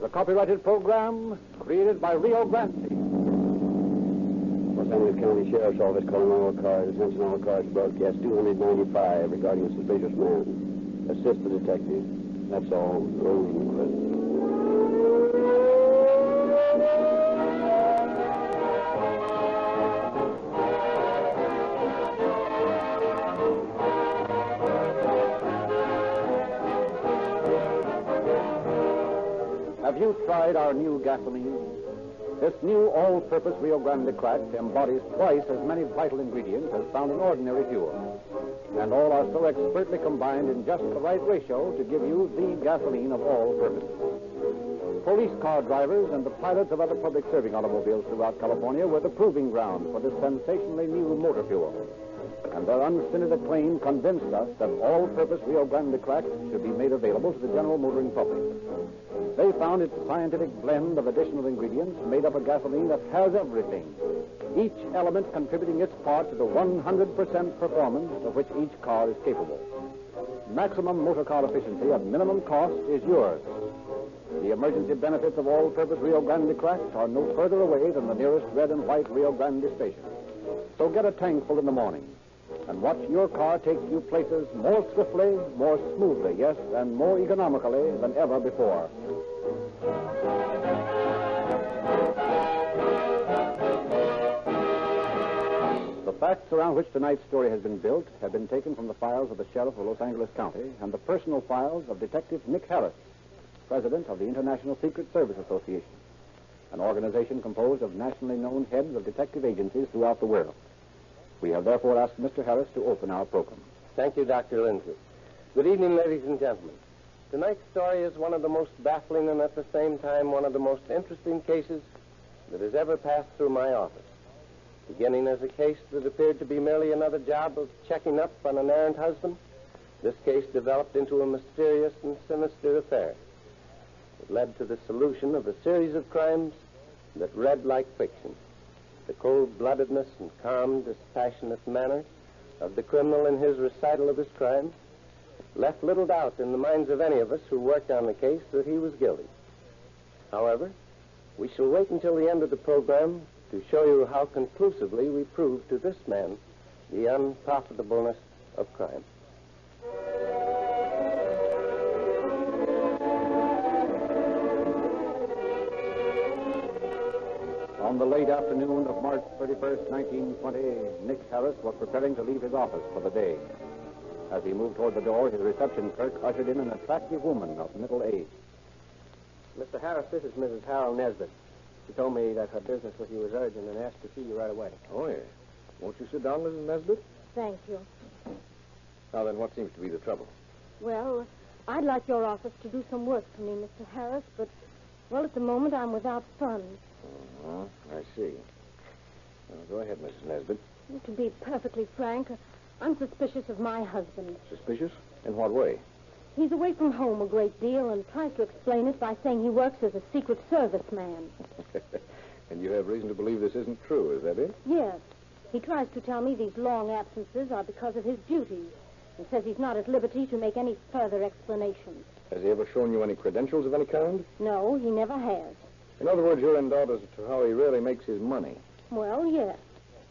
The copyrighted program created by Rio Grande. Los Angeles County Sheriff's Office calling all cars. Attention all cars. Broadcast 295 regarding a suspicious man. Assist the detective. That's all. Rolling credits. Have you tried our new gasoline? This new all-purpose Rio Grande Cracked embodies twice as many vital ingredients as found in ordinary fuel. And all are so expertly combined in just the right ratio to give you the gasoline of all purposes. Police car drivers and the pilots of other public serving automobiles throughout California were the proving ground for this sensationally new motor fuel. And their unstinted acclaim convinced us that all-purpose Rio Grande Cracked should be made available to the general motoring public. They found its scientific blend of additional ingredients made up a gasoline that has everything, each element contributing its part to the 100% performance of which each car is capable. Maximum motor car efficiency at minimum cost is yours. The emergency benefits of all-purpose Rio Grande Cracked are no further away than the nearest red and white Rio Grande station. So get a tankful in the morning and watch your car take you places more swiftly, more smoothly, yes, and more economically than ever before. The facts around which tonight's story has been built have been taken from the files of the Sheriff of Los Angeles County and the personal files of Detective Nick Harris, President of the International Secret Service Association, an organization composed of nationally known heads of detective agencies throughout the world. We have therefore asked Mr. Harris to open our program. Thank you, Dr. Lindsay. Good evening, ladies and gentlemen. Tonight's story is one of the most baffling and at the same time one of the most interesting cases that has ever passed through my office. Beginning as a case that appeared to be merely another job of checking up on an errant husband, this case developed into a mysterious and sinister affair. It led to the solution of a series of crimes that read like fiction. The cold-bloodedness and calm, dispassionate manner of the criminal in his recital of his crime left little doubt in the minds of any of us who worked on the case that he was guilty. However, we shall wait until the end of the program to show you how conclusively we prove to this man the unprofitableness of crime. On the late afternoon of March 31st, 1920, Nick Harris was preparing to leave his office for the day. As he moved toward the door, his reception clerk ushered in an attractive woman of middle age. Mr. Harris, this is Mrs. Harold Nesbitt. She told me that her business with you was urgent and asked to see you right away. Oh, yes. Won't you sit down, Mrs. Nesbitt? Thank you. Now, then, what seems to be the trouble? Well, I'd like your office to do some work for me, Mr. Harris, but, well, at the moment I'm without funds. Oh, I see. Well, go ahead, Mrs. Nesbitt. To be perfectly frank, I'm suspicious of my husband. Suspicious? In what way? He's away from home a great deal and tries to explain it by saying he works as a Secret Service man. And you have reason to believe this isn't true, is that it? Yes. He tries to tell me these long absences are because of his duties and says he's not at liberty to make any further explanations. Has he ever shown you any credentials of any kind? No, he never has. In other words, you're in doubt as to how he really makes his money. Well, yes.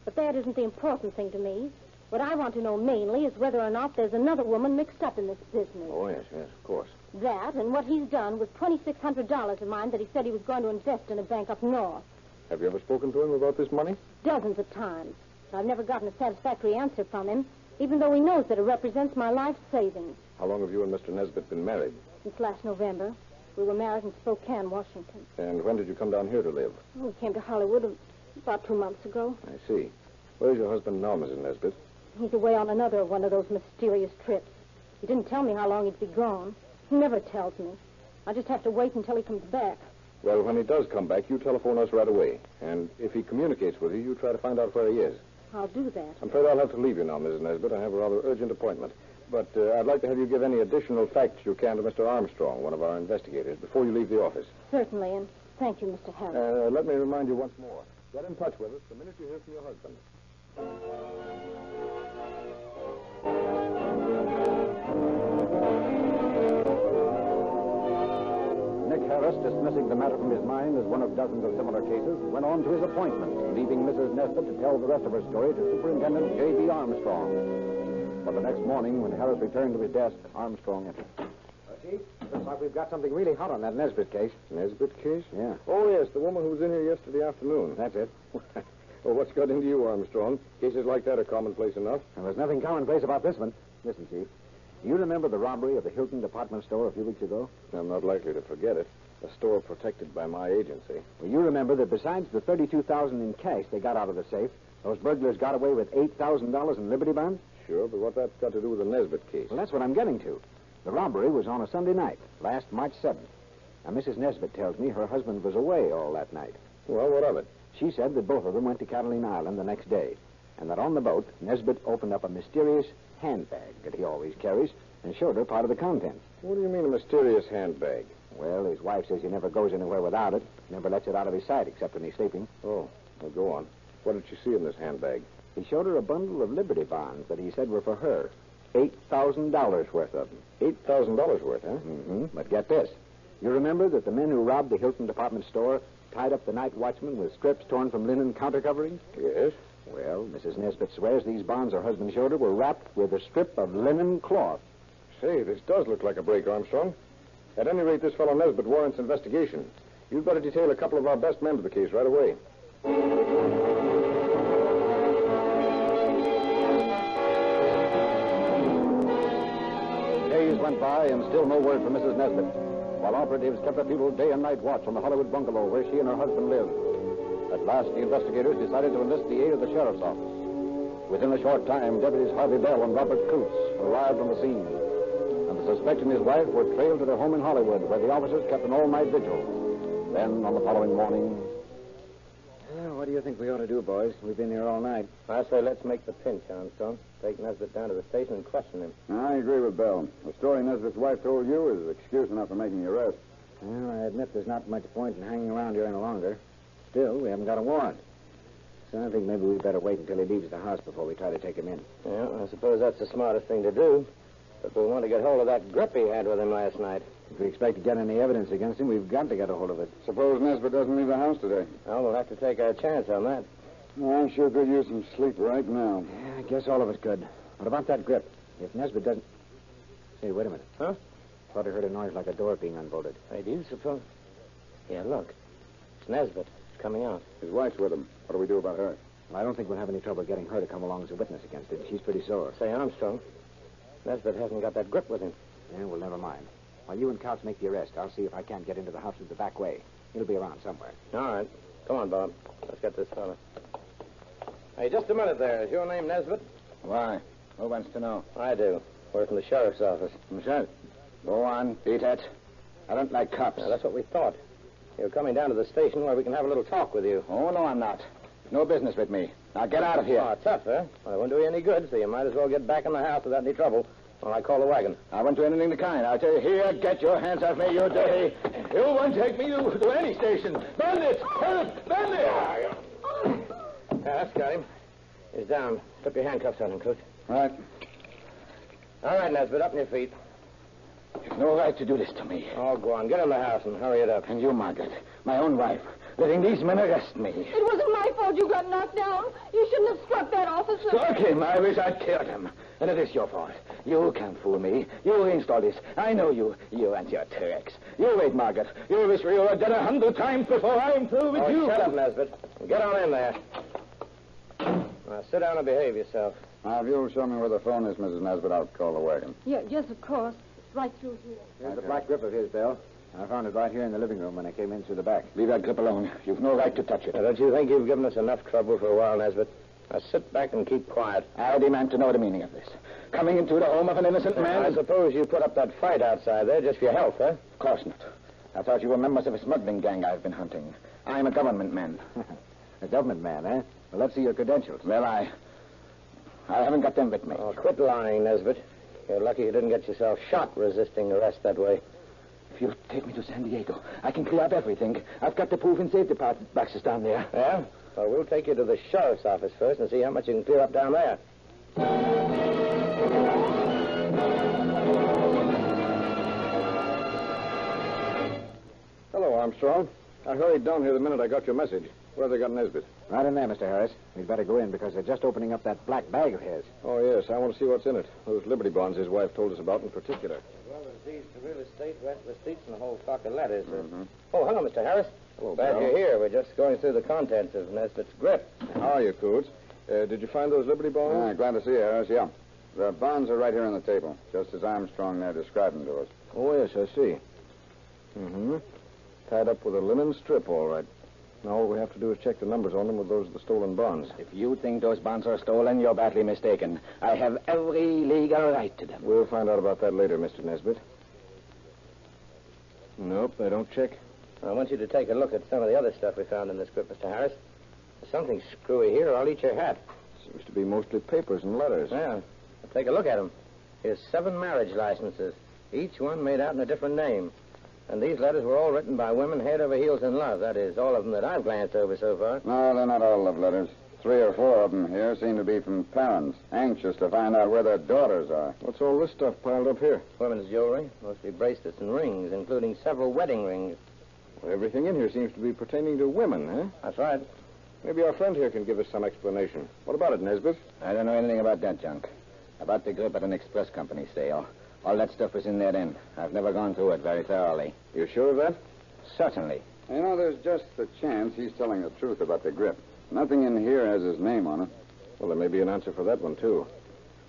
But that isn't the important thing to me. What I want to know mainly is whether or not there's another woman mixed up in this business. Oh, yes, of course. That and what he's done with $2,600 of mine that he said he was going to invest in a bank up north. Have you ever spoken to him about this money? Dozens of times. I've never gotten a satisfactory answer from him, even though he knows that it represents my life savings. How long have you and Mr. Nesbitt been married? Since last November. We were married in Spokane, Washington. And when did you come down here to live? We came to Hollywood about 2 months ago. I see. Where's your husband now, Mrs. Nesbitt? He's away on another one of those mysterious trips. He didn't tell me how long he'd be gone. He never tells me. I just have to wait until he comes back. Well, when he does come back, you telephone us right away. And if he communicates with you, you try to find out where he is. I'll do that. I'm afraid I'll have to leave you now, Mrs. Nesbitt. I have a rather urgent appointment. But I'd like to have you give any additional facts you can to Mr. Armstrong, one of our investigators, before you leave the office. Certainly, and thank you, Mr. Harris. Let me remind you once more. Get in touch with us the minute you hear from your husband. Nick Harris, dismissing the matter from his mind as one of dozens of similar cases, went on to his appointment, leaving Mrs. Nesbitt to tell the rest of her story to Superintendent J.B. Armstrong. But the next morning, when Harris returned to his desk, Armstrong entered. Chief, looks like we've got something really hot on that Nesbitt case. Nesbitt case? Yeah. Oh, yes, the woman who was in here yesterday afternoon. That's it. Well, what's got into you, Armstrong? Cases like that are commonplace enough. And there's nothing commonplace about this one. Listen, Chief. Do you remember the robbery of the Hilton department store a few weeks ago? I'm not likely to forget it. A store protected by my agency. Well, you remember that besides the $32,000 in cash they got out of the safe, those burglars got away with $8,000 in Liberty bonds? Sure, but what that's got to do with the Nesbitt case? Well, that's what I'm getting to. The robbery was on a Sunday night, last March 7th. Now, Mrs. Nesbitt tells me her husband was away all that night. Well, what of it? She said that both of them went to Catalina Island the next day, and that on the boat, Nesbitt opened up a mysterious handbag that he always carries and showed her part of the contents. What do you mean a mysterious handbag? Well, his wife says he never goes anywhere without it, never lets it out of his sight except when he's sleeping. Oh, well, go on. What did she see in this handbag? He showed her a bundle of Liberty bonds that he said were for her. $8,000 worth of them. $8,000 worth, huh? Mm-hmm. But get this. You remember that the men who robbed the Hilton department store tied up the night watchman with strips torn from linen counter coverings? Yes. Well, Mrs. Nesbitt swears these bonds her husband showed her were wrapped with a strip of linen cloth. Say, this does look like a break, Armstrong. At any rate, this fellow Nesbitt warrants investigation. You'd better detail a couple of our best men to the case right away. Days went by and still no word from Mrs. Nesbitt, while operatives kept a feeble day and night watch on the Hollywood bungalow where she and her husband lived. At last, the investigators decided to enlist the aid of the sheriff's office. Within a short time, deputies Harvey Bell and Robert Coots arrived on the scene, and the suspect and his wife were trailed to their home in Hollywood, where the officers kept an all-night vigil. Then, on the following morning... Well, what do you think we ought to do, boys? We've been here all night. I say let's make the pinch, Armstrong. Take Nesbitt down to the station and question him. I agree with Bell. The story Nesbitt's wife told you is excuse enough for making the arrest. Well, I admit there's not much point in hanging around here any longer. Still, we haven't got a warrant. So I think maybe we'd better wait until he leaves the house before we try to take him in. Yeah, I suppose that's the smartest thing to do. But we want to get hold of that grip he had with him last night. If we expect to get any evidence against him, we've got to get a hold of it. Suppose Nesbitt doesn't leave the house today. Well, we'll have to take our chance on that. Well, I sure could use some sleep right now. Yeah, I guess all of us could. What about that grip? If Nesbitt doesn't... Say, wait a minute. Huh? Thought I heard a noise like a door being unbolted. I do suppose. Yeah, look. It's Nesbitt. It's coming out. His wife's with him. What do we do about her? Well, I don't think we'll have any trouble getting her to come along as a witness against him. She's pretty sore. Say, Armstrong, Nesbitt hasn't got that grip with him. Yeah, well, never mind. While you and Couch make the arrest, I'll see if I can't get into the house through the back way. He'll be around somewhere. All right. Come on, Bob. Let's get this fella. Hey, just a minute there. Is your name Nesbitt? Why? Who wants to know? I do. We're from the sheriff's office. Himself. Go on, beat it. I don't like cops. Now, that's what we thought. You're coming down to the station where we can have a little talk with you. Oh, no, I'm not. No business with me. Now get out of here. Oh, tough, huh? Well, it won't do you any good, so you might as well get back in the house without any trouble while I call the wagon. I won't do anything of the kind. I'll tell you, here, get your hands off me, you dirty. You won't take me to any station. Bandits! Help! Bandits! Yeah, that's got him. He's down. Slip your handcuffs on him, Coach. Right. All right, Nesbitt, up on your feet. You've no right to do this to me. Oh, go on. Get in the house and hurry it up. And you, Margaret, my own wife, letting these men arrest me. It wasn't my fault you got knocked down. You shouldn't have struck that officer. Struck him. I wish I'd killed him. And it is your fault. You can't fool me. You arranged all this. I know you. You and your tricks. You wait, Margaret. You wish you were dead 100 times before I'm through with you. Shut up, Nesbitt. Get on in there. Now, sit down and behave yourself. Now, if you'll show me where the phone is, Mrs. Nesbitt, I'll call the wagon. Yeah, yes, of course. It's right through here. Here's the black grip of his, Bill. I found it right here in the living room when I came in through the back. Leave that grip alone. You've no right to touch it. Now, don't you think you've given us enough trouble for a while, Nesbitt? Now, sit back and keep quiet. I demand to know the meaning of this. Coming into the home of an innocent man... I suppose you put up that fight outside there just for your health, huh? Of course not. I thought you were members of a smuggling gang I've been hunting. I'm a government man. A government man, eh? Well, let's see your credentials. Well, I haven't got them with me. Oh, quit lying, Nesbitt. You're lucky you didn't get yourself shot resisting arrest that way. If you take me to San Diego, I can clear up everything. I've got the proof and safety boxes down there. Yeah? Well, we'll take you to the sheriff's office first and see how much you can clear up down there. Armstrong. I hurried down here the minute I got your message. Where have they got Nesbitt? Right in there, Mr. Harris. We'd better go in because they're just opening up that black bag of his. Oh, yes. I want to see what's in it. Those Liberty bonds his wife told us about in particular. As well as these real estate rent receipts and a whole stock of letters. Oh, hello, Mr. Harris. Hello, Glad pal. you're here. We're just going through the contents of Nesbitt's grip. How are you, Coots? Did you find those Liberty bonds? Glad to see you, Harris. Yeah. The bonds are right here on the table, just as Armstrong there described them to us. Oh, yes, I see. Mm-hmm. Tied up with a linen strip, all right. Now all we have to do is check the numbers on them with those of the stolen bonds. If you think those bonds are stolen, you're badly mistaken. I have every legal right to them. We'll find out about that later, Mr. Nesbitt. Nope, they don't check. I want you to take a look at some of the other stuff we found in this grip, Mr. Harris. There's something screwy here, or I'll eat your hat. Seems to be mostly papers and letters. Yeah. Take a look at them. Here's 7 marriage licenses, each one made out in a different name. And these letters were all written by women head over heels in love. That is, all of them that I've glanced over so far. No, they're not all love letters. 3 or 4 of them here seem to be from parents, anxious to find out where their daughters are. What's all this stuff piled up here? Women's jewelry, mostly bracelets and rings, including several wedding rings. Well, everything in here seems to be pertaining to women, huh? That's right. Maybe our friend here can give us some explanation. What about it, Nesbitt? I don't know anything about that junk. About the grip at an express company sale. All that stuff was in there then. I've never gone through it very thoroughly. You sure of that? Certainly. You know, there's just a chance he's telling the truth about the grip. Nothing in here has his name on it. Well, there may be an answer for that one, too.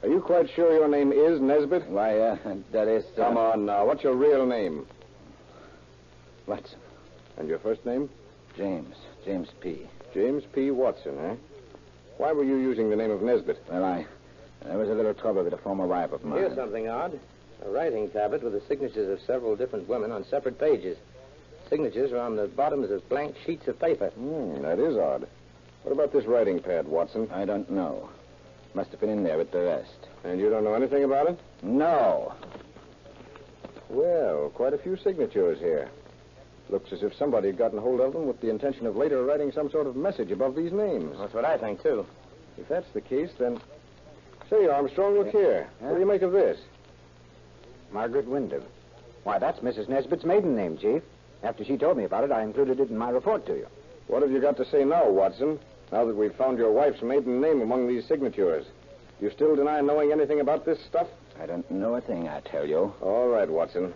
Are you quite sure your name is Nesbitt? Why, that is... Come on now. What's your real name? Watson. And your first name? James P. James P. Watson, eh? Why were you using the name of Nesbitt? Well, there was a little trouble with a former wife of mine. Here's something odd. A writing tablet with the signatures of several different women on separate pages. Signatures are on the bottoms of blank sheets of paper. That is odd. What about this writing pad, Watson? I don't know. Must have been in there with the rest. And you don't know anything about it? No. Well, quite a few signatures here. Looks as if somebody had gotten hold of them with the intention of later writing some sort of message above these names. That's what I think, too. If that's the case, then... Say, Armstrong, look here. What do you make of this? Margaret Wyndham. Why, that's Mrs. Nesbitt's maiden name, Chief. After she told me about it, I included it in my report to you. What have you got to say now, Watson? Now that we've found your wife's maiden name among these signatures. You still deny knowing anything about this stuff? I don't know a thing, I tell you. All right, Watson.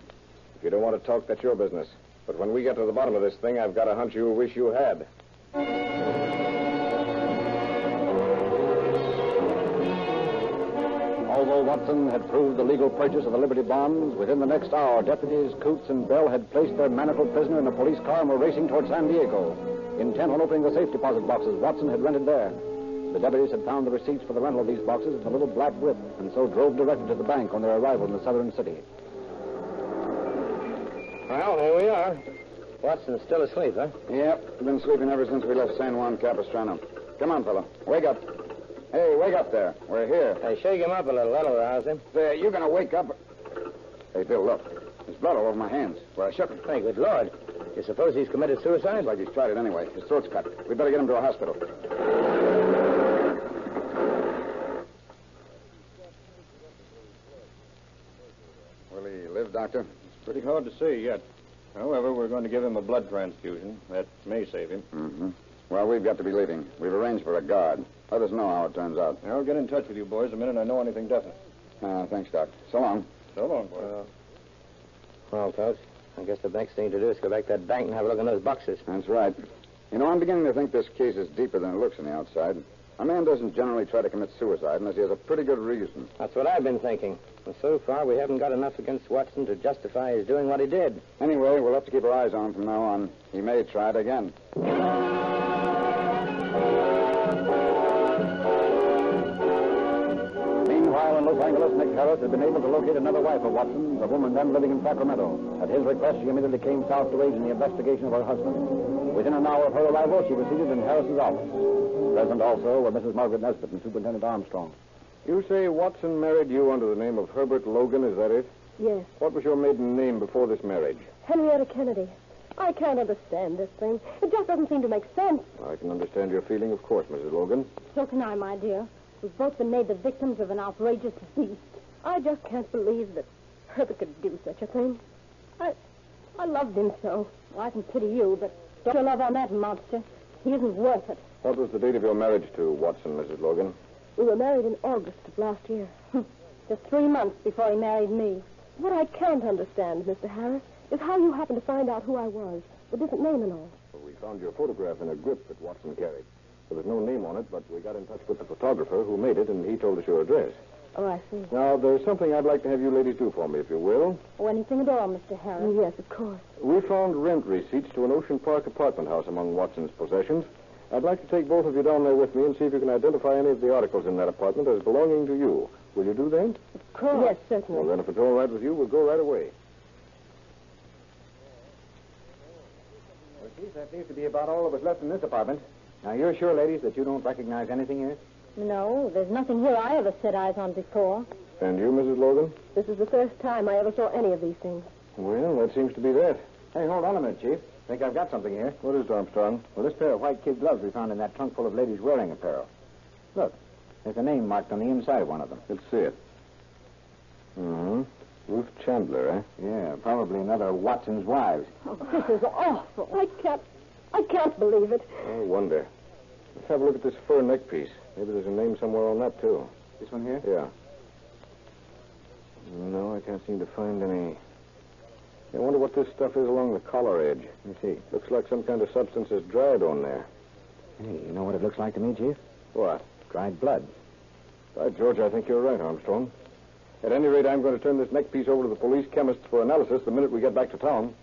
If you don't want to talk, that's your business. But when we get to the bottom of this thing, I've got a hunch you'll wish you had. Although Watson had proved the legal purchase of the Liberty bonds, within the next hour, deputies Coots and Bell had placed their manacled prisoner in a police car and were racing toward San Diego. Intent on opening the safe deposit boxes Watson had rented there. The deputies had found the receipts for the rental of these boxes in a little black whip, and so drove directly to the bank on their arrival in the southern city. Well, here we are. Watson's still asleep, huh? Yep, been sleeping ever since we left San Juan Capistrano. Come on, fella. Wake up. Hey, wake up there. We're here. Hey, shake him up a little. That'll rouse him. There, you're gonna wake up. Hey, Bill, look. There's blood all over my hands where I shook him. Hey, good Lord. You suppose he's committed suicide? Looks like he's tried it anyway. His throat's cut. We better get him to a hospital. Will he live, Doctor? Pretty hard to say yet. However, we're going to give him a blood transfusion. That may save him. Mm-hmm. Well, we've got to be leaving. We've arranged for a guard. Let us know how it turns out. I'll get in touch with you boys the minute I know anything definite. Thanks, Doc. So long. So long, boys. Well, Coach, I guess the next thing to do is go back to that bank and have a look in those boxes. That's right. You know, I'm beginning to think this case is deeper than it looks on the outside. A man doesn't generally try to commit suicide unless he has a pretty good reason. That's what I've been thinking. And so far, we haven't got enough against Watson to justify his doing what he did. Anyway, we'll have to keep our eyes on him from now on. He may try it again. Meanwhile, in Los Angeles, Nick Harris had been able to locate another wife of Watson's, a woman then living in Sacramento. At his request, she immediately came south to aid in the investigation of her husband. Within an hour of her arrival, she was seated in Harris's office. Present also were Mrs. Margaret Nesbitt and Superintendent Armstrong. You say Watson married you under the name of Herbert Logan, is that it? Yes. What was your maiden name before this marriage? Henrietta Kennedy. I can't understand this thing. It just doesn't seem to make sense. I can understand your feeling, of course, Mrs. Logan. So can I, my dear. We've both been made the victims of an outrageous beast. I just can't believe that Herbert could do such a thing. I loved him so. Well, I can pity you, but don't you love on that monster? He isn't worth it. What was the date of your marriage to Watson, Mrs. Logan? We were married in August of last year. Just 3 months before he married me. What I can't understand, Mr. Harris, is how you happened to find out who I was. The different name and all. Well, we found your photograph in a grip that Watson carried. There was no name on it, but we got in touch with the photographer who made it, and he told us your address. Oh, I see. Now, there's something I'd like to have you ladies do for me, if you will. Oh, anything at all, Mr. Harris. Oh, yes, of course. We found rent receipts to an Ocean Park apartment house among Watson's possessions. I'd like to take both of you down there with me and see if you can identify any of the articles in that apartment as belonging to you. Will you do that? Of course. Yes, certainly. Well, then, if it's all right with you, we'll go right away. Well, Chief, that seems to be about all that was left in this apartment. Now, you're sure, ladies, that you don't recognize anything here? No, there's nothing here I ever set eyes on before. And you, Mrs. Logan? This is the first time I ever saw any of these things. Well, that seems to be that. Hey, hold on a minute, Chief. I think I've got something here. What is it, Armstrong? Well, this pair of white kid gloves we found in that trunk full of ladies' wearing apparel. Look, there's a name marked on the inside of one of them. Let's see it. Mm-hmm. Ruth Chandler, eh? Yeah, probably another of Watson's wives. Oh, this is awful. I can't believe it. I wonder. Let's have a look at this fur neck piece. Maybe there's a name somewhere on that, too. This one here? Yeah. No, I can't seem to find any. I wonder what this stuff is along the collar edge. Let me see. Looks like some kind of substance is dried on there. Hey, you know what it looks like to me, Chief? What? Dried blood. By George, I think you're right, Armstrong. At any rate, I'm going to turn this neck piece over to the police chemists for analysis the minute we get back to town.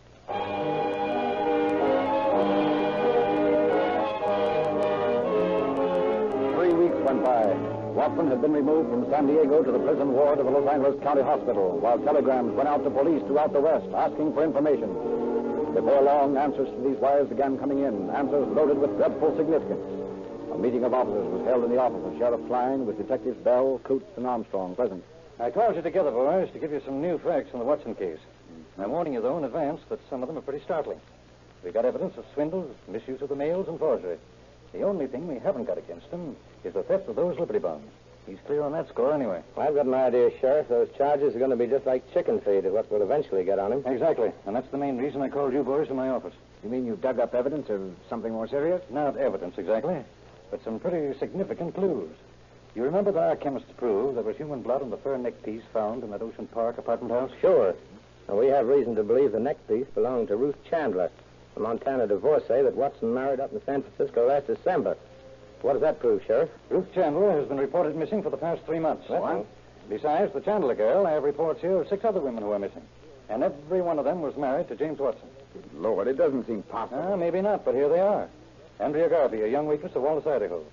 3 weeks went by. Watson had been removed from San Diego to the prison ward of the Los Angeles County Hospital, while telegrams went out to police throughout the West asking for information. Before long, answers to these wires began coming in, answers loaded with dreadful significance. A meeting of officers was held in the office of Sheriff Klein with Detectives Bell, Coots, and Armstrong present. I called you together, boys, to give you some new facts on the Watson case. I'm warning you, though, in advance that some of them are pretty startling. We got evidence of swindles, misuse of the mails, and forgery. The only thing we haven't got against him is the theft of those Liberty bonds. He's clear on that score anyway. Well, I've got an idea, Sheriff. Those charges are going to be just like chicken feed at what we'll eventually get on him. Exactly. And that's the main reason I called you boys to my office. You mean you dug up evidence of something more serious? Not evidence, exactly, but some pretty significant clues. You remember that our chemists proved there was human blood on the fur neck piece found in that Ocean Park apartment house? Sure. And we have reason to believe the neck piece belonged to Ruth Chandler, a Montana divorcee that Watson married up in San Francisco last December. What does that prove, Sheriff? Ruth Chandler has been reported missing for the past 3 months. What? Besides the Chandler girl, I have reports here of 6 other women who are missing. And every one of them was married to James Watson. Good Lord, it doesn't seem possible. Maybe not, but here they are. Andrea Garvey, a young waitress of Wallace, Idaho.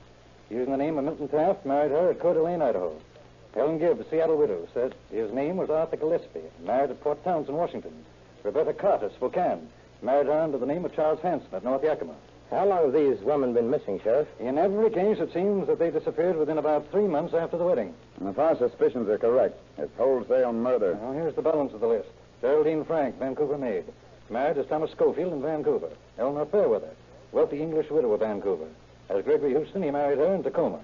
Using the name of Milton Taft, married her at Coeur d'Alene, Idaho. Helen Gibb, a Seattle widow, said his name was Arthur Gillespie, married at Port Townsend, Washington. Roberta Carter, Spokane, married her under the name of Charles Hanson at North Yakima. How long have these women been missing, Sheriff? In every case, it seems that they disappeared within about 3 months after the wedding. And if our suspicions are correct, it's wholesale murder. Now, here's the balance of the list. Geraldine Frank, Vancouver maid. Married as Thomas Schofield in Vancouver. Eleanor Fairweather, wealthy English widow of Vancouver. As Gregory Houston, he married her in Tacoma.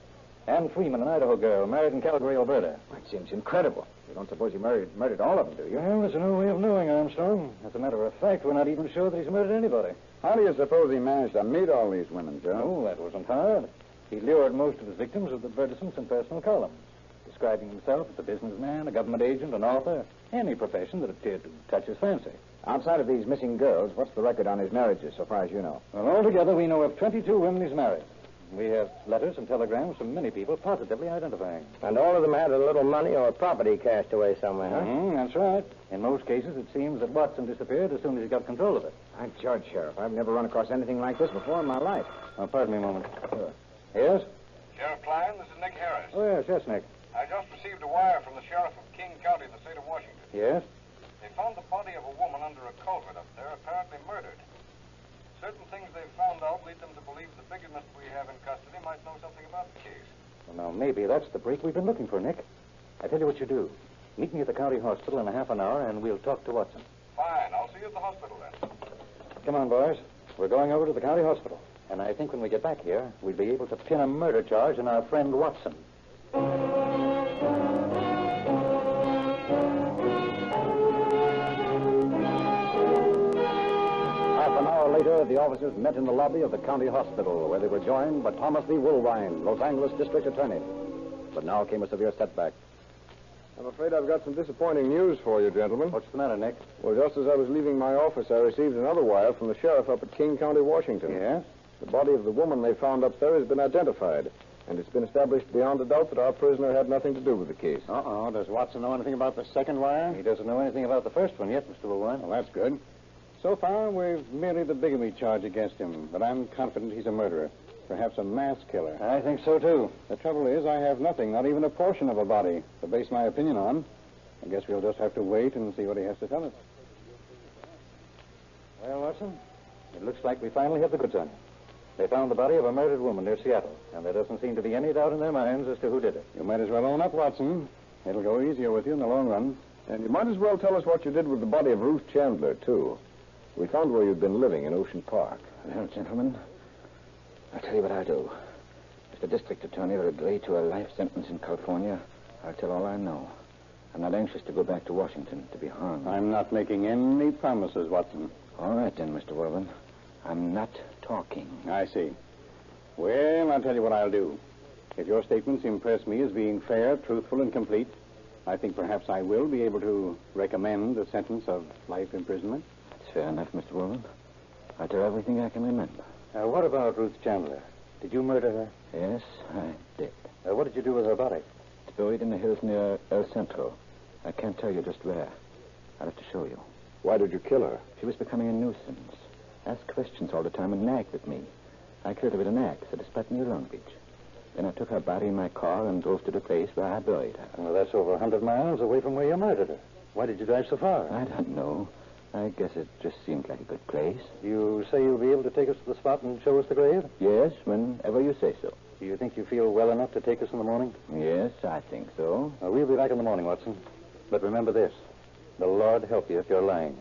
Anne Freeman, an Idaho girl, married in Calgary, Alberta. That seems incredible. You don't suppose he murdered all of them, do you? Well, there's no way of knowing, Armstrong. As a matter of fact, we're not even sure that he's murdered anybody. How do you suppose he managed to meet all these women, Joe? Oh, that wasn't hard. He lured most of his victims with advertisements and personal columns, describing himself as a businessman, a government agent, an author, any profession that appeared to touch his fancy. Outside of these missing girls, what's the record on his marriages, so far as you know? Well, altogether, we know of 22 women he's married. We have letters and telegrams from many people positively identifying. And all of them had a little money or property cached away somewhere, huh? That's right. In most cases, it seems that Watson disappeared as soon as he got control of it. By George, Sheriff, I've never run across anything like this before in my life. Oh, pardon me a moment. Sure. Yes? Sheriff Klein, this is Nick Harris. Oh, yes, Nick. I just received a wire from the sheriff of King County in the state of Washington. Yes? They found the body of a woman under a culvert up there, apparently murdered. Certain things they've found out lead them to believe the bigamist we have in custody might know something about the case. Well, now, maybe that's the break we've been looking for, Nick. I tell you what you do. Meet me at the county hospital in a half an hour, and we'll talk to Watson. Fine. I'll see you at the hospital then. Come on, boys. We're going over to the county hospital. And I think when we get back here, we'll be able to pin a murder charge on our friend Watson. later, the officers met in the lobby of the county hospital, where they were joined by Thomas Lee Woolwine, Los Angeles District Attorney. But now came a severe setback. I'm afraid I've got some disappointing news for you, gentlemen. What's the matter, Nick? Well, just as I was leaving my office, I received another wire from the sheriff up at King County, Washington. Yes? The body of the woman they found up there has been identified, and it's been established beyond a doubt that our prisoner had nothing to do with the case. Uh-oh. Does Watson know anything about the second wire? He doesn't know anything about the first one yet, Mr. Woolwine. Well, that's good. So far, we've merely the bigamy charge against him, but I'm confident he's a murderer, perhaps a mass killer. I think so, too. The trouble is, I have nothing, not even a portion of a body, to base my opinion on. I guess we'll just have to wait and see what he has to tell us. Well, Watson, it looks like we finally have the goods on it. They found the body of a murdered woman near Seattle, and there doesn't seem to be any doubt in their minds as to who did it. You might as well own up, Watson. It'll go easier with you in the long run. And you might as well tell us what you did with the body of Ruth Chandler, too. We found where you'd been living in Ocean Park. Well, gentlemen, I'll tell you what I'll do. If the district attorney will agree to a life sentence in California, I'll tell all I know. I'm not anxious to go back to Washington to be hung. I'm not making any promises, Watson. All right, then, Mr. Worthing. I'm not talking. I see. Well, I'll tell you what I'll do. If your statements impress me as being fair, truthful, and complete, I think perhaps I will be able to recommend a sentence of life imprisonment. That's fair enough, Mr. Worthing. I'll tell everything I can remember. What about Ruth Chandler? Did you murder her? Yes, I did. What did you do with her body? It's buried in the hills near El Centro. I can't tell you just where. I'll have to show you. Why did you kill her? She was becoming a nuisance. Asked questions all the time and nagged at me. I killed her with an axe at a spot near Long Beach. Then I took her body in my car and drove to the place where I buried her. Well, that's over 100 miles away from where you murdered her. Why did you drive so far? I don't know. I guess it just seemed like a good place. You say you'll be able to take us to the spot and show us the grave? Yes, whenever you say so. Do you think you feel well enough to take us in the morning? Yes, I think so. Well, we'll be back in the morning, Watson. But remember this. The Lord help you if you're lying.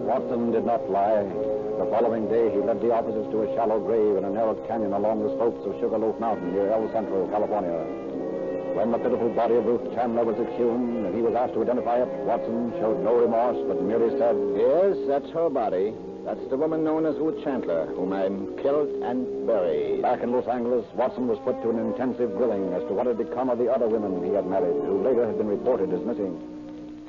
Watson did not lie. The following day, he led the officers to a shallow grave in a narrow canyon along the slopes of Sugarloaf Mountain near El Centro, California. When the pitiful body of Ruth Chandler was exhumed and he was asked to identify it, Watson showed no remorse, but merely said, "Yes, that's her body. That's the woman known as Ruth Chandler, whom I killed and buried." Back in Los Angeles, Watson was put to an intensive grilling as to what had become of the other women he had married, who later had been reported as missing.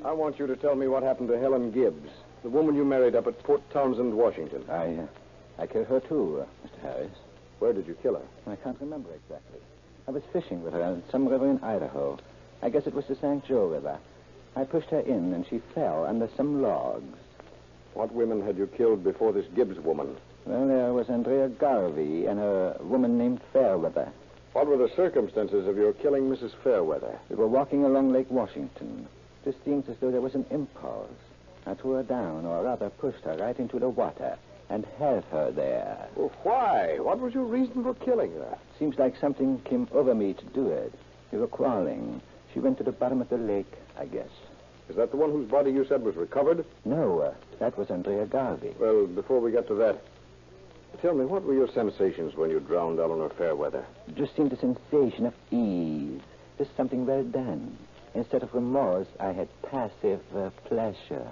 I want you to tell me what happened to Helen Gibbs, the woman you married up at Port Townsend, Washington. I killed her too, Mr. Harris. Where did you kill her? I can't remember exactly. I was fishing with her in some river in Idaho. I guess it was the St. Joe River. I pushed her in, and she fell under some logs. What women had you killed before this Gibbs woman? Well, there was Andrea Garvey and a woman named Fairweather. What were the circumstances of your killing Mrs. Fairweather? We were walking along Lake Washington. It just seems as though there was an impulse. I threw her down, or rather pushed her right into the water, and held her there. Well, why? What was your reason for killing her? Seems like something came over me to do it. We were quarreling. She went to the bottom of the lake, I guess. Is that the one whose body you said was recovered? No, that was Andrea Garvey. Well, before we get to that, tell me, what were your sensations when you drowned Eleanor Fairweather? It just seemed a sensation of ease. Just something well done. Instead of remorse, I had passive pleasure.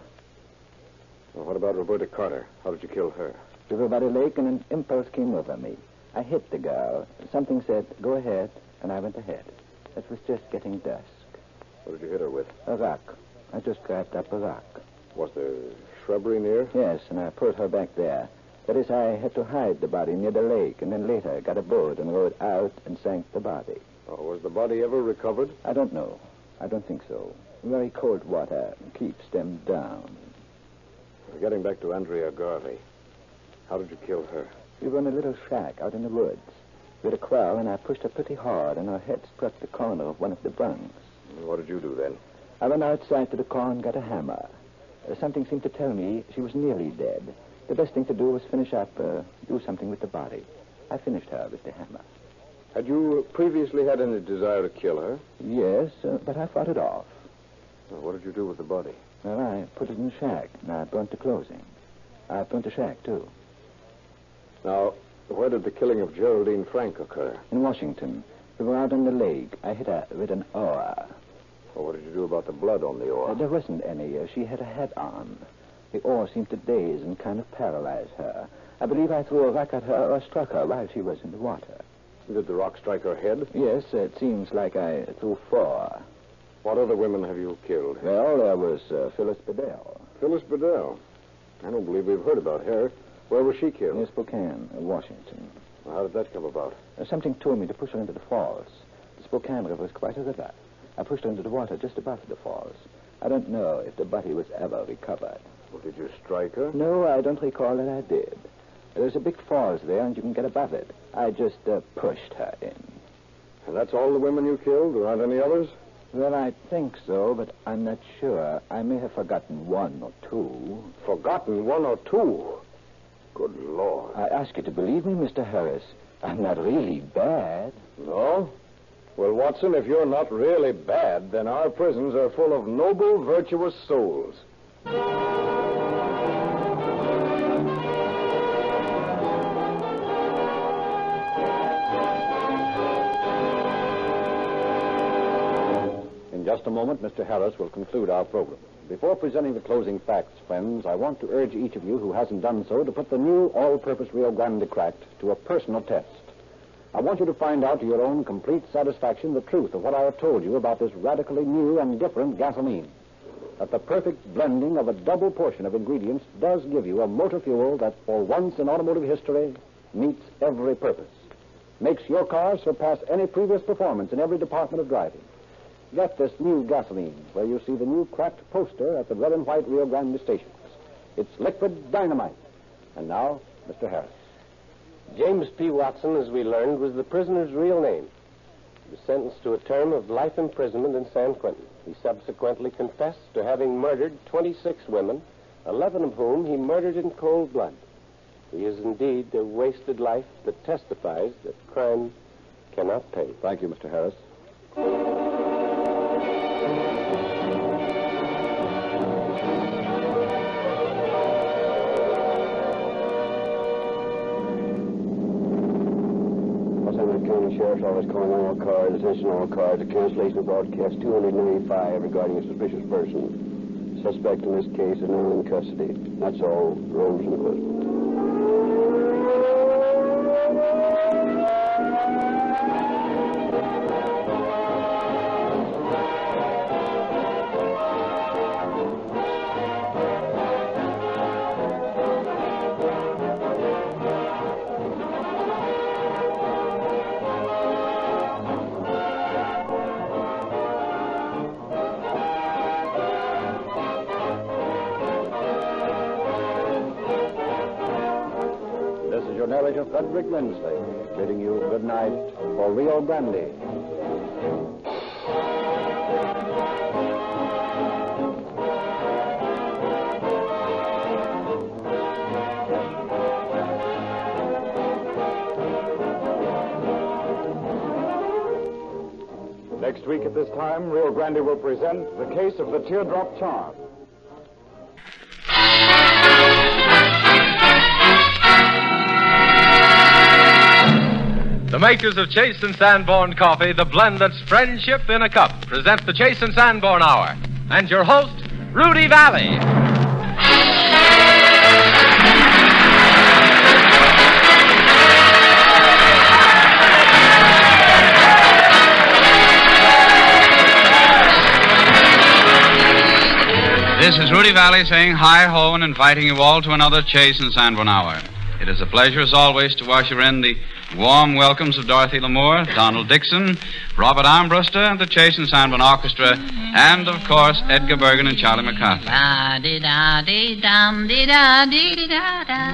Well, what about Roberta Carter? How did you kill her? We were by the lake, and an impulse came over me. I hit the girl. Something said, "Go ahead," and I went ahead. It was just getting dusk. What did you hit her with? A rock. I just grabbed up a rock. Was there shrubbery near? Yes, and I pulled her back there. That is, I had to hide the body near the lake, and then later got a boat and rowed out and sank the body. Oh, was the body ever recovered? I don't know. I don't think so. Very cold water keeps them down. Getting back to Andrea Garvey, how did you kill her? We were in a little shack out in the woods. We had a quarrel, and I pushed her pretty hard, and her head struck the corner of one of the bunks. What did you do then? I went outside to the car and got a hammer. Something seemed to tell me she was nearly dead. The best thing to do was finish up, do something with the body. I finished her with the hammer. Had you previously had any desire to kill her? Yes, but I fought it off. Well, what did you do with the body? Well, I put it in the shack, and I burnt the clothing. I burnt the shack, too. Now, where did the killing of Geraldine Frank occur? In Washington. We were out on the lake. I hit her with an oar. Well, what did you do about the blood on the oar? There wasn't any. She had a hat on. The oar seemed to daze and kind of paralyze her. I believe I threw a rock at her or struck her while she was in the water. Did the rock strike her head? Yes, it seems like I threw 4. What other women have you killed? Well, there was Phyllis Bedell. Phyllis Bedell? I don't believe we've heard about her. Where was she killed? In Spokane, Washington. Well, how did that come about? Something told me to push her into the falls. The Spokane River is quite a river. I pushed her into the water just above the falls. I don't know if the body was ever recovered. Well, did you strike her? No, I don't recall that I did. There's a big falls there, and you can get above it. I just pushed her in. And that's all the women you killed? There aren't any others? Well, I think so, but I'm not sure. I may have forgotten 1 or 2. Forgotten 1 or 2? Good Lord. I ask you to believe me, Mr. Harris. I'm not really bad. No? Well, Watson, if you're not really bad, then our prisons are full of noble, virtuous souls. In just a moment, Mr. Harris will conclude our program. Before presenting the closing facts, friends, I want to urge each of you who hasn't done so to put the new all-purpose Rio Grande Cracked to a personal test. I want you to find out to your own complete satisfaction the truth of what I have told you about this radically new and different gasoline. That the perfect blending of a double portion of ingredients does give you a motor fuel that, for once in automotive history, meets every purpose. Makes your car surpass any previous performance in every department of driving. Get this new gasoline where you see the new cracked poster at the red and white Rio Grande stations. It's liquid dynamite. And now, Mr. Harris. James P. Watson, as we learned, was the prisoner's real name. He was sentenced to a term of life imprisonment in San Quentin. He subsequently confessed to having murdered 26 women, 11 of whom he murdered in cold blood. He is indeed a wasted life that testifies that crime cannot pay. Thank you, Mr. Harris. County Sheriff's Office calling all cars, attention all cars, the cancellation of broadcast 295 regarding a suspicious person. Suspect in this case is now in custody. That's all. Rose and Elizabeth. Narrator Frederick Lindsley, bidding you good night for Rio Grande. Next week at this time, Rio Grande will present The Case of the Teardrop Charm. The makers of Chase and Sanborn Coffee, the blend that's friendship in a cup, present the Chase and Sanborn Hour. And your host, Rudy Valley. This is Rudy Valley saying hi-ho and inviting you all to another Chase and Sanborn Hour. It is a pleasure, as always, to usher in the warm welcomes of Dorothy Lamour, Donald Dixon, Robert Armbruster, the Chase and Sanborn Orchestra, and, of course, Edgar Bergen and Charlie McCarthy.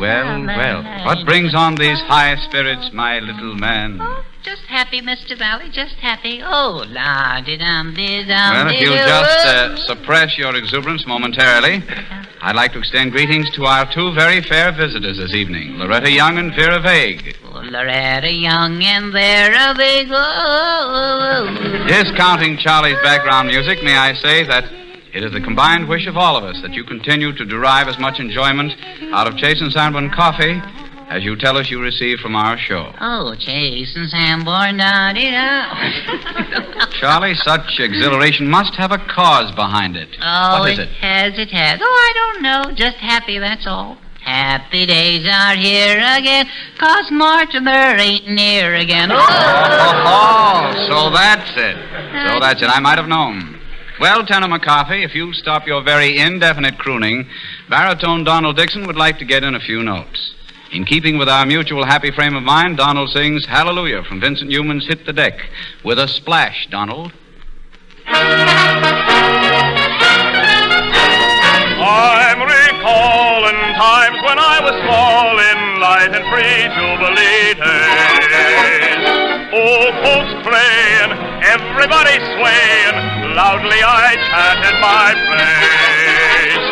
Well, what brings on these high spirits, my little man? Oh, just happy, Mr. Valley, just happy. Oh, la-di-dum-di-dum. Well, if you'll just suppress your exuberance momentarily, I'd like to extend greetings to our two very fair visitors this evening, Loretta Young and Vera Vague. Oh, Loretta Young and Vera Vague. Oh. Discounting Charlie's background music, may I say that it is the combined wish of all of us that you continue to derive as much enjoyment out of Chase and Sanborn Coffee as you tell us you received from our show. Oh, Chase and Sanborn, da-dee-da. Charlie, such exhilaration must have a cause behind it. Oh, what is it? It has. Oh, I don't know. Just happy, that's all. Happy days are here again, 'cause March there ain't near again. So that's it. I might have known. Well, Tanner McCarthy, if you'll stop your very indefinite crooning, baritone Donald Dixon would like to get in a few notes. In keeping with our mutual happy frame of mind, Donald sings Hallelujah from Vincent Newman's Hit the Deck. With a splash, Donald. I'm recalling times when I was small in light and free jubilee days. Old folks praying, everybody swaying, loudly I chanted my praise.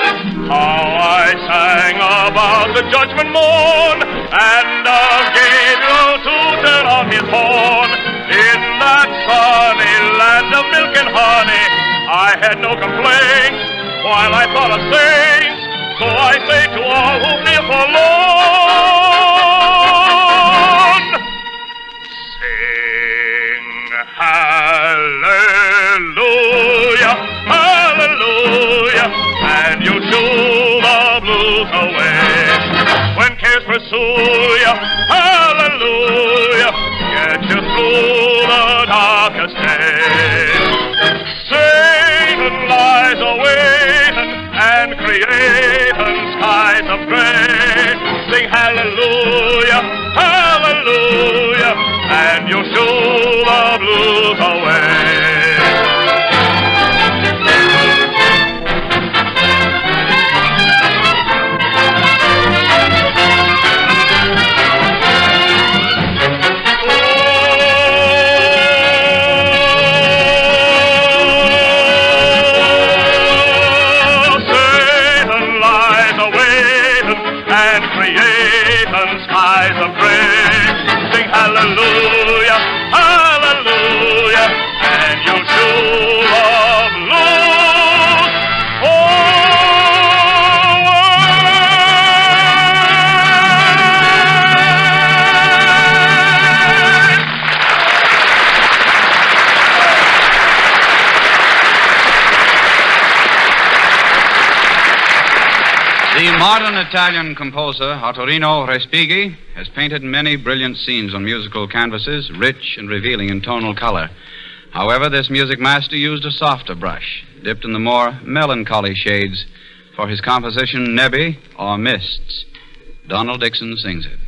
How I sang about the judgment morn, and of Gabriel to turn on his horn. In that sunny land of milk and honey, I had no complaints, while I thought of saints. So I say to all who feel forlorn, sing hallelujah, hallelujah, and you'll shoo the blues away. When cares pursue you, hallelujah, get you through the darkest days. Satan lies awaiting and creating skies of gray. Sing hallelujah, hallelujah, and you'll shoo the blues away. Skies of gray, sing hallelujah, hallelujah, and you'll shoo the blues The modern Italian composer Ottorino Respighi has painted many brilliant scenes on musical canvases, rich and revealing in tonal color. However, this music master used a softer brush, dipped in the more melancholy shades, for his composition Nebby, or Mists. Donald Dixon sings it.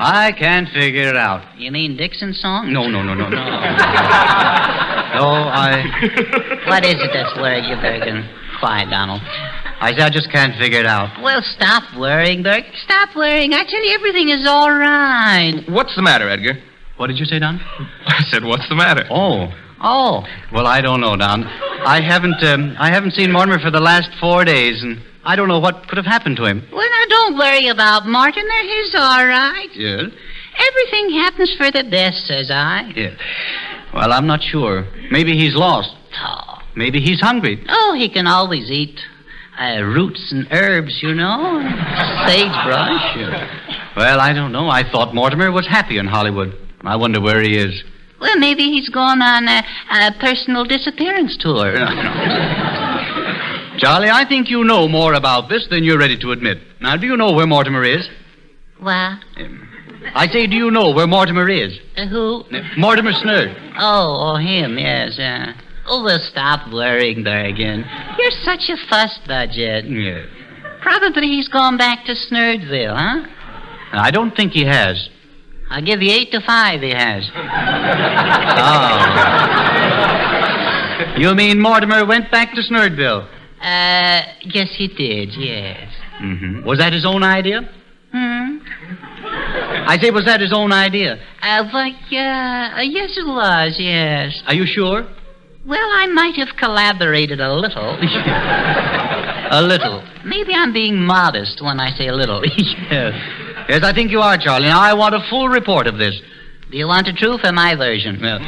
I can't figure it out. You mean Dixon's song? No. No, What is it that's worried you, Bergen? Quiet, Donald. I just can't figure it out. Well, stop worrying, Burke. Stop worrying. I tell you, everything is all right. What's the matter, Edgar? What did you say, Don? I said, what's the matter? Oh. Well, I don't know, Don. I haven't seen Mortimer for the last 4 days, and I don't know what could have happened to him. Well, now, don't worry about Mortimer. He's all right. Yes? Everything happens for the best, says I. Yes. Well, I'm not sure. Maybe he's lost. Oh. Maybe he's hungry. Oh, he can always eat roots and herbs, you know. Sagebrush. Well, I don't know. I thought Mortimer was happy in Hollywood. I wonder where he is. Well, maybe he's gone on a personal disappearance tour. Charlie, I think you know more about this than you're ready to admit. Now, do you know where Mortimer is? What? I say, do you know where Mortimer is? Who? Mortimer Snurd. Oh, him, yes. Oh, well, stop worrying there again. You're such a fuss budget. Yeah. Probably he's gone back to Snurdville, huh? I don't think he has. I'll give you 8 to 5 he has. Oh. You mean Mortimer went back to Snurdville? Yes, he did, yes. Mm-hmm. Was that his own idea? I say, was that his own idea? Yes, it was, yes. Are you sure? Well, I might have collaborated a little. A little? Maybe I'm being modest when I say a little. Yes, I think you are, Charlie. Now, I want a full report of this. Do you want the truth or my version? Well,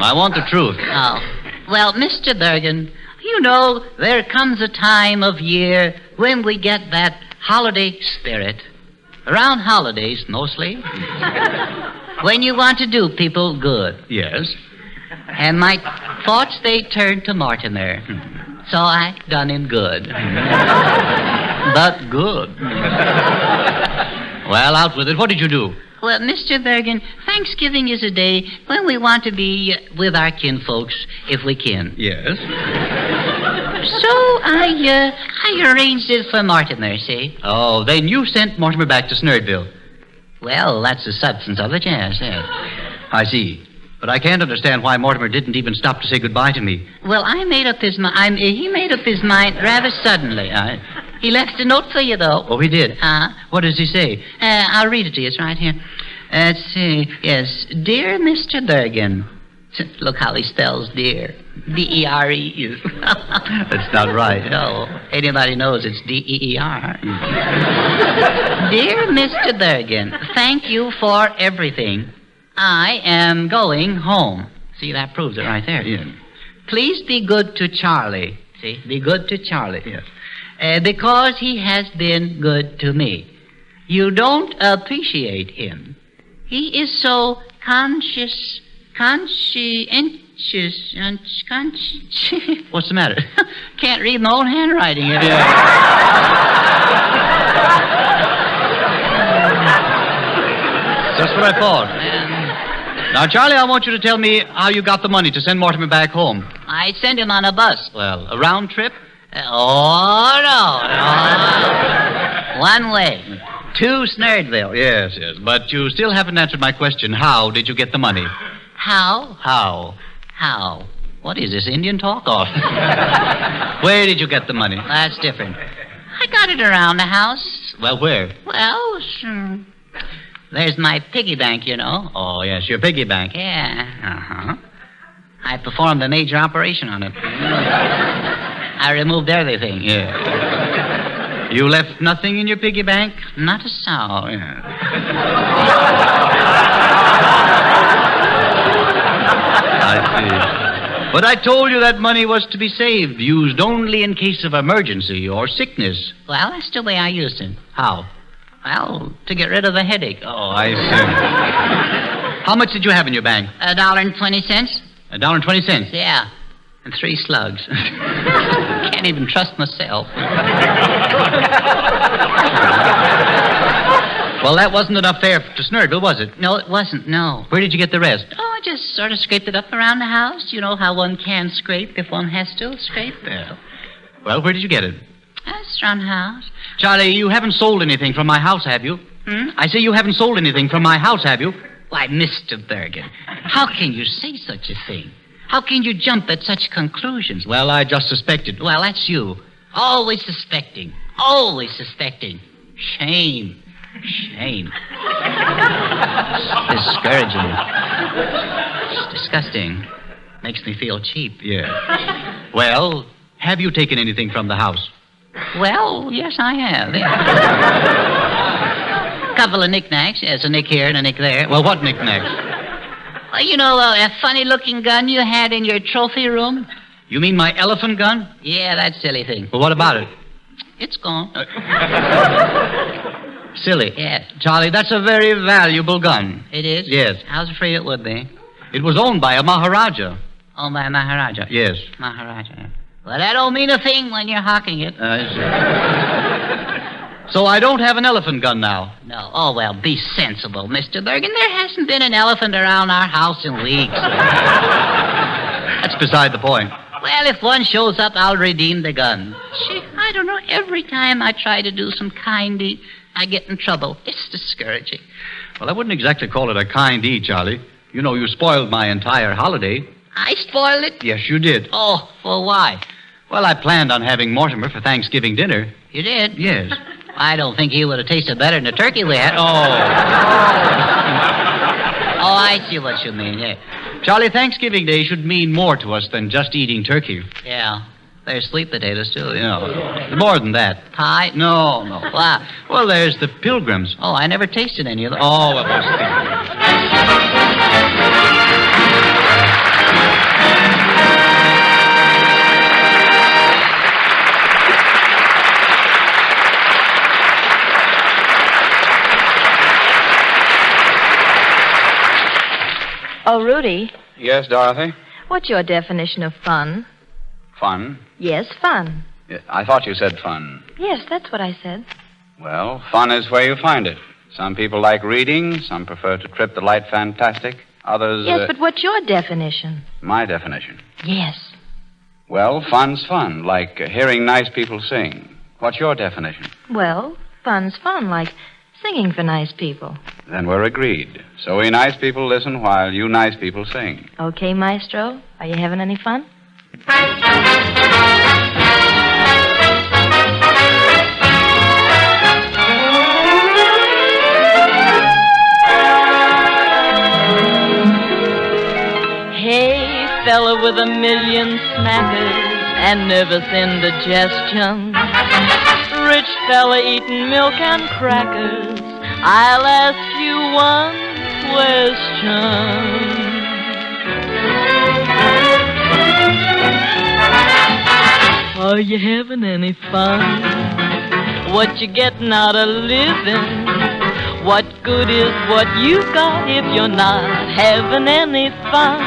I want the truth. Oh. Well, Mr. Bergen, you know, there comes a time of year when we get that holiday spirit. Around holidays, mostly. When you want to do people good. Yes. And my thoughts, they turned to Mortimer. So I done him good. But good. Well, out with it. What did you do? Well, Mr. Bergen, Thanksgiving is a day when we want to be with our kinfolks, if we can. Yes. So I arranged it for Mortimer, see? Oh, then you sent Mortimer back to Snurdville. Well, that's the substance of it, yes. I see. But I can't understand why Mortimer didn't even stop to say goodbye to me. Well, he made up his mind rather suddenly. He left a note for you, though. Oh, he did? What does he say? I'll read it to you. It's right here. Let's see. Yes. Dear Mr. Bergen. Look how he spells dear. D-E-R-E. That's not right. No. Anybody knows it's D-E-E-R. Dear Mr. Bergen, thank you for everything. I am going home. See, that proves it right there. Yeah. Please be good to Charlie. See, be good to Charlie. Yes. Because he has been good to me. You don't appreciate him. He is so conscientious. What's the matter? Can't read my own handwriting. Just what I thought. Now, Charlie, I want you to tell me how you got the money to send Mortimer back home. I sent him on a bus. Well, a round trip? Oh, no. One way. To Snurdville. Yes. But you still haven't answered my question. How did you get the money? How? How? What is this, Indian talk? Or... Where did you get the money? That's different. I got it around the house. Well, where? Well, there's my piggy bank, you know. Oh, yes, your piggy bank. Yeah. Uh-huh. I performed a major operation on it. I removed everything. Yeah. You left nothing in your piggy bank? Not a sow. Yeah. I see. But I told you that money was to be saved, used only in case of emergency or sickness. Well, that's the way I used it. How? Well, to get rid of the headache. Oh, I see. How much did you have in your bank? $1.20. $1.20? Yeah. And 3 slugs. Can't even trust myself. Well, that wasn't enough fare to Snurdville, was it? No, it wasn't, no. Where did you get the rest? Oh, I just sort of scraped it up around the house. You know how one can scrape if one has to scrape. Well, where did you get it? It's around the house. Charlie, you haven't sold anything from my house, have you? I say you haven't sold anything from my house, have you? Why, Mr. Bergen, how can you say such a thing? How can you jump at such conclusions? Well, I just suspected. Well, that's you. Always suspecting. Always suspecting. Shame. Shame. It's discouraging. It's disgusting. Makes me feel cheap. Yeah. Well, have you taken anything from the house? Well, yes, I have. Yeah. A couple of knickknacks. Yes, a nick here and a nick there. Well, what knickknacks? Well, you know, a funny-looking gun you had in your trophy room? You mean my elephant gun? Yeah, that silly thing. Well, what about it? It's gone. Silly. Yeah. Charlie, that's a very valuable gun. It is? Yes. I was afraid it would be. It was owned by a Maharaja. Owned by a Maharaja? Yes. Maharaja. Well, that don't mean a thing when you're hawking it. So I don't have an elephant gun now? No. Oh, well, be sensible, Mr. Bergen. There hasn't been an elephant around our house in weeks. That's beside the point. Well, if one shows up, I'll redeem the gun. Gee, I don't know. Every time I try to do some kind deed, I get in trouble. It's discouraging. Well, I wouldn't exactly call it a kind deed, Charlie. You know, you spoiled my entire holiday. I spoiled it? Yes, you did. Oh, well, why? Well, I planned on having Mortimer for Thanksgiving dinner. You did? Yes. I don't think he would have tasted better than the turkey we had. Oh, I see what you mean, yeah. Charlie, Thanksgiving Day should mean more to us than just eating turkey. Yeah. There's sweet potatoes, too. You know, more than that. Pie? No. Wow. Well, there's the Pilgrims. Oh, I never tasted any of them. Oh, well, there's Oh, Rudy, Yes, Dorothy? what's your definition of fun? Fun? Yes, fun. Yeah, I thought you said fun. Yes, that's what I said. Well, fun is where you find it. Some people like reading, some prefer to trip the light fantastic, others... Yes, but what's your definition? My definition. Yes. Well, fun's fun, like hearing nice people sing. What's your definition? Well, fun's fun, like singing for nice people. Then we're agreed. So we nice people listen while you nice people sing. Okay, Maestro? Are you having any fun? Hey, fella with a million smackers and nervous indigestion. Rich fella eating milk and crackers. I'll ask you one question. Are you having any fun? What you getting out of living? What good is what you got if you're not having any fun?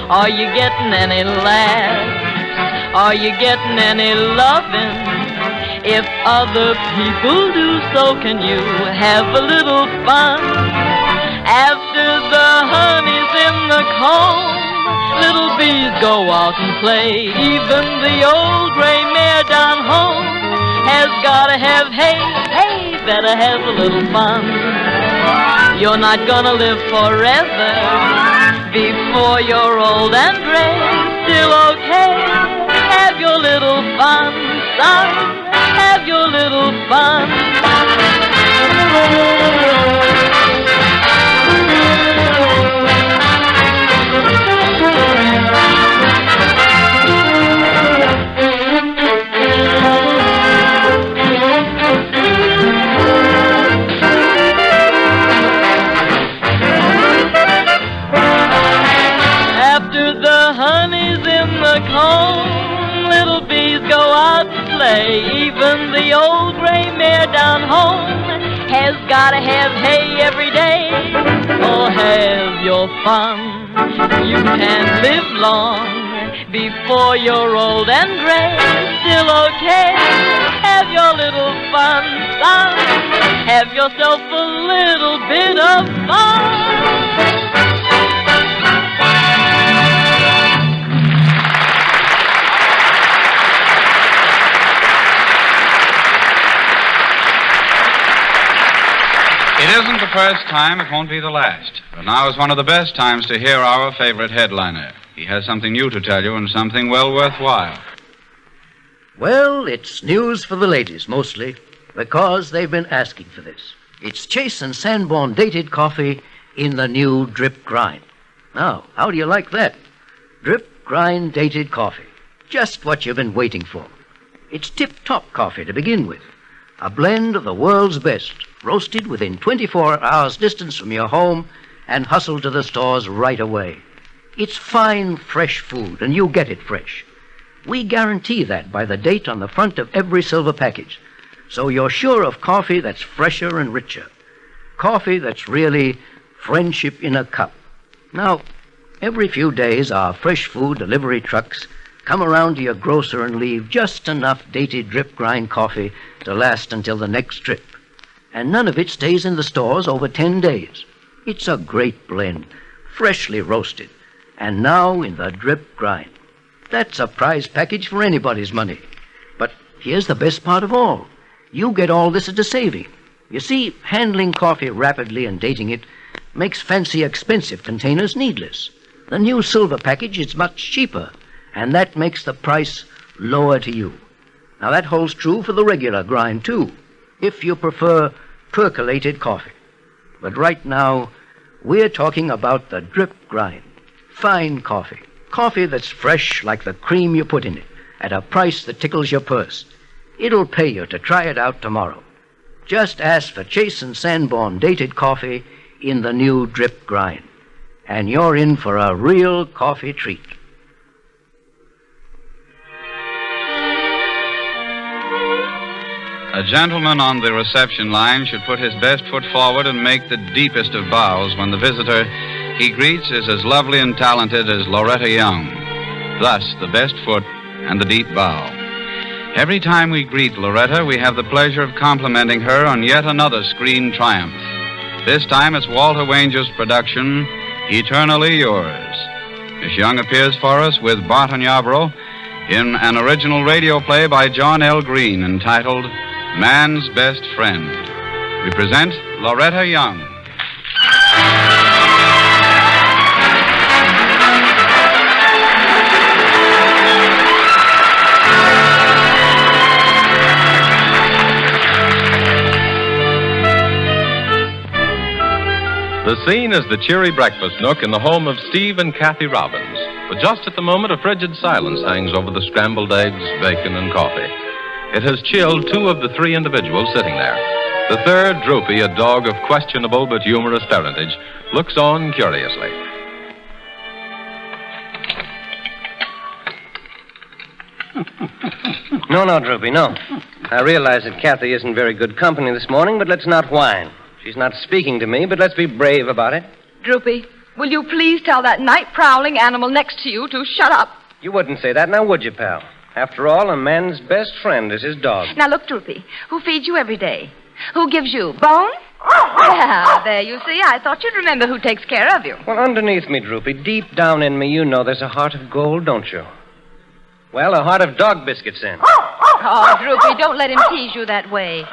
Are you getting any laughs? Are you getting any loving? If other people do, so can you have a little fun? After the honey's in the comb, little bees go out and play. Even the old gray mare down home has gotta have hay, hey, better have a little fun. You're not gonna live forever. Before you're old and gray, still okay. Have your little fun, son. Have your little fun. After the honey's in the comb, little bees go out to play. Even the old gray mare down home has gotta have hay every day. Oh, have your fun. You can live long before you're old and gray. Still okay. Have your little fun, son. Have yourself a little bit of fun. It isn't the first time, it won't be the last. But now is one of the best times to hear our favorite headliner. He has something new to tell you and something well worthwhile. Well, it's news for the ladies, mostly, because they've been asking for this. It's Chase and Sanborn dated coffee in the new drip grind. Now, how do you like that? Drip grind dated coffee. Just what you've been waiting for. It's tip-top coffee to begin with. A blend of the world's best, roasted within 24 hours distance from your home and hustled to the stores right away. It's fine, fresh food, and you get it fresh. We guarantee that by the date on the front of every silver package. So you're sure of coffee that's fresher and richer. Coffee that's really friendship in a cup. Now, every few days, our fresh food delivery trucks come around to your grocer and leave just enough dated drip grind coffee to last until the next trip. And none of it stays in the stores over 10 days. It's a great blend, freshly roasted, and now in the drip grind. That's a prize package for anybody's money. But here's the best part of all. You get all this at a saving. You see, handling coffee rapidly and dating it makes fancy, expensive containers needless. The new silver package is much cheaper, and that makes the price lower to you. Now, that holds true for the regular grind, too, if you prefer percolated coffee. But right now, we're talking about the drip grind. Fine coffee. Coffee that's fresh like the cream you put in it, at a price that tickles your purse. It'll pay you to try it out tomorrow. Just ask for Chase and Sanborn dated coffee in the new drip grind, and you're in for a real coffee treat. A gentleman on the reception line should put his best foot forward and make the deepest of bows when the visitor he greets is as lovely and talented as Loretta Young. Thus, the best foot and the deep bow. Every time we greet Loretta, we have the pleasure of complimenting her on yet another screen triumph. This time it's Walter Wanger's production, Eternally Yours. Miss Young appears for us with Bart and Yarborough in an original radio play by John L. Green entitled Man's Best Friend. We present Loretta Young. The scene is the cheery breakfast nook in the home of Steve and Kathy Robbins. But just at the moment, a frigid silence hangs over the scrambled eggs, bacon, and coffee. It has chilled two of the three individuals sitting there. The third, Droopy, a dog of questionable but humorous parentage, looks on curiously. No, Droopy, no. I realize that Kathy isn't very good company this morning, but let's not whine. She's not speaking to me, but let's be brave about it. Droopy, will you please tell that night-prowling animal next to you to shut up? You wouldn't say that now, would you, pal? After all, a man's best friend is his dog. Now, look, Droopy, who feeds you every day? Who gives you bone? Well, there you see. I thought you'd remember who takes care of you. Well, underneath me, Droopy, deep down in me, you know there's a heart of gold, don't you? Well, a heart of dog biscuits, then. Oh, Droopy, don't let him tease you that way.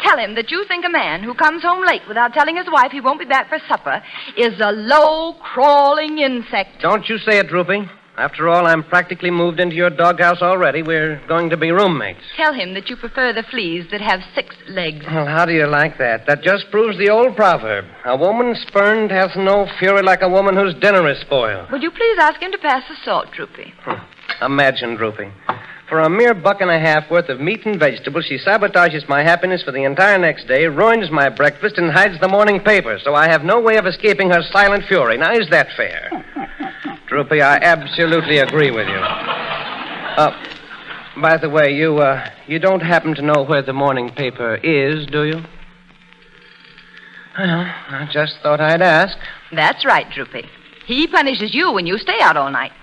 Tell him that you think a man who comes home late without telling his wife he won't be back for supper is a low-crawling insect. Don't you say it, Droopy. After all, I'm practically moved into your doghouse already. We're going to be roommates. Tell him that you prefer the fleas that have 6 legs. Well, how do you like that? That just proves the old proverb. A woman spurned hath no fury like a woman whose dinner is spoiled. Would you please ask him to pass the salt, Droopy? Imagine, Droopy. For a mere $1.50 worth of meat and vegetables, she sabotages my happiness for the entire next day, ruins my breakfast, and hides the morning paper, so I have no way of escaping her silent fury. Now, is that fair? Droopy, I absolutely agree with you. By the way, you don't happen to know where the morning paper is, do you? Well, I just thought I'd ask. That's right, Droopy. He punishes you when you stay out all night.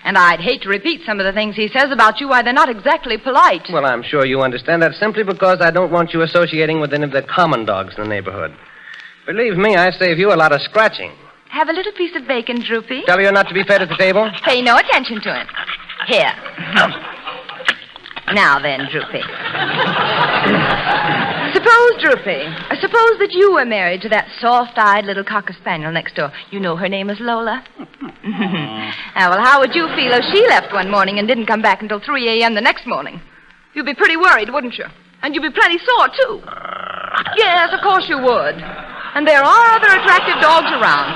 And I'd hate to repeat some of the things he says about you. Why, they're not exactly polite. Well, I'm sure you understand that simply because I don't want you associating with any of the common dogs in the neighborhood. Believe me, I save you a lot of scratching. Have a little piece of bacon, Droopy. Tell her not to be fed at the table. Pay no attention to him. Here. Now then, Droopy. Suppose that you were married to that soft-eyed little cocker spaniel next door. You know her name is Lola. Well, how would you feel if she left one morning and didn't come back until 3 a.m. the next morning? You'd be pretty worried, wouldn't you? And you'd be plenty sore, too. Yes, of course you would. And there are other attractive dogs around.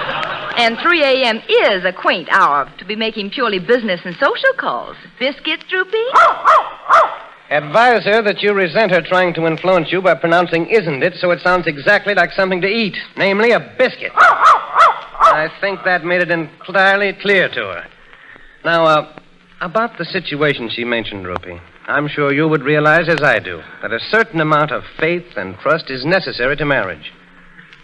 And 3 a.m. is a quaint hour to be making purely business and social calls. Biscuits, Droopy? Advise her that you resent her trying to influence you by pronouncing isn't it so it sounds exactly like something to eat, namely a biscuit. I think that made it entirely clear to her. Now, about the situation she mentioned, Droopy, I'm sure you would realize, as I do, that a certain amount of faith and trust is necessary to marriage.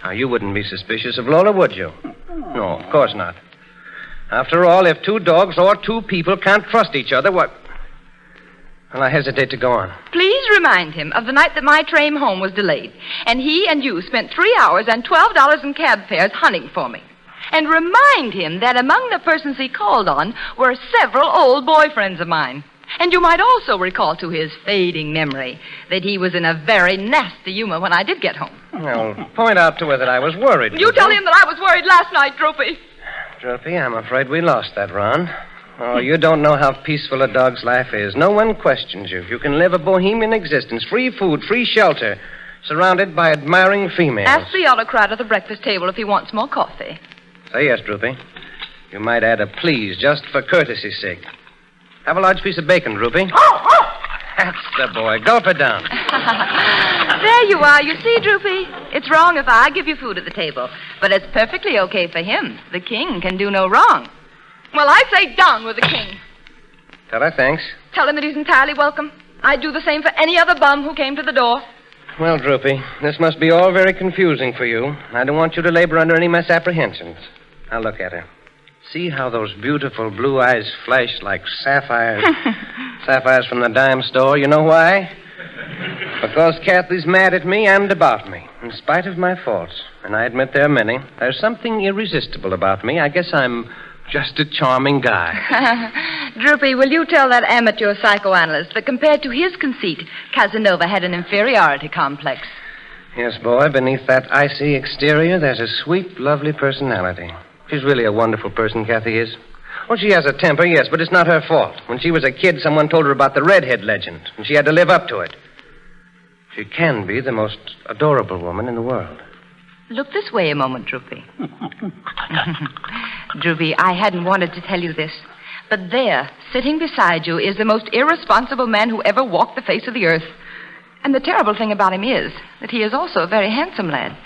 Now, you wouldn't be suspicious of Lola, would you? No, of course not. After all, if two dogs or two people can't trust each other, what... Well, I hesitate to go on. Please remind him of the night that my train home was delayed, and he and you spent 3 hours and $12 in cab fares hunting for me. And remind him that among the persons he called on were several old boyfriends of mine. And you might also recall to his fading memory that he was in a very nasty humor when I did get home. Well, point out to her that I was worried. You tell him that I was worried last night, Droopy. Droopy, I'm afraid we lost that, Ron. Oh, you don't know how peaceful a dog's life is. No one questions you. You can live a bohemian existence, free food, free shelter, surrounded by admiring females. Ask the autocrat at the breakfast table if he wants more coffee. Say yes, Droopy. You might add a please just for courtesy's sake. Have a large piece of bacon, Droopy. That's the boy. Gulp it down. There you are. You see, Droopy, it's wrong if I give you food at the table, but it's perfectly okay for him. The king can do no wrong. Well, I say down with the king. Tell her thanks. Tell him that he's entirely welcome. I'd do the same for any other bum who came to the door. Well, Droopy, this must be all very confusing for you. I don't want you to labor under any misapprehensions. Now, look at her. See how those beautiful blue eyes flash like sapphires. Sapphires from the dime store. You know why? Because Kathy's mad at me and about me, in spite of my faults. And I admit there are many. There's something irresistible about me. I guess I'm just a charming guy. Droopy, will you tell that amateur psychoanalyst that compared to his conceit, Casanova had an inferiority complex? Yes, boy, beneath that icy exterior, there's a sweet, lovely personality. She's really a wonderful person, Kathy is. Oh, she has a temper, yes, but it's not her fault. When she was a kid, someone told her about the redhead legend, and she had to live up to it. She can be the most adorable woman in the world. Look this way a moment, Droopy. Droopy, I hadn't wanted to tell you this, but there, sitting beside you, is the most irresponsible man who ever walked the face of the earth. And the terrible thing about him is that he is also a very handsome lad.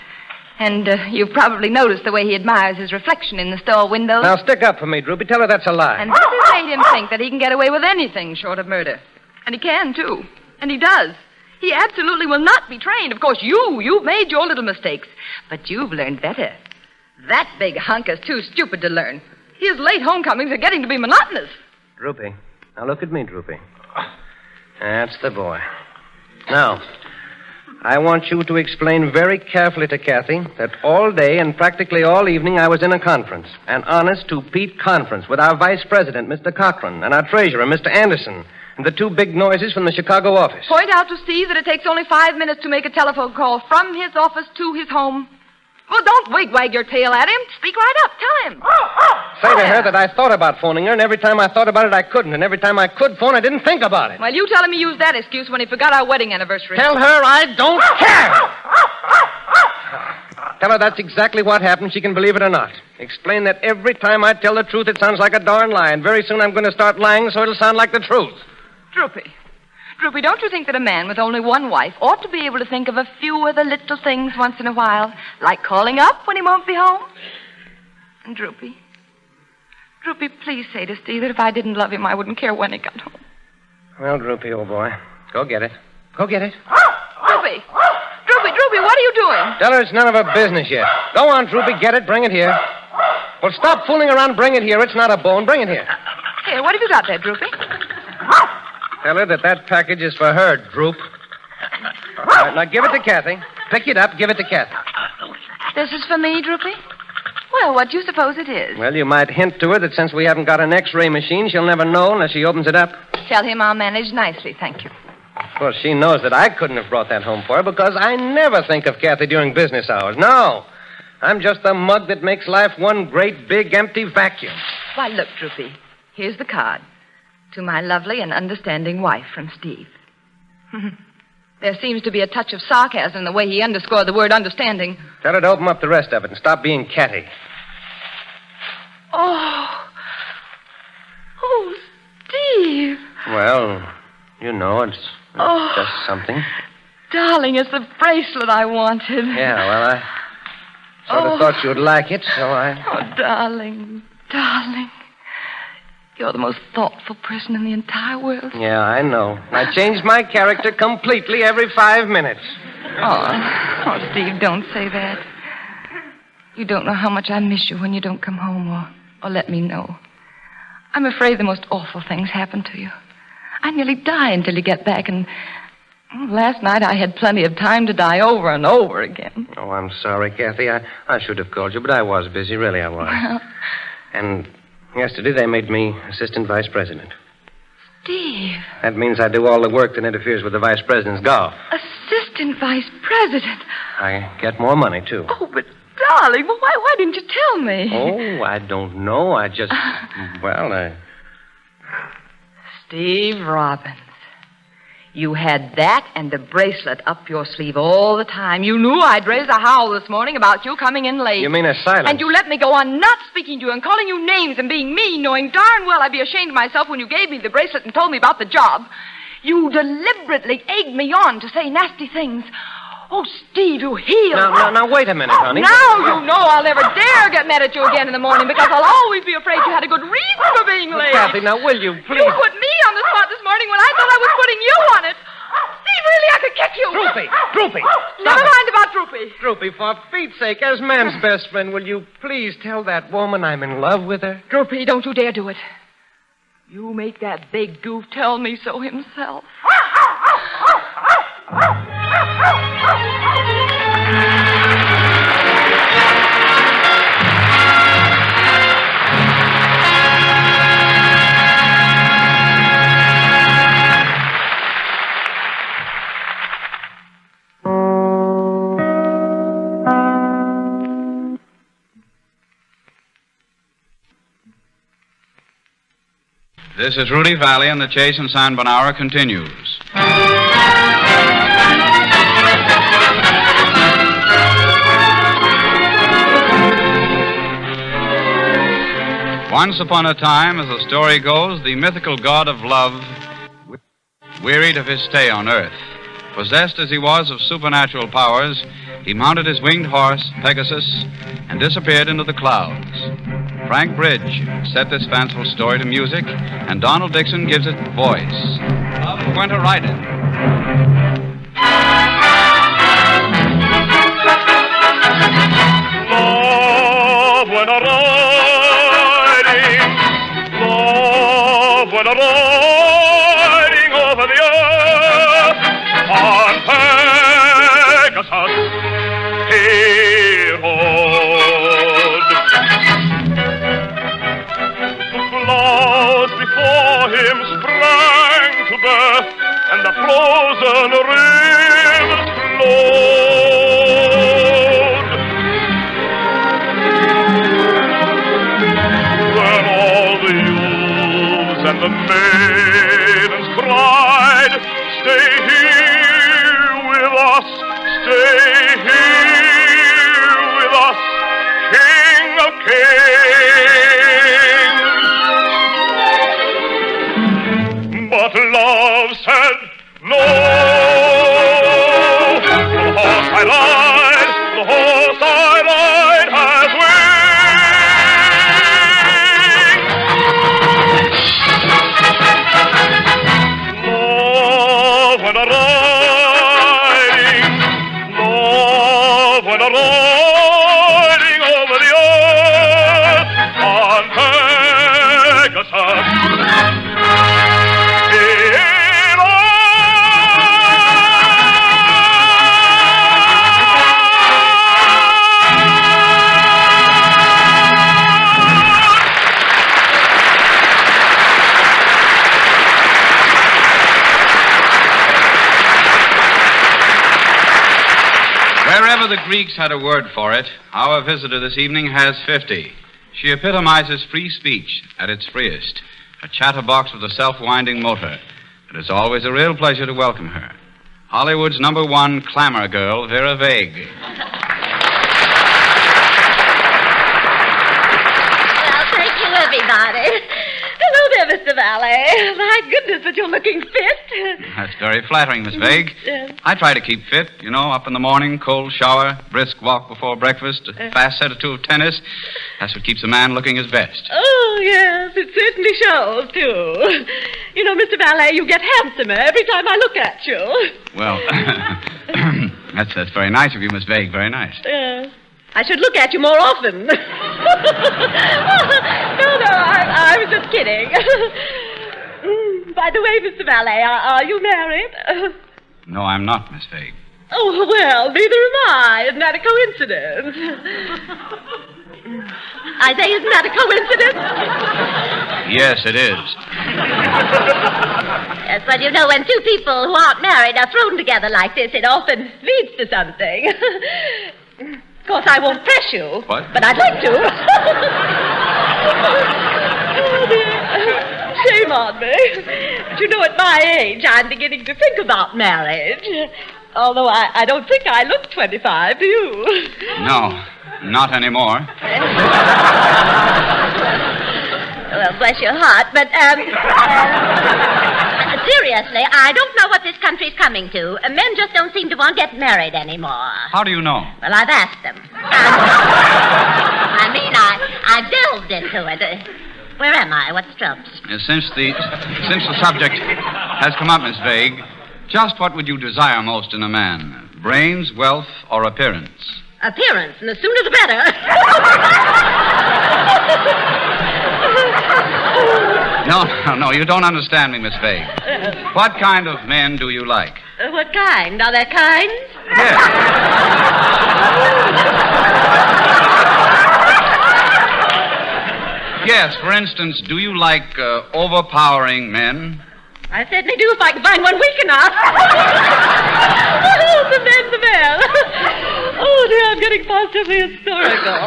And you've probably noticed the way he admires his reflection in the store windows. Now, stick up for me, Droopy. Tell her that's a lie. And this has made him think that he can get away with anything short of murder. And he can, too. And he does. He absolutely will not be trained. Of course, you've made your little mistakes. But you've learned better. That big hunk is too stupid to learn. His late homecomings are getting to be monotonous. Droopy. Now, look at me, Droopy. That's the boy. Now, I want you to explain very carefully to Kathy that all day and practically all evening I was in a conference, an honest-to-Pete conference with our vice president, Mr. Cochran, and our treasurer, Mr. Anderson, and the two big noises from the Chicago office. Point out to Steve that it takes only 5 minutes to make a telephone call from his office to his home. Well, don't wag your tail at him. Speak right up. Tell him. Say to her that I thought about phoning her, and every time I thought about it, I couldn't. And every time I could phone, I didn't think about it. Well, you tell him he used that excuse when he forgot our wedding anniversary. Tell her I don't care. Tell her that's exactly what happened. She can believe it or not. Explain that every time I tell the truth, it sounds like a darn lie. And very soon I'm going to start lying so it'll sound like the truth. Droopy, don't you think that a man with only one wife ought to be able to think of a few other little things once in a while, like calling up when he won't be home? And Droopy, please say to Steve that if I didn't love him, I wouldn't care when he got home. Well, Droopy, old boy, go get it. Go get it. Droopy, what are you doing? Tell her it's none of her business yet. Go on, Droopy, get it, bring it here. Well, stop fooling around, bring it here. It's not a bone, bring it here. Here, what have you got there, Droopy? Tell her that package is for her, Droop. All right, now give it to Kathy. Pick it up, give it to Kathy. This is for me, Droopy? Well, what do you suppose it is? Well, you might hint to her that since we haven't got an X-ray machine, she'll never know unless she opens it up. Tell him I'll manage nicely, thank you. Of course, she knows that I couldn't have brought that home for her because I never think of Kathy during business hours. No. I'm just the mug that makes life one great, big, empty vacuum. Why, look, Droopy. Here's the card. To my lovely and understanding wife from Steve. There seems to be a touch of sarcasm in the way he underscored the word understanding. Tell her to open up the rest of it and stop being catty. Oh, Steve. Well, you know, it's just something. Darling, it's the bracelet I wanted. Yeah, well, I sort of thought you'd like it, so I... Oh, darling. You're the most thoughtful person in the entire world. Yeah, I know. I change my character completely every 5 minutes. Oh, Steve, don't say that. You don't know how much I miss you when you don't come home or let me know. I'm afraid the most awful things happen to you. I nearly die until you get back, and last night I had plenty of time to die over and over again. Oh, I'm sorry, Kathy. I should have called you, but I was busy. Really, I was. Well... And yesterday they made me assistant vice president. Steve. That means I do all the work that interferes with the vice president's golf. Assistant vice president? I get more money, too. Oh, but darling, well, why didn't you tell me? Oh, I don't know. I just... Steve Robbins. You had that and the bracelet up your sleeve all the time. You knew I'd raise a howl this morning about you coming in late. You mean a silence? And you let me go on not speaking to you and calling you names and being mean, knowing darn well I'd be ashamed of myself when you gave me the bracelet and told me about the job. You deliberately egged me on to say nasty things. Oh, Steve, you heel. Now, wait a minute, honey. Now you know I'll never dare get mad at you again in the morning because I'll always be afraid you had a good reason for being late. Kathy, now, will you please... You put me on the spot this morning when I thought I was putting you on it. Steve, really, I could kick you. Droopy. Never mind about Droopy. Droopy, for Pete's sake, as man's best friend, will you please tell that woman I'm in love with her? Droopy, don't you dare do it. You make that big goof tell me so himself. This is Rudy Valley, and the Chase and Sanborn Hour continues. Once upon a time, as the story goes, the mythical god of love, wearied of his stay on earth, possessed as he was of supernatural powers, he mounted his winged horse, Pegasus, and disappeared into the clouds. Frank Bridge set this fanciful story to music, and Donald Dixon gives it voice. Love went a-riding. Love went a-riding. Love went a-riding over the earth on Pegasus. He rode. Clouds before him sprang to birth, and the frozen rivers flowed. Where all the youths and the maidens cried, "Stay here with us, stay here with us, King of Kings." But love said no. The horse I ride, the horse I ride has wings. Love went a-riding, love went a-riding over the earth on Pegasus. Wherever the Greeks had a word for it, our visitor this evening has 50. She epitomizes free speech at its freest, a chatterbox with a self-winding motor. It is always a real pleasure to welcome her. Hollywood's #1 clamor girl, Vera Vague. Well, thank you, everybody. Hello there, Mr. Valet. My goodness, but you're looking fit. That's very flattering, Miss Vague. Yes. I try to keep fit, you know, up in the morning, cold shower, brisk walk before breakfast, a fast set or two of tennis. That's what keeps a man looking his best. Oh, yes, it certainly shows, too. You know, Mr. Valet, you get handsomer every time I look at you. Well, that's very nice of you, Miss Vague, very nice. I should look at you more often. No, I was just kidding. By the way, Mr. Valet, are you married? No, I'm not, Miss Vague. Oh, well, neither am I. Isn't that a coincidence? I say, isn't that a coincidence? Yes, it is. Yes, but you know, when two people who aren't married are thrown together like this, it often leads to something. Of course, I won't press you. What? But I'd like to. Oh, dear. Shame on me. But you know, at my age, I'm beginning to think about marriage. Although I don't think I look 25, do you? No, not anymore. Well, bless your heart, but, seriously, I don't know what this country's coming to. Men just don't seem to want to get married anymore. How do you know? Well, I've asked them. I've delved into it. Where am I? What's trumps? Since the subject has come up, Miss Vague, just what would you desire most in a man? Brains, wealth, or appearance? Appearance, and the sooner the better. No, you don't understand me, Miss Vague. What kind of men do you like? What kind? Are there kinds? Yes. Yes, for instance, do you like overpowering men? I certainly do if I can find one weak enough. Oh, the men. Oh, dear, I'm getting positively hysterical.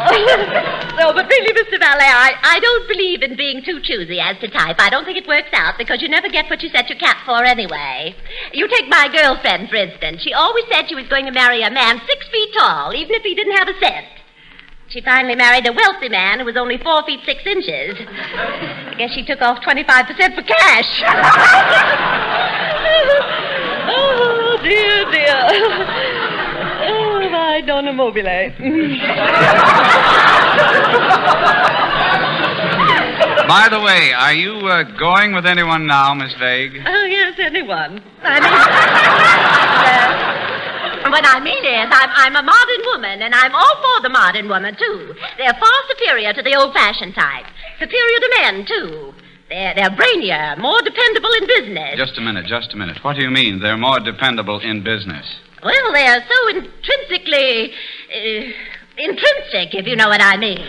No, but really, Mr. Valet, I don't believe in being too choosy as to type. I don't think it works out because you never get what you set your cap for anyway. You take my girlfriend, for instance. She always said she was going to marry a man 6 feet tall, even if he didn't have a cent. She finally married a wealthy man who was only 4 feet 6 inches. I guess she took off 25% for cash. Oh, dear. Oh, my donna mobile. By the way, are you going with anyone now, Miss Vague? Oh, yes, anyone. What I mean is, I'm a modern woman, and I'm all for the modern woman, too. They're far superior to the old-fashioned type. Superior to men, too. They're brainier, more dependable in business. Just a minute. What do you mean, they're more dependable in business? Well, they're so intrinsically... intrinsic, if you know what I mean.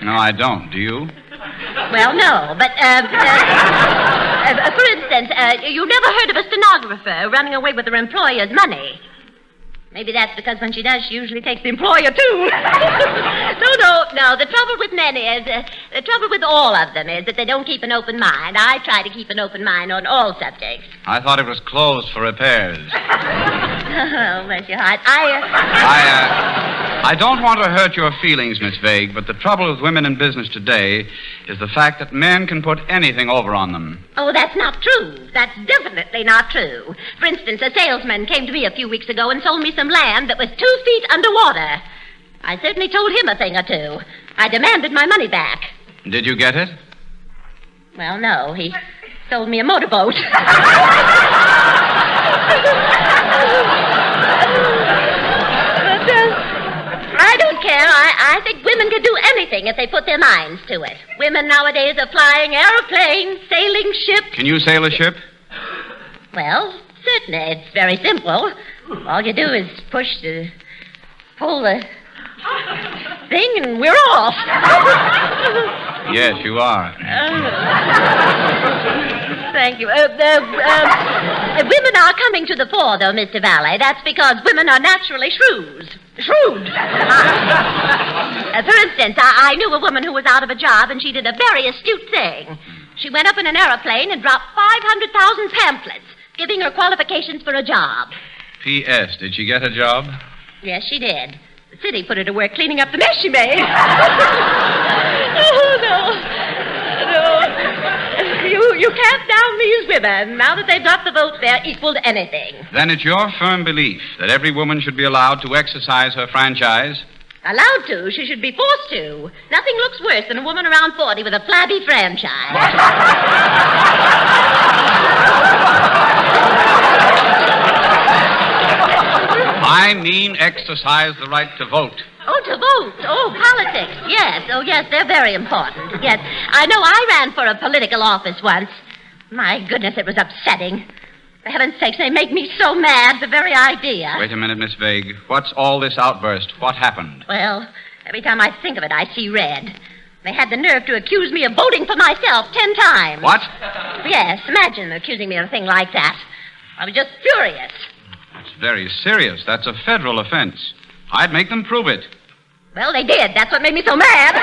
No, I don't. Do you? Well, no, but, for instance, you never heard of a stenographer running away with her employer's money. Maybe that's because when she does, she usually takes the employer, too. No. The trouble with men is, the trouble with all of them is that they don't keep an open mind. I try to keep an open mind on all subjects. I thought it was closed for repairs. Oh, bless your heart. I don't want to hurt your feelings, Miss Vague, but the trouble with women in business today is the fact that men can put anything over on them. Oh, that's not true. That's definitely not true. For instance, a salesman came to me a few weeks ago and sold me some land that was 2 feet underwater. I certainly told him a thing or two. I demanded my money back. Did you get it? Well, no. He sold me a motorboat. I don't care. I think women can do anything if they put their minds to it. Women nowadays are flying airplanes, sailing ships. Can you sail a ship? Well, certainly. It's very simple. All you do is pull the thing, and we're off. Yes, you are. Say, thank you. Women are coming to the fore, though, Mr. Valet. That's because women are naturally shrewd. For instance, I knew a woman who was out of a job, and she did a very astute thing. She went up in an aeroplane and dropped 500,000 pamphlets, giving her qualifications for a job. P.S. Did she get a job? Yes, she did. The city put her to work cleaning up the mess she made. No. You can't down these women. Now that they've got the vote, they're equal to anything. Then it's your firm belief that every woman should be allowed to exercise her franchise? Allowed to. She should be forced to. Nothing looks worse than a woman around 40 with a flabby franchise. I mean exercise the right to vote. Oh, to vote. Oh, politics. Yes. Oh, yes, they're very important. Yes. I know I ran for a political office once. My goodness, it was upsetting. For heaven's sakes, they make me so mad, the very idea. Wait a minute, Miss Vague. What's all this outburst? What happened? Well, every time I think of it, I see red. They had the nerve to accuse me of voting for myself 10 times. What? Yes, imagine accusing me of a thing like that. I was just furious. That's very serious. That's a federal offense. I'd make them prove it. Well, they did. That's what made me so mad.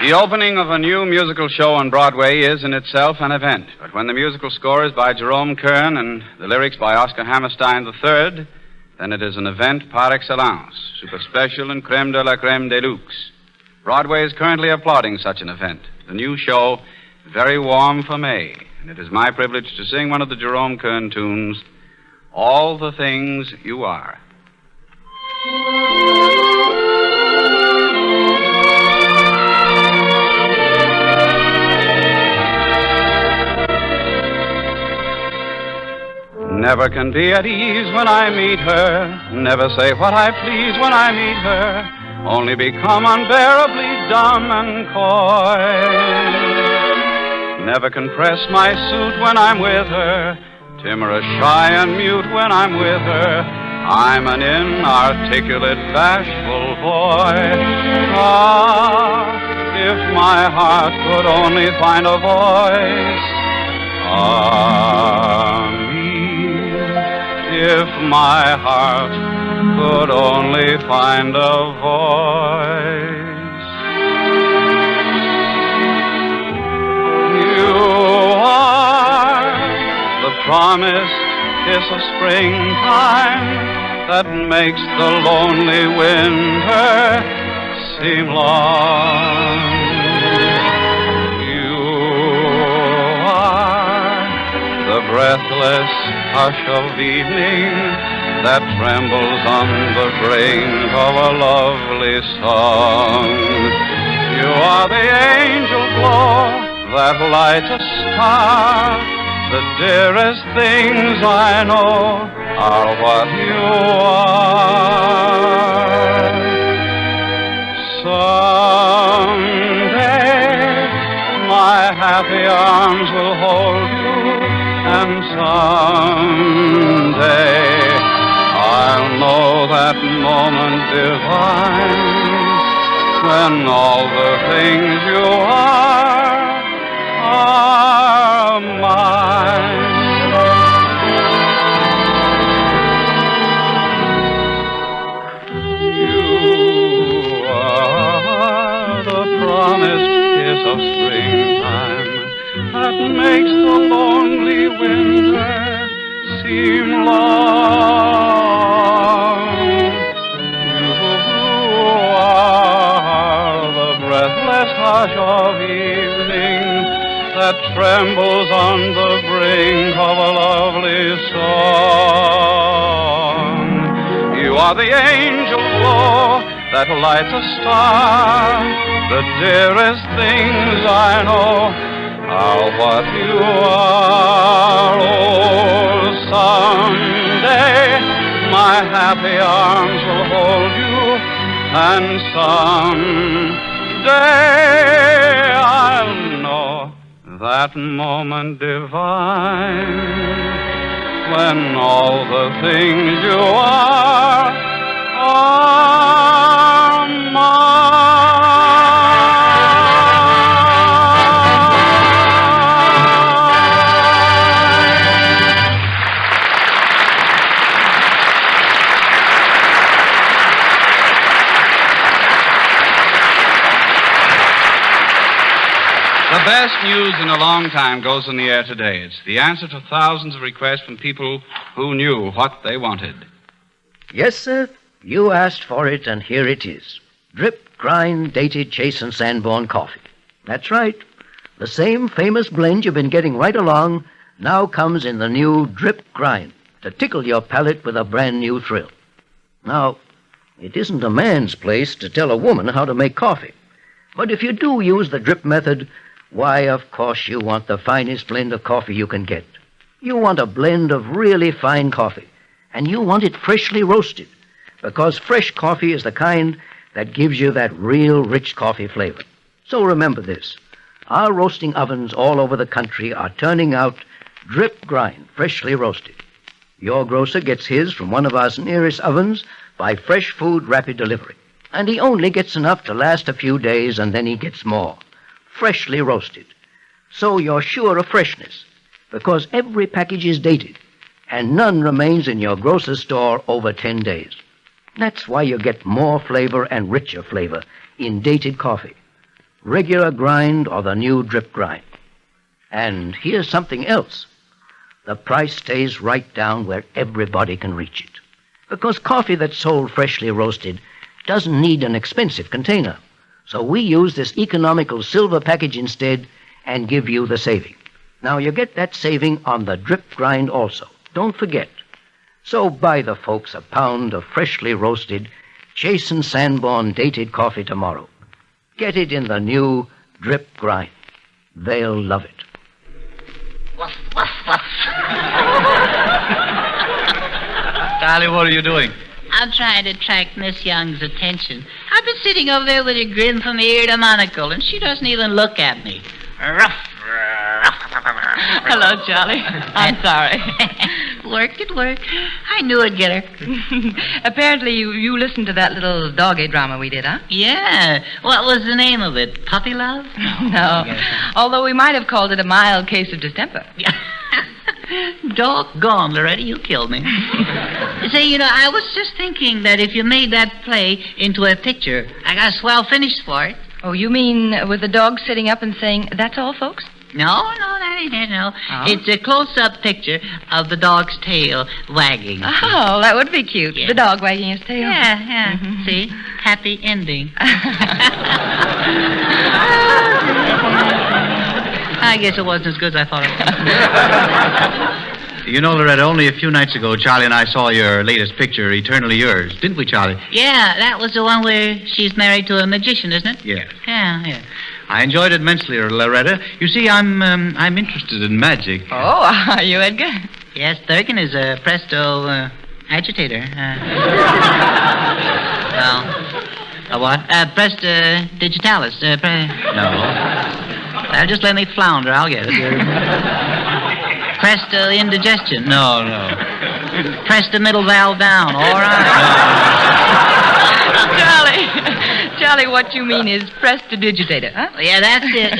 The opening of a new musical show on Broadway is in itself an event. But when the musical score is by Jerome Kern and the lyrics by Oscar Hammerstein III, then it is an event par excellence, super special and creme de la creme de luxe. Broadway is currently applauding such an event. The new show, Very Warm for May. And it is my privilege to sing one of the Jerome Kern tunes, All the Things You Are. Never can be at ease when I meet her. Never say what I please when I meet her. Only become unbearably dumb and coy. Never can press my suit when I'm with her. Timorous, shy, and mute when I'm with her. I'm an inarticulate, bashful boy. Ah, if my heart could only find a voice. Ah, if my heart could only find a voice. You are the promised kiss of springtime that makes the lonely winter seem long. You are the breathless hush of evening that trembles on the brink of a lovely song. You are the angel glow that lights a star. The dearest things I know are what you are. Someday my happy arms will hold you. And someday I'll know that moment divine when all the things you are mine. You are the promised kiss of springtime that makes the lonely winter seem long. You are the breathless hush of evening that trembles on the brink of a lovely song. You are the angel glow that lights a star. The dearest things I know are what you are. Oh, someday my happy arms will hold you, and someday that moment divine, when all the things you are mine. The best news in a long time goes in the air today. It's the answer to thousands of requests from people who knew what they wanted. Yes, sir. You asked for it, and here it is. Drip, grind, dated Chase and Sanborn coffee. That's right. The same famous blend you've been getting right along now comes in the new drip grind to tickle your palate with a brand new thrill. Now, it isn't a man's place to tell a woman how to make coffee. But if you do use the drip method, why, of course, you want the finest blend of coffee you can get. You want a blend of really fine coffee, and you want it freshly roasted, because fresh coffee is the kind that gives you that real rich coffee flavor. So remember this. Our roasting ovens all over the country are turning out drip grind, freshly roasted. Your grocer gets his from one of our nearest ovens by Fresh Food Rapid Delivery, and he only gets enough to last a few days, and then he gets more. Freshly roasted. So you're sure of freshness, because every package is dated, and none remains in your grocer's store over 10 days. That's why you get more flavor and richer flavor in dated coffee. Regular grind or the new drip grind. And here's something else. The price stays right down where everybody can reach it. Because coffee that's sold freshly roasted doesn't need an expensive container. So we use this economical silver package instead and give you the saving. Now, you get that saving on the drip grind also. Don't forget. So buy the folks a pound of freshly roasted Chase and Sanborn dated coffee tomorrow. Get it in the new drip grind. They'll love it. Woof, woof, woof. Charlie, what are you doing? I'm trying to attract Miss Young's attention. I've been sitting over there with a grin from ear to monocle, and she doesn't even look at me. Hello, Charlie. I'm sorry. Work at work. I knew I'd get her. Apparently, you listened to that little doggy drama we did, huh? Yeah. What was the name of it? Puppy Love? No. Although we might have called it a mild case of distemper. Doggone, Loretta, you killed me. Say, I was just thinking that if you made that play into a picture, I got a swell finish for it. Oh, you mean with the dog sitting up and saying, "That's all, folks"? No, that ain't it, no. Oh. It's a close-up picture of the dog's tail wagging. Oh, that would be cute. Yeah. The dog wagging his tail. Yeah. Mm-hmm. See? Happy ending. I guess it wasn't as good as I thought it was. You know, Loretta, only a few nights ago, Charlie and I saw your latest picture, Eternally Yours. Didn't we, Charlie? Yeah, that was the one where she's married to a magician, isn't it? Yes. Yeah. I enjoyed it immensely, Loretta. You see, I'm interested in magic. Oh, are you, Edgar? Yes, Thurkin is a presto agitator. A what? Prestidigitalis. No. Just let me flounder. I'll get it. Presto indigestion. No. Press the middle valve down. All right. Charlie, what you mean is prestidigitator, huh? Yeah, that's it.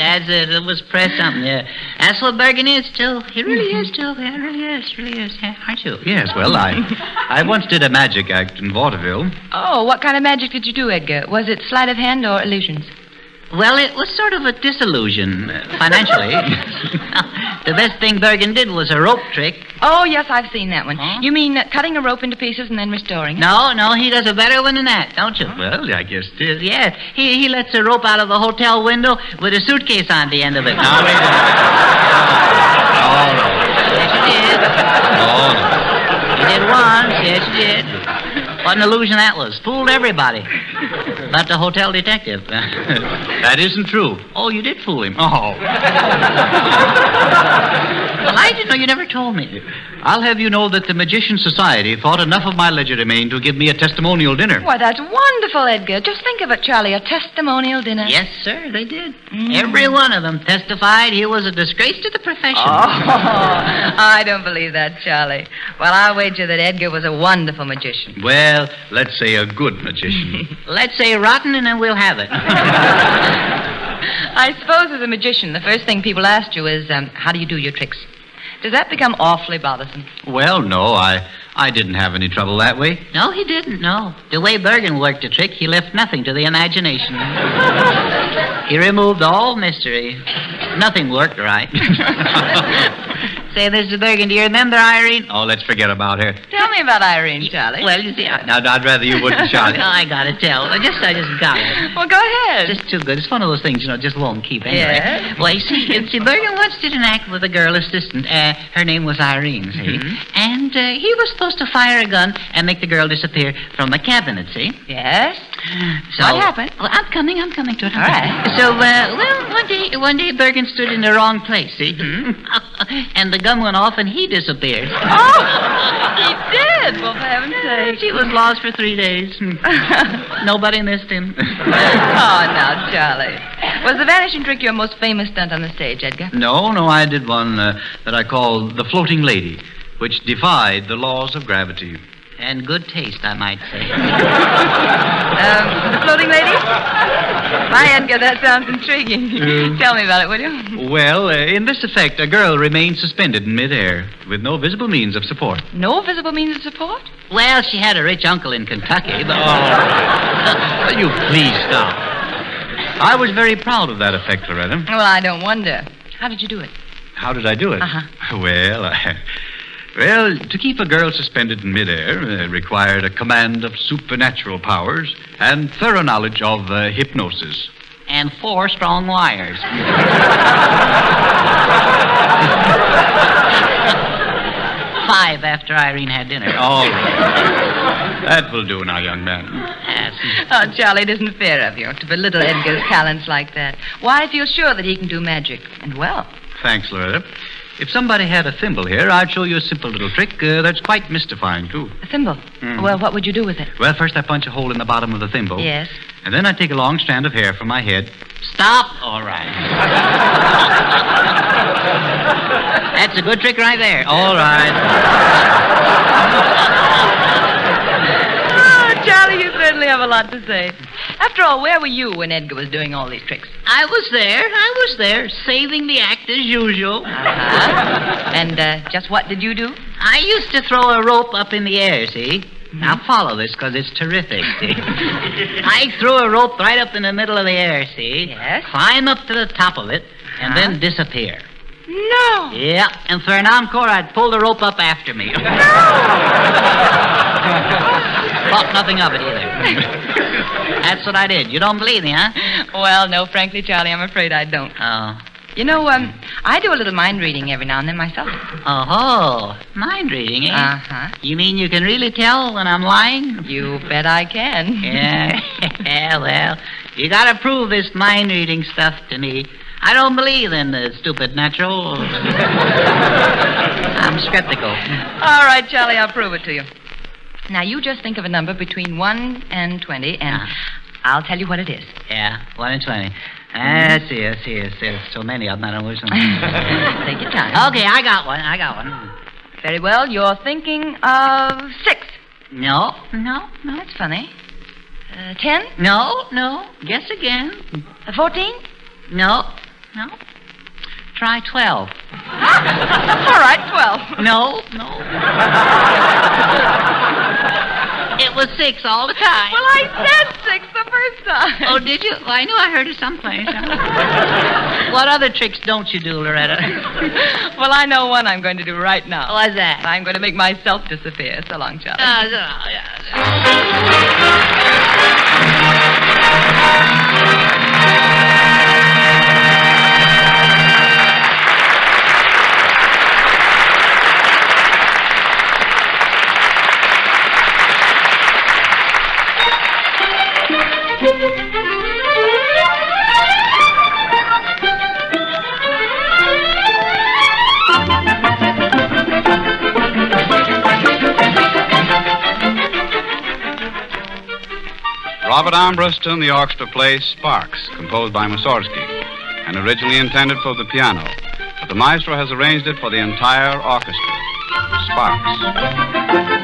It was press something, yeah. That's what Bergen is, too. He really is, too. Yeah, really is. Yeah, aren't you? Yes, well, I once did a magic act in vaudeville. Oh, what kind of magic did you do, Edgar? Was it sleight of hand or illusions? Well, it was sort of a disillusion, financially. The best thing Bergen did was a rope trick. Oh, yes, I've seen that one. Huh? You mean cutting a rope into pieces and then restoring it? No, he does a better one than that, don't you? Well, I guess it is. Yeah, he lets a rope out of the hotel window with a suitcase on the end of it. Now, wait a minute. Oh, no. Yes, you did. Oh, no. You did once, yes, you did. What an illusion that was. Fooled everybody. But the hotel detective. That isn't true. Oh, you did fool him. Oh. Well, I didn't know. You never told me. I'll have you know that the Magician Society thought enough of my legerdemain to give me a testimonial dinner. Why, that's wonderful, Edgar. Just think of it, Charlie, a testimonial dinner. Yes, sir, they did. Every one of them testified he was a disgrace to the profession. I don't believe that, Charlie. Well, I'll wager that Edgar was a wonderful magician. Well, let's say a good magician. Let's say rotten, and then we'll have it. I suppose as a magician, the first thing people ask you is, how do you do your tricks? Does that become awfully bothersome? Well, no, I didn't have any trouble that way. No, he didn't, no. The way Bergen worked the trick, he left nothing to the imagination. He removed all mystery. Nothing worked right. Say, Mr. Bergen, do you remember Irene? Oh, let's forget about her. Tell me about Irene, Charlie. Well, you see, Now, I'd rather you wouldn't, Charlie. No, I gotta tell. I just got it. Well, go ahead. Just too good. It's one of those things, just won't keep anyway. Yes? Well, you see, Bergen once did an act with a girl assistant. Her name was Irene, see? And he was supposed to fire a gun and make the girl disappear from the cabinet, see? Yes? So, what happened? Well, I'm coming to it. All right. So, one day Bergen stood in the wrong place, see? And the gun went off and he disappeared. Oh, he did? Well, for heaven's sake. He was lost for 3 days. Nobody missed him. Oh, now, Charlie. Was the vanishing trick your most famous stunt on the stage, Edgar? No, I did one that I called the floating lady, which defied the laws of gravity. And good taste, I might say. The floating lady? My Edgar, that sounds intriguing. Tell me about it, will you? Well, in this effect, a girl remained suspended in midair with no visible means of support. No visible means of support? Well, she had a rich uncle in Kentucky, but... Will you please stop? I was very proud of that effect, Loretta. Well, I don't wonder. How did you do it? How did I do it? Uh-huh. Well, to keep a girl suspended in midair required a command of supernatural powers and thorough knowledge of hypnosis. And 4 strong wires. 5 after Irene had dinner. All right. That will do now, young man. Yes. Oh, Charlie, it isn't fair of you to belittle Edgar's talents like that. Why, I feel sure that he can do magic, and well. Thanks, Loretta. If somebody had a thimble here, I'd show you a simple little trick that's quite mystifying, too. A thimble? Well, what would you do with it? Well, first I punch a hole in the bottom of the thimble. Yes. And then I take a long strand of hair from my head. Stop. All right. That's a good trick right there. All right. Oh, Charlie, you certainly have a lot to say. After all, where were you when Edgar was doing all these tricks? I was there, saving the act as usual. Uh-huh. And just what did you do? I used to throw a rope up in the air, see? Now follow this, because it's terrific, see? I threw a rope right up in the middle of the air, see? Yes. Climb up to the top of it, and then disappear. No. Yeah, and for an encore, I'd pull the rope up after me. No. Thought nothing of it either. That's what I did. You don't believe me, huh? Well, no, frankly, Charlie, I'm afraid I don't. Oh. You know, I do a little mind reading every now and then myself. Oh, mind reading, eh? Uh-huh. You mean you can really tell when I'm lying? You bet I can. Yeah, well, you gotta prove this mind reading stuff to me. I don't believe in the stupid natural. I'm skeptical. All right, Charlie, I'll prove it to you. Now, you just think of a number between 1 and 20, and I'll tell you what it is. Yeah, 1 and 20. Let's see. There's so many of them, I don't know which one. Take your time. Okay, I got one. Very well, you're thinking of 6. No. That's funny. 10? No. Guess again. 14? No. Try 12. All right, 12. No. It was 6 all the time. Well, I said 6 the first time. Oh, did you? Well, I knew I heard it someplace. What other tricks don't you do, Loretta? Well, I know one I'm going to do right now. What's that? I'm going to make myself disappear. So long, Charlie. Robert Armbruster in the orchestra play Sparks, composed by Mussorgsky, and originally intended for the piano. But the maestro has arranged it for the entire orchestra. Sparks.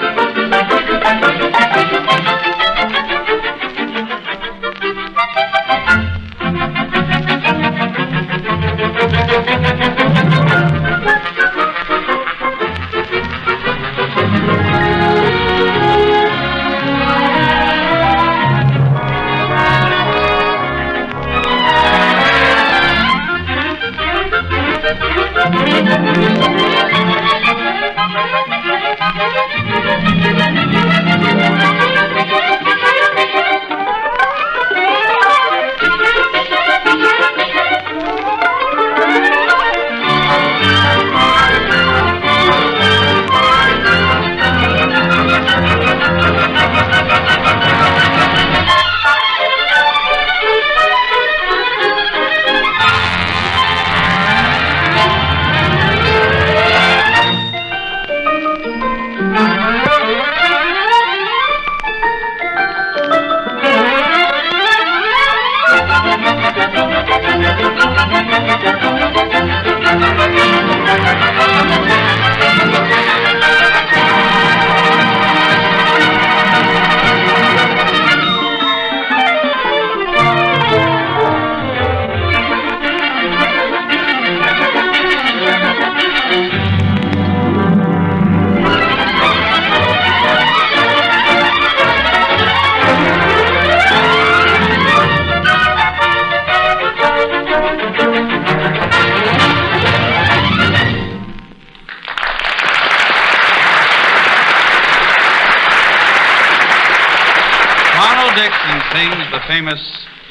Sings the famous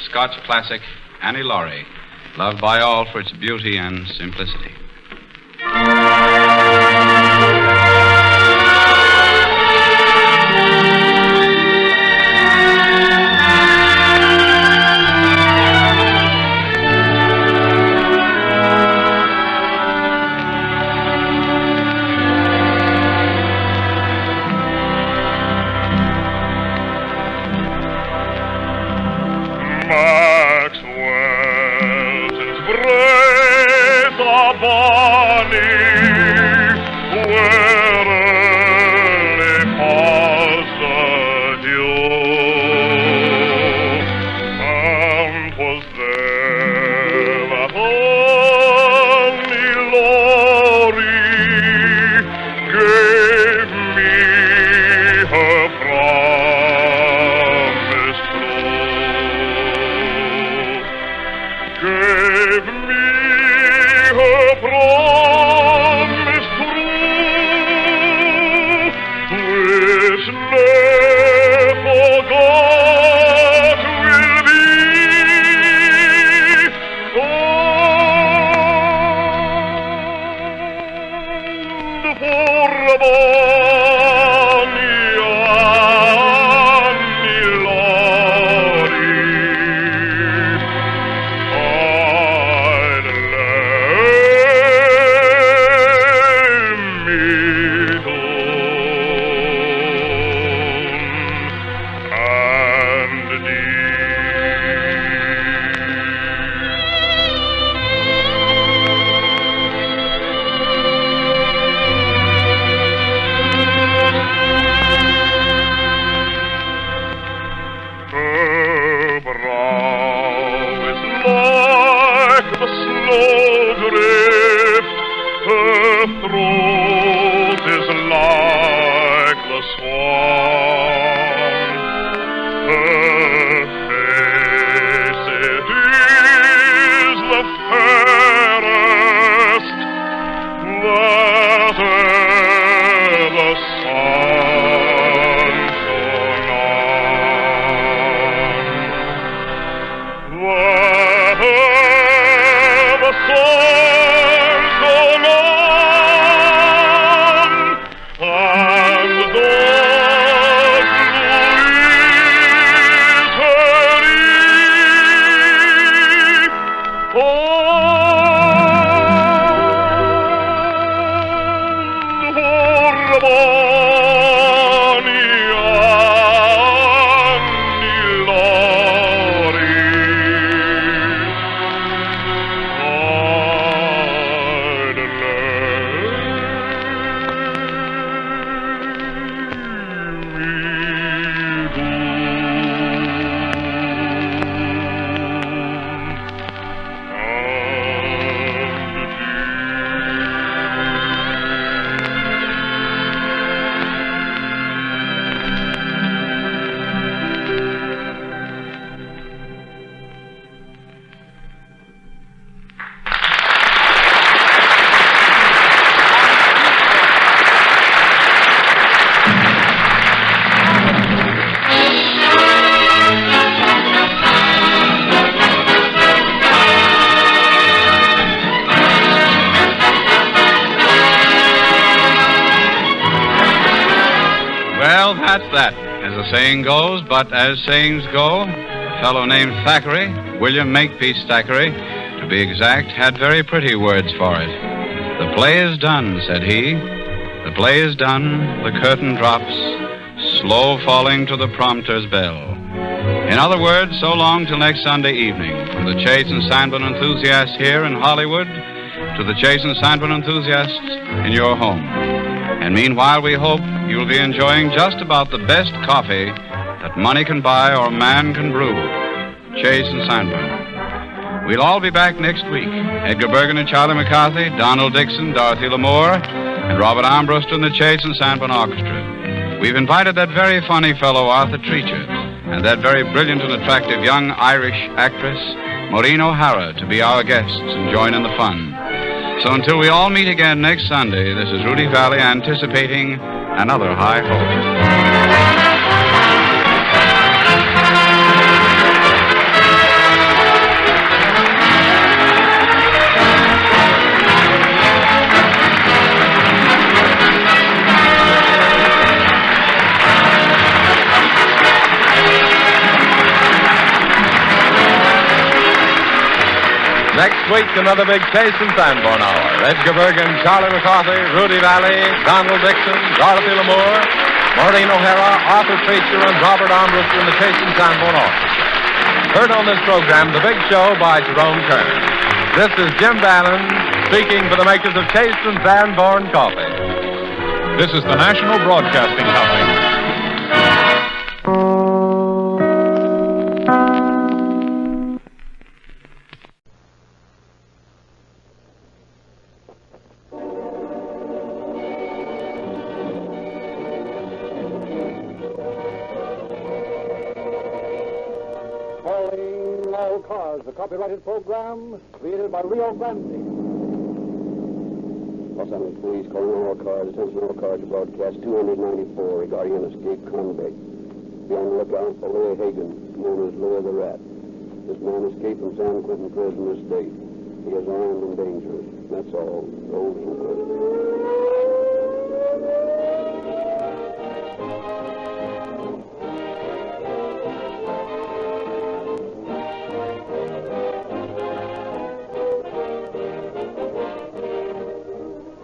Scotch classic, Annie Laurie, loved by all for its beauty and simplicity. that, as the saying goes, but as sayings go, a fellow named Thackeray, William Makepeace Thackeray, to be exact, had very pretty words for it. "The play is done," said he. "The play is done, the curtain drops, slow falling to the prompter's bell." In other words, so long till next Sunday evening. From the Chase and Sanborn enthusiasts here in Hollywood to the Chase and Sanborn enthusiasts in your home. And meanwhile, we hope you'll be enjoying just about the best coffee that money can buy or man can brew. Chase and Sanborn. We'll all be back next week. Edgar Bergen and Charlie McCarthy, Donald Dixon, Dorothy Lamour, and Robert Armbruster and the Chase and Sanborn Orchestra. We've invited that very funny fellow, Arthur Treacher, and that very brilliant and attractive young Irish actress, Maureen O'Hara, to be our guests and join in the fun. So until we all meet again next Sunday, this is Rudy Valley anticipating another high hope. Next week, another big Chase and Sanborn Hour. Edgar Bergen, Charlie McCarthy, Rudy Valley, Donald Dixon, Dorothy Lamour, Maureen O'Hara, Arthur Treacher, and Robert Armbruster in the Chase and Sanborn Orchestra. Heard on this program, The Big Show by Jerome Kern. This is Jim Bannon speaking for the makers of Chase and Sanborn Coffee. This is the National Broadcasting Company. The copyrighted program created by Rio Grande. Los Angeles Police calling all cars. Attention all cars to broadcast 294 regarding an escaped convict. Be on the lookout for Larry Hagan, known as Larry the Rat. This man escaped from San Quentin prison this day. He is armed and dangerous. That's all. Those who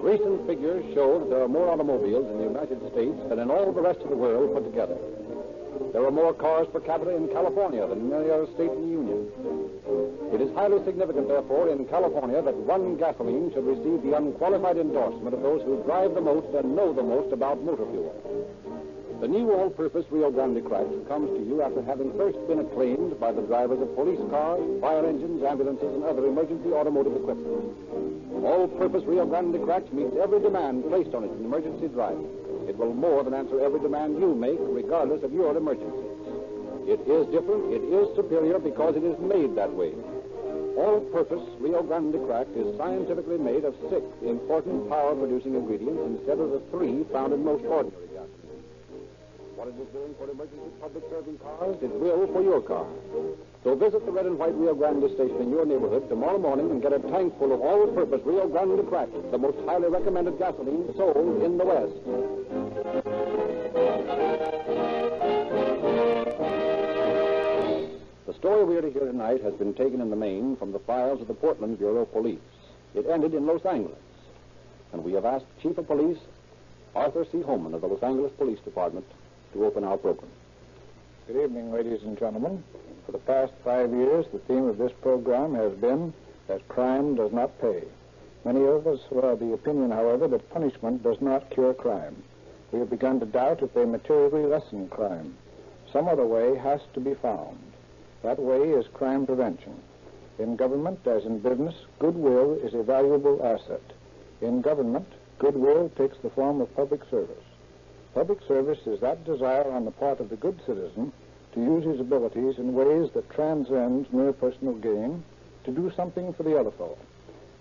Recent figures show that there are more automobiles in the United States than in all the rest of the world put together. There are more cars per capita in California than in any other state in the Union. It is highly significant, therefore, in California that one gasoline should receive the unqualified endorsement of those who drive the most and know the most about motor fuel. The new all-purpose Rio Grande crack comes to you after having first been acclaimed by the drivers of police cars, fire engines, ambulances, and other emergency automotive equipment. All-purpose Rio Grande crack meets every demand placed on it in emergency driving. It will more than answer every demand you make, regardless of your emergencies. It is different, it is superior, because it is made that way. All-purpose Rio Grande crack is scientifically made of 6 important power-producing ingredients instead of the 3 found in most ordinary gasoline. What it is doing for emergency public serving cars, it will for your car. So visit the red and white Rio Grande station in your neighborhood tomorrow morning and get a tank full of all-purpose Rio Grande crack, the most highly recommended gasoline sold in the West. The story we are to hear tonight has been taken in the main from the files of the Portland Bureau of Police. It ended in Los Angeles, and we have asked Chief of Police Arthur C. Homan of the Los Angeles Police Department to open our program. Good evening, ladies and gentlemen. For the past 5 years, the theme of this program has been that crime does not pay. Many of us are of the opinion, however, that punishment does not cure crime. We have begun to doubt if they materially lessen crime. Some other way has to be found. That way is crime prevention. In government, as in business, goodwill is a valuable asset. In government, goodwill takes the form of public service. Public service is that desire on the part of the good citizen to use his abilities in ways that transcends mere personal gain, to do something for the other fellow.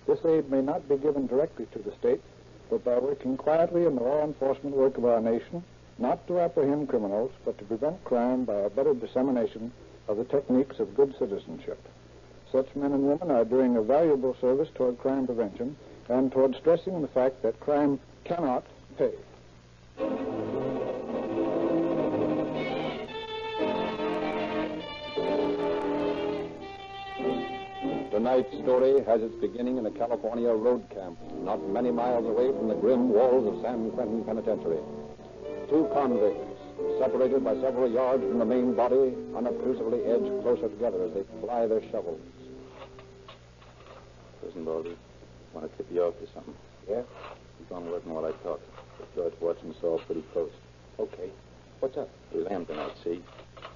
This aid may not be given directly to the state, but by working quietly in the law enforcement work of our nation, not to apprehend criminals, but to prevent crime by a better dissemination of the techniques of good citizenship. Such men and women are doing a valuable service toward crime prevention and toward stressing the fact that crime cannot pay. Tonight's story has its beginning in a California road camp, not many miles away from the grim walls of San Quentin Penitentiary. Two convicts, separated by several yards from the main body, unobtrusively edge closer together as they ply their shovels. Listen, Baldy, I want to tip you off to something. Yeah? Keep on working while I talk. George watching us all pretty close. Okay. What's up? We land tonight, see?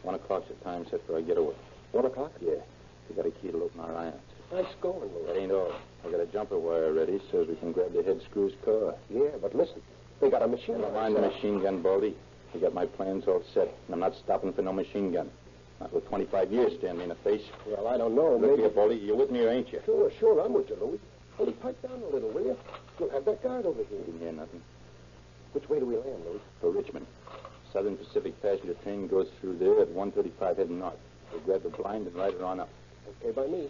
1 o'clock's the time set for our getaway. 1 o'clock? Yeah. We got a key to open our irons. Nice going, Louis. That ain't all. I got a jumper wire ready so as we can grab the head screws car. Yeah, but listen. They got a machine gun. Never mind the machine gun, Baldy. We got my plans all set, and I'm not stopping for no machine gun. Not with 25 years staring me in the face. Well, I don't know. Look here, Baldy. You with me or ain't you? Sure, I'm with you, Louis. Only pipe down a little, will you? You'll have that guard over here. Didn't hear nothing. Which way do we land, Louis? For Richmond. Southern Pacific passenger train goes through there at 1:35 heading north. We'll grab the blind and ride her on up. Okay by me.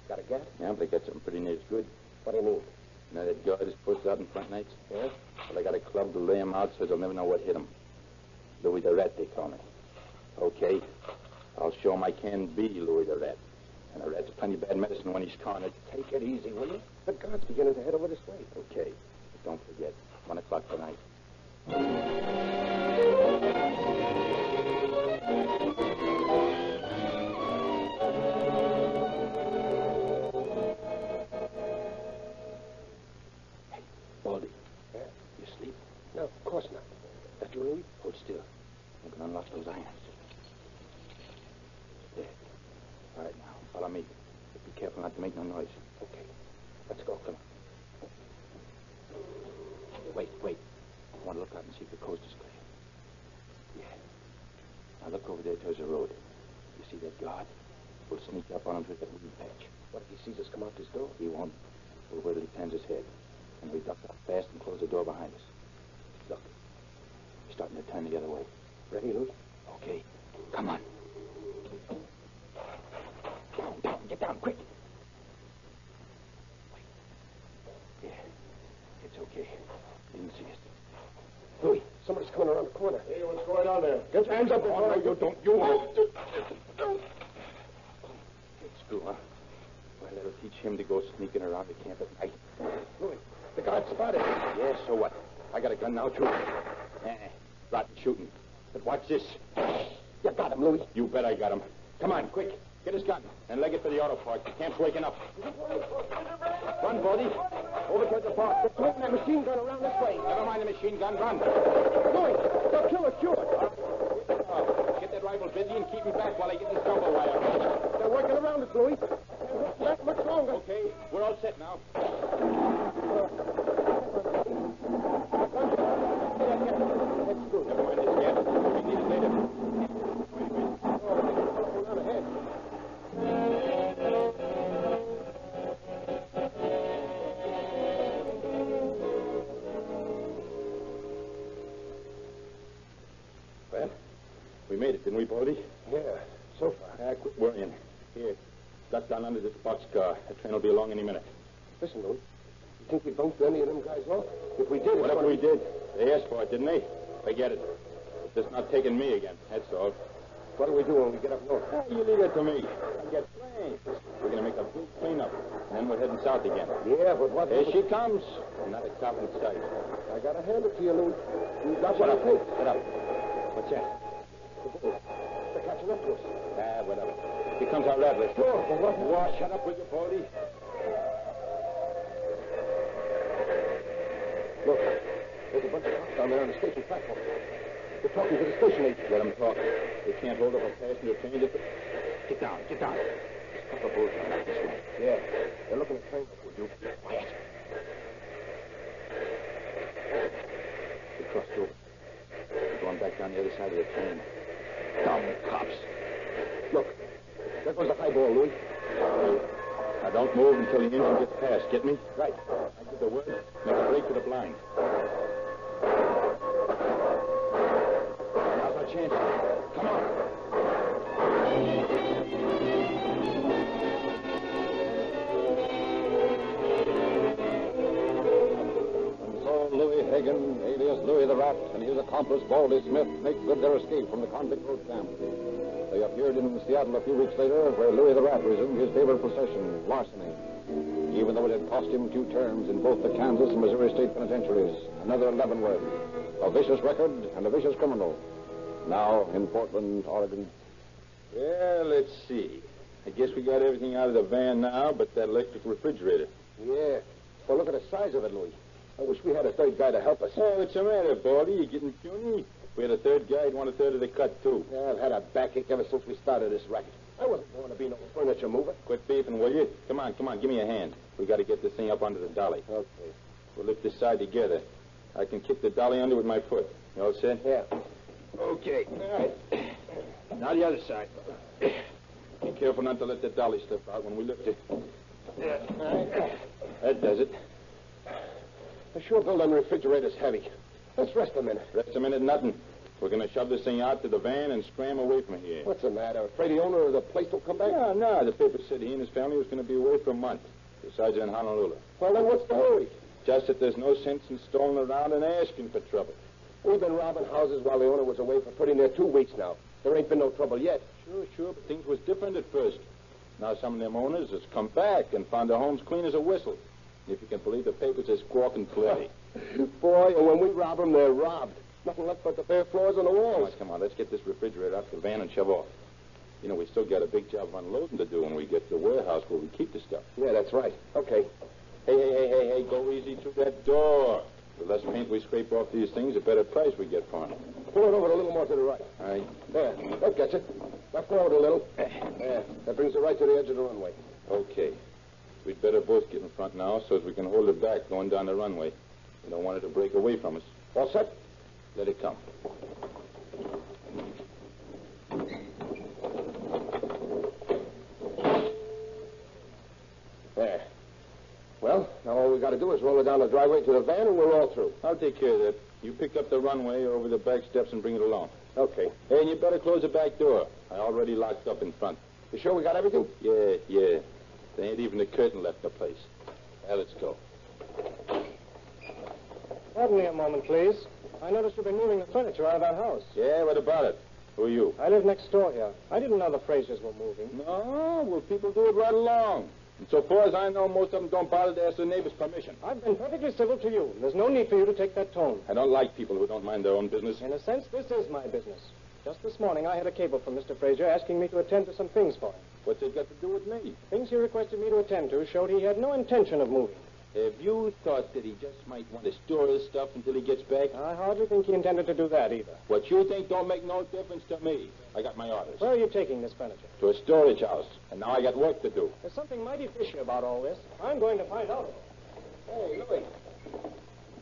Got a gat? Yeah, but I got something pretty near as good. What do you mean? Now that guard is posted out in front nights? Yeah? Well, I got a club to lay him out so they'll never know what hit him. Louis the Rat, they call me. Okay. I'll show him I can be Louis the Rat. And a rat's plenty bad medicine when he's cornered. Take it easy, will you? The guard's beginning to head over this way. Okay. But don't forget, 1 o'clock tonight. Hey, Baldy. Yeah? You sleep? No, of course not. That you, Louis? Hold still. I'm going to unlock those irons. There. All right, now, follow me. But be careful not to make no noise. Okay. Let's go. Come on. Wait. I want to look out and see if the coast is clear. Yeah. Now look over there towards the road. You see that guard? We'll sneak up on him through that weed patch. What if he sees us come out this door? He won't. We'll wait till he turns his head. And we duck up fast and close the door behind us. Look. He's starting to turn the other way. Ready, Louis? Okay. Come on. Down. Get down, quick. Wait. Yeah. It's okay. He didn't see us. Louis, somebody's coming around the corner. Hey, what's going on there? Get your hands up before I... You don't. You won't. Screw, huh? Well, that'll teach him to go sneaking around the camp at night. Louis, the guard spotted him. Yeah, so what? I got a gun now, too. Rotten shooting. But watch this. You got him, Louis. You bet I got him. Come on, quick. Get his gun and leg it for the auto park. The camp's waking up. Run, Baldy. Over toward the park. They're throwing that machine gun around this way. Never mind the machine gun. Run. Louis, they'll kill us, sure. Get that rifle busy and keep him back while I get this jumper wire. They're working around us, Louis. They won't last much longer. Okay, we're all set now. Never mind this yet. We need it later. Around ahead. Well, we made it, didn't we, Baldy? Yeah, so far. Quit worrying. Here, duck down under this boxcar. That train will be along any minute. Listen, Louis. You think we bumped any of them guys off? If we did, Whatever we did, they asked for it, didn't they? Forget it. It's just not taking me again, that's all. What do we do when we get up north? You leave it to me. I get planes. We're going to make a big cleanup. And then we're heading south again. Yeah, but what... There she comes. Not a cop in sight. I got to hand it to you, Louis. You got Shut what up. it takes. Shut up. What's that? The bulls. They're catching up to us. Whatever. Here comes our rattler. Sure, but what... Whoa, shut up with you, Baldy. Look, there's a bunch of cops down there on the station platform. They're talking to the station agent. Let them talk. They can't hold up a passenger train. Get down. There's a couple of bulls running out this way. Yeah, they're looking at trains. Would you? Quiet. They crossed over. They're going back down the other side of the train. Dumb cops. Look, there goes the highball, Louis. Now don't move until the engine gets past. Get me? Right. I give the word. Make a break for the blind. Now's our chance. Come on. And so Louis Hagen, alias Louis the Rat, and his accomplice, Baldy Smith, make good their escape from the convict road camp. They appeared in Seattle a few weeks later, where Louis the Rat resumed his favorite profession, larceny. Even though it had cost him 2 terms in both the Kansas and Missouri state penitentiaries, another Leavenworth, a vicious record and a vicious criminal. Now in Portland, Oregon. Well, let's see. I guess we got everything out of the van now but that electric refrigerator. Yeah. Well, look at the size of it, Louis. I wish we had a third guy to help us. Oh, what's the matter, Baldy? You getting puny? If we had a third guy, I'd want a third of the cut, too. Yeah, I've had a backache ever since we started this racket. I wasn't going to be no furniture mover. Quit beefing, will you? Come on, give me a hand. We got to get this thing up onto the dolly. Okay. We'll lift this side together. I can kick the dolly under with my foot. You all set? Yeah. Okay. All right. Now the other side. Be careful not to let the dolly slip out when we lift it. Yeah. All right. That does it. The sure building refrigerator's heavy. Let's rest a minute. Rest a minute, nothing. We're going to shove this thing out to the van and scram away from here. What's the matter? Afraid the owner of the place will come back? No. The paper said he and his family was going to be away for a month. Besides, they're in Honolulu. Well, then what's the hurry? Just that there's no sense in strolling around and asking for trouble. We've been robbing houses while the owner was away for pretty near 2 weeks now. There ain't been no trouble yet. Sure, but things was different at first. Now some of them owners has come back and found their homes clean as a whistle. If you can believe the papers, they're squawking plenty. Boy, and when we rob them, they're robbed. Nothing left but the bare floors and the walls. Come on, let's get this refrigerator out to the van and shove off. You know, we still got a big job of unloading to do when we get to the warehouse where we keep the stuff. Yeah, that's right. Okay. Hey, go easy through that door. The less paint we scrape off these things, the better price we get for them. Pull it over a little more to the right. All right. There, that gets it. Now forward a little. There, that brings it right to the edge of the runway. Okay. We'd better both get in front now so as we can hold it back going down the runway. We don't want it to break away from us. All set? Let it come. There. Well, now all we got to do is roll it down the driveway to the van, and we're all through. I'll take care of that. You pick up the runway over the back steps and bring it along. Okay. Hey, and you better close the back door. I already locked up in front. You sure we got everything? Yeah. There ain't even a curtain left the place. Now, let's go. Pardon me a moment, please. I noticed you've been moving the furniture out of that house. Yeah, what about it? Who are you? I live next door here. I didn't know the Frasers were moving. No, well, people do it right along. And so far as I know, most of them don't bother to ask their neighbor's permission. I've been perfectly civil to you. There's no need for you to take that tone. I don't like people who don't mind their own business. In a sense, this is my business. Just this morning, I had a cable from Mr. Fraser asking me to attend to some things for him. What's it got to do with me? Things he requested me to attend to showed he had no intention of moving. Have you thought that he just might want to store his stuff until he gets back? I hardly think he intended to do that either. What you think don't make no difference to me. I got my orders. Where are you taking this furniture? To a storage house. And now I got work to do. There's something mighty fishy about all this. I'm going to find out. Hey, Louis.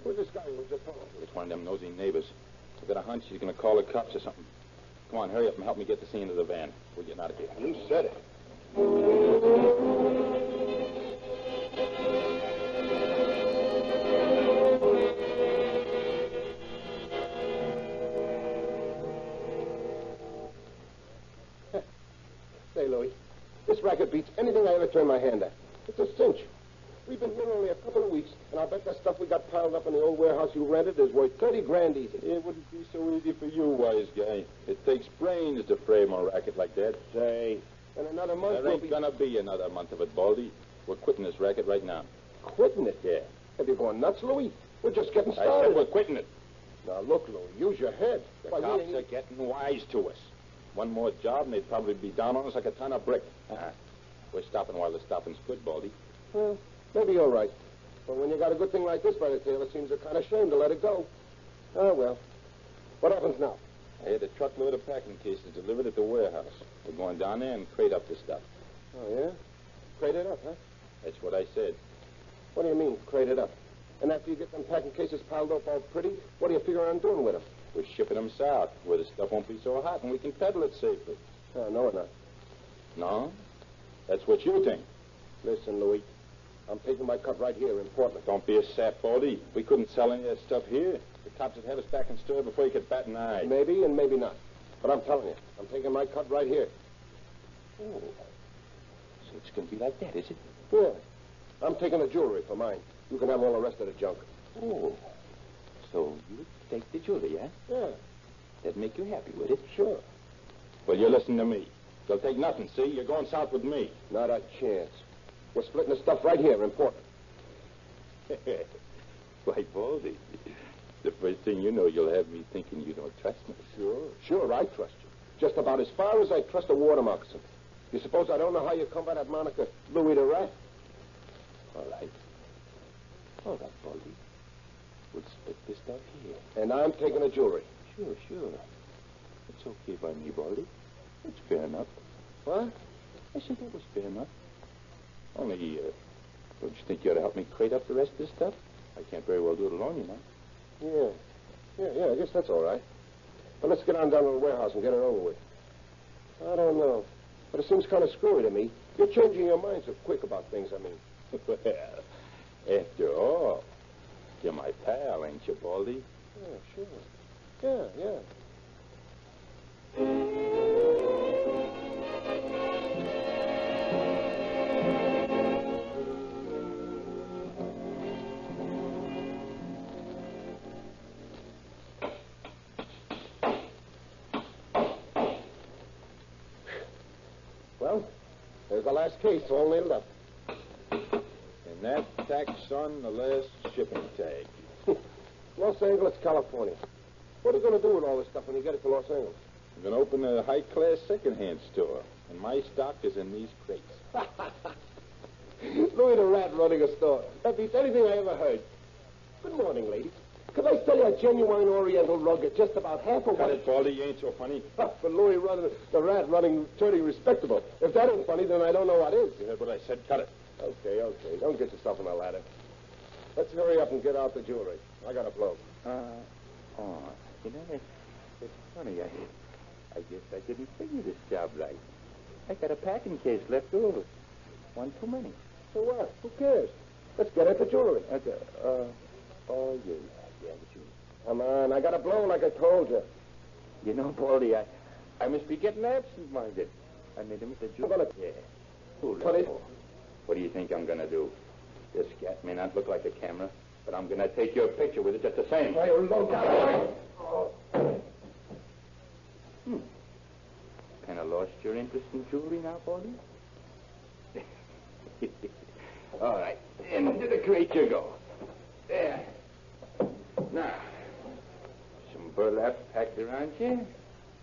Who's this guy we just talking to? It's one of them nosy neighbors. I've got a hunch he's going to call the cops or something. Come on, hurry up and help me get this thing into the van. We're getting out of here. You said it. Say, Louis, this racket beats anything I ever turned my hand at. It's a cinch. We've been here only a couple of weeks, and I bet that stuff we got piled up in the old warehouse you rented is worth 30 grand easy. It wouldn't be so easy for you, wise guy. It takes brains to frame a racket like that. Say, in another month There ain't gonna be another month of it, Baldy. We're quitting this racket right now. Quitting it? Yeah. Have you gone nuts, Louis? We're just getting I started. said we're quitting it. Now, look, Louis, use your head. The Why, we cops ain't- are getting wise to us. One more job, and they'd probably be down on us like a ton of brick. We're stopping while the stopping's good, Baldy. Well, maybe you're right. But when you got a good thing like this by the tail, it seems a kind of shame to let it go. Oh, well. What happens now? I had a truckload of packing cases delivered at the warehouse. We're going down there and crate up the stuff. Oh, yeah? Crate it up, huh? That's what I said. What do you mean, crate it up? And after you get them packing cases piled up all pretty, what do you figure on doing with them? We're shipping them south, where the stuff won't be so hot and we can peddle it safely. Oh, no, we're not. No? That's what you think. Listen, Louis, I'm taking my cut right here in Portland. Don't be a sap, Baldy. We couldn't sell any of that stuff here. The cops would have us back in stir before you could bat an eye. Maybe and maybe not. But I'm telling you, I'm taking my cut right here. Oh. So it's going to be like that, is it? Yeah. I'm taking the jewelry for mine. You can have all the rest of the junk. Oh. So you take the jewelry, eh? Yeah. That'd make you happy, would it? Sure. Well, you listen to me. They'll take nothing, see? You're going south with me. Not a chance. We're splitting the stuff right here in Portland. Why, Baldy, the first thing you know, you'll have me thinking you don't trust me. Sure, I trust you. Just about as far as I trust a water moccasin. You suppose I don't know how you come by that moniker, Louis the Rat? All right. All right, Baldy. We'll split this stuff here. And I'm taking the jewelry. Sure. It's okay by me, Baldy. It's fair enough. What? I said that was fair enough. Only, don't you think you ought to help me crate up the rest of this stuff? I can't very well do it alone, you know. Yeah, I guess that's all right. But let's get on down to the warehouse and get it over with. I don't know. But it seems kind of screwy to me. You're changing your mind so quick about things, I mean. Well, after all, you're my pal, ain't you, Baldy? Yeah, sure. Yeah. Well, there's the last case, all nailed up. And that tack's on the last shipping tag. Los Angeles, California. What are you going to do with all this stuff when you get it to Los Angeles? I'm going to open a high-class second-hand store, and my stock is in these crates. Louis the Rat running a store. That beats anything I ever heard. Good morning, ladies. Could I sell you a genuine Oriental rug at just about half a Cut it, Baldy. You ain't so funny. For Louis the Rat turning respectable. If that ain't funny, then I don't know what is. You heard what I said. Cut it. Okay. Don't get yourself on a ladder. Let's hurry up and get out the jewelry. I got to blow. You know, it's funny. I guess I didn't figure this job right. I got a packing case left over. One too many. So what? Who cares? Let's get at the jewelry. Okay. Yeah, the jewelry. Come on, I got to blow like I told you. You know, Baldy, I must be getting absent-minded. I made him at the jewelry. Yeah. What do you think I'm going to do? This cat may not look like a camera, but I'm going to take your picture with it just the same. Kind of lost your interest in jewelry now, Baldy? All right. Into the crate you go. There. Now, some burlap packed around you.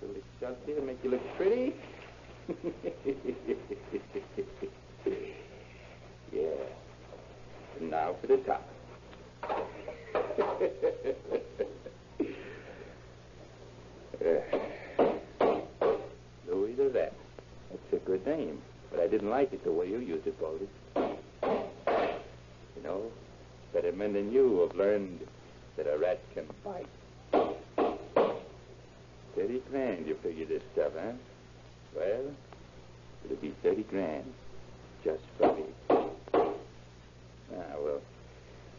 So it's out there to make you look pretty. Yeah. And now for the top. Louis the Rat. That's a good name, but I didn't like it the way you used it, Baldy. You know, better men than you have learned that a rat can fight. 30 grand you figure this stuff, huh? Well, it'll be 30 grand just for me. Now, we'll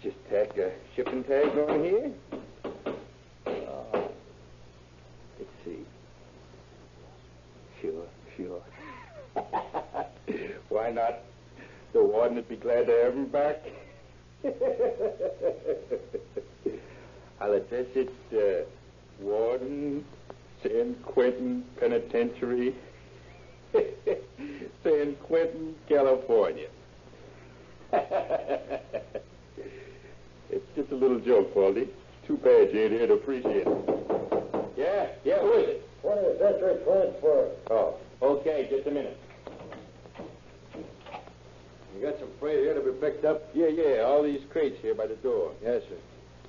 just tack a shipping tag on here. Let's see. Sure. Why not? The warden would be glad to have him back. I'll address it, Warden, San Quentin Penitentiary, San Quentin, California. It's just a little joke, Baldy. Too bad you ain't here to appreciate it. Yeah, who is it? 20th Century Transfer. Oh, okay, just a minute. You got some freight here to be picked up? Yeah, all these crates here by the door. Yes, sir.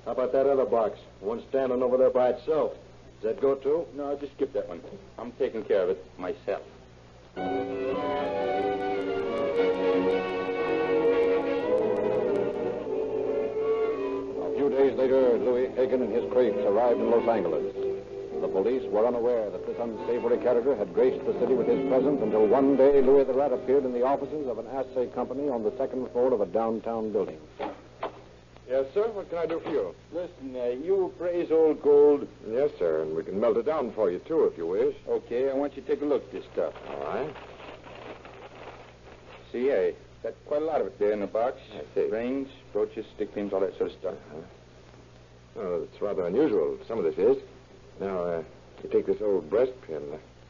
How about that other box? One standing over there by itself. Does that go too? No, just skip that one. I'm taking care of it myself. A few days later, Louis Hagen and his crates arrived in Los Angeles. The police were unaware that this unsavory character had graced the city with his presence until one day Louis the Rat appeared in the offices of an assay company on the second floor of a downtown building. Yes, sir. What can I do for you? Listen, you praise old gold. Yes, sir, and we can melt it down for you, too, if you wish. Okay, I want you to take a look at this stuff. All right. See, I got quite a lot of it there in the box. I see. Rings, brooches, stick pins, all that sort of stuff. Well, it's rather unusual. Some of this is. Now, you take this old breastpin.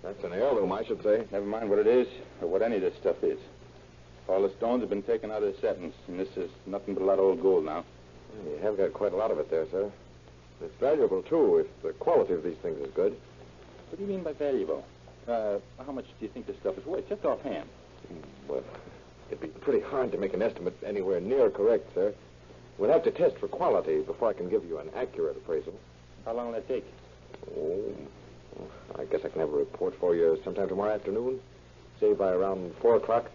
That's an heirloom, I should say. Never mind what it is or what any of this stuff is. All the stones have been taken out of the settings, and this is nothing but a lot of old gold now. You have got quite a lot of it there, sir. It's valuable, too, if the quality of these things is good. What do you mean by valuable? How much do you think this stuff is worth, just offhand? Well, it'd be pretty hard to make an estimate anywhere near correct, sir. We'll have to test for quality before I can give you an accurate appraisal. How long will that take? Oh, I guess I can have a report for you sometime tomorrow afternoon. Say by around 4 o'clock.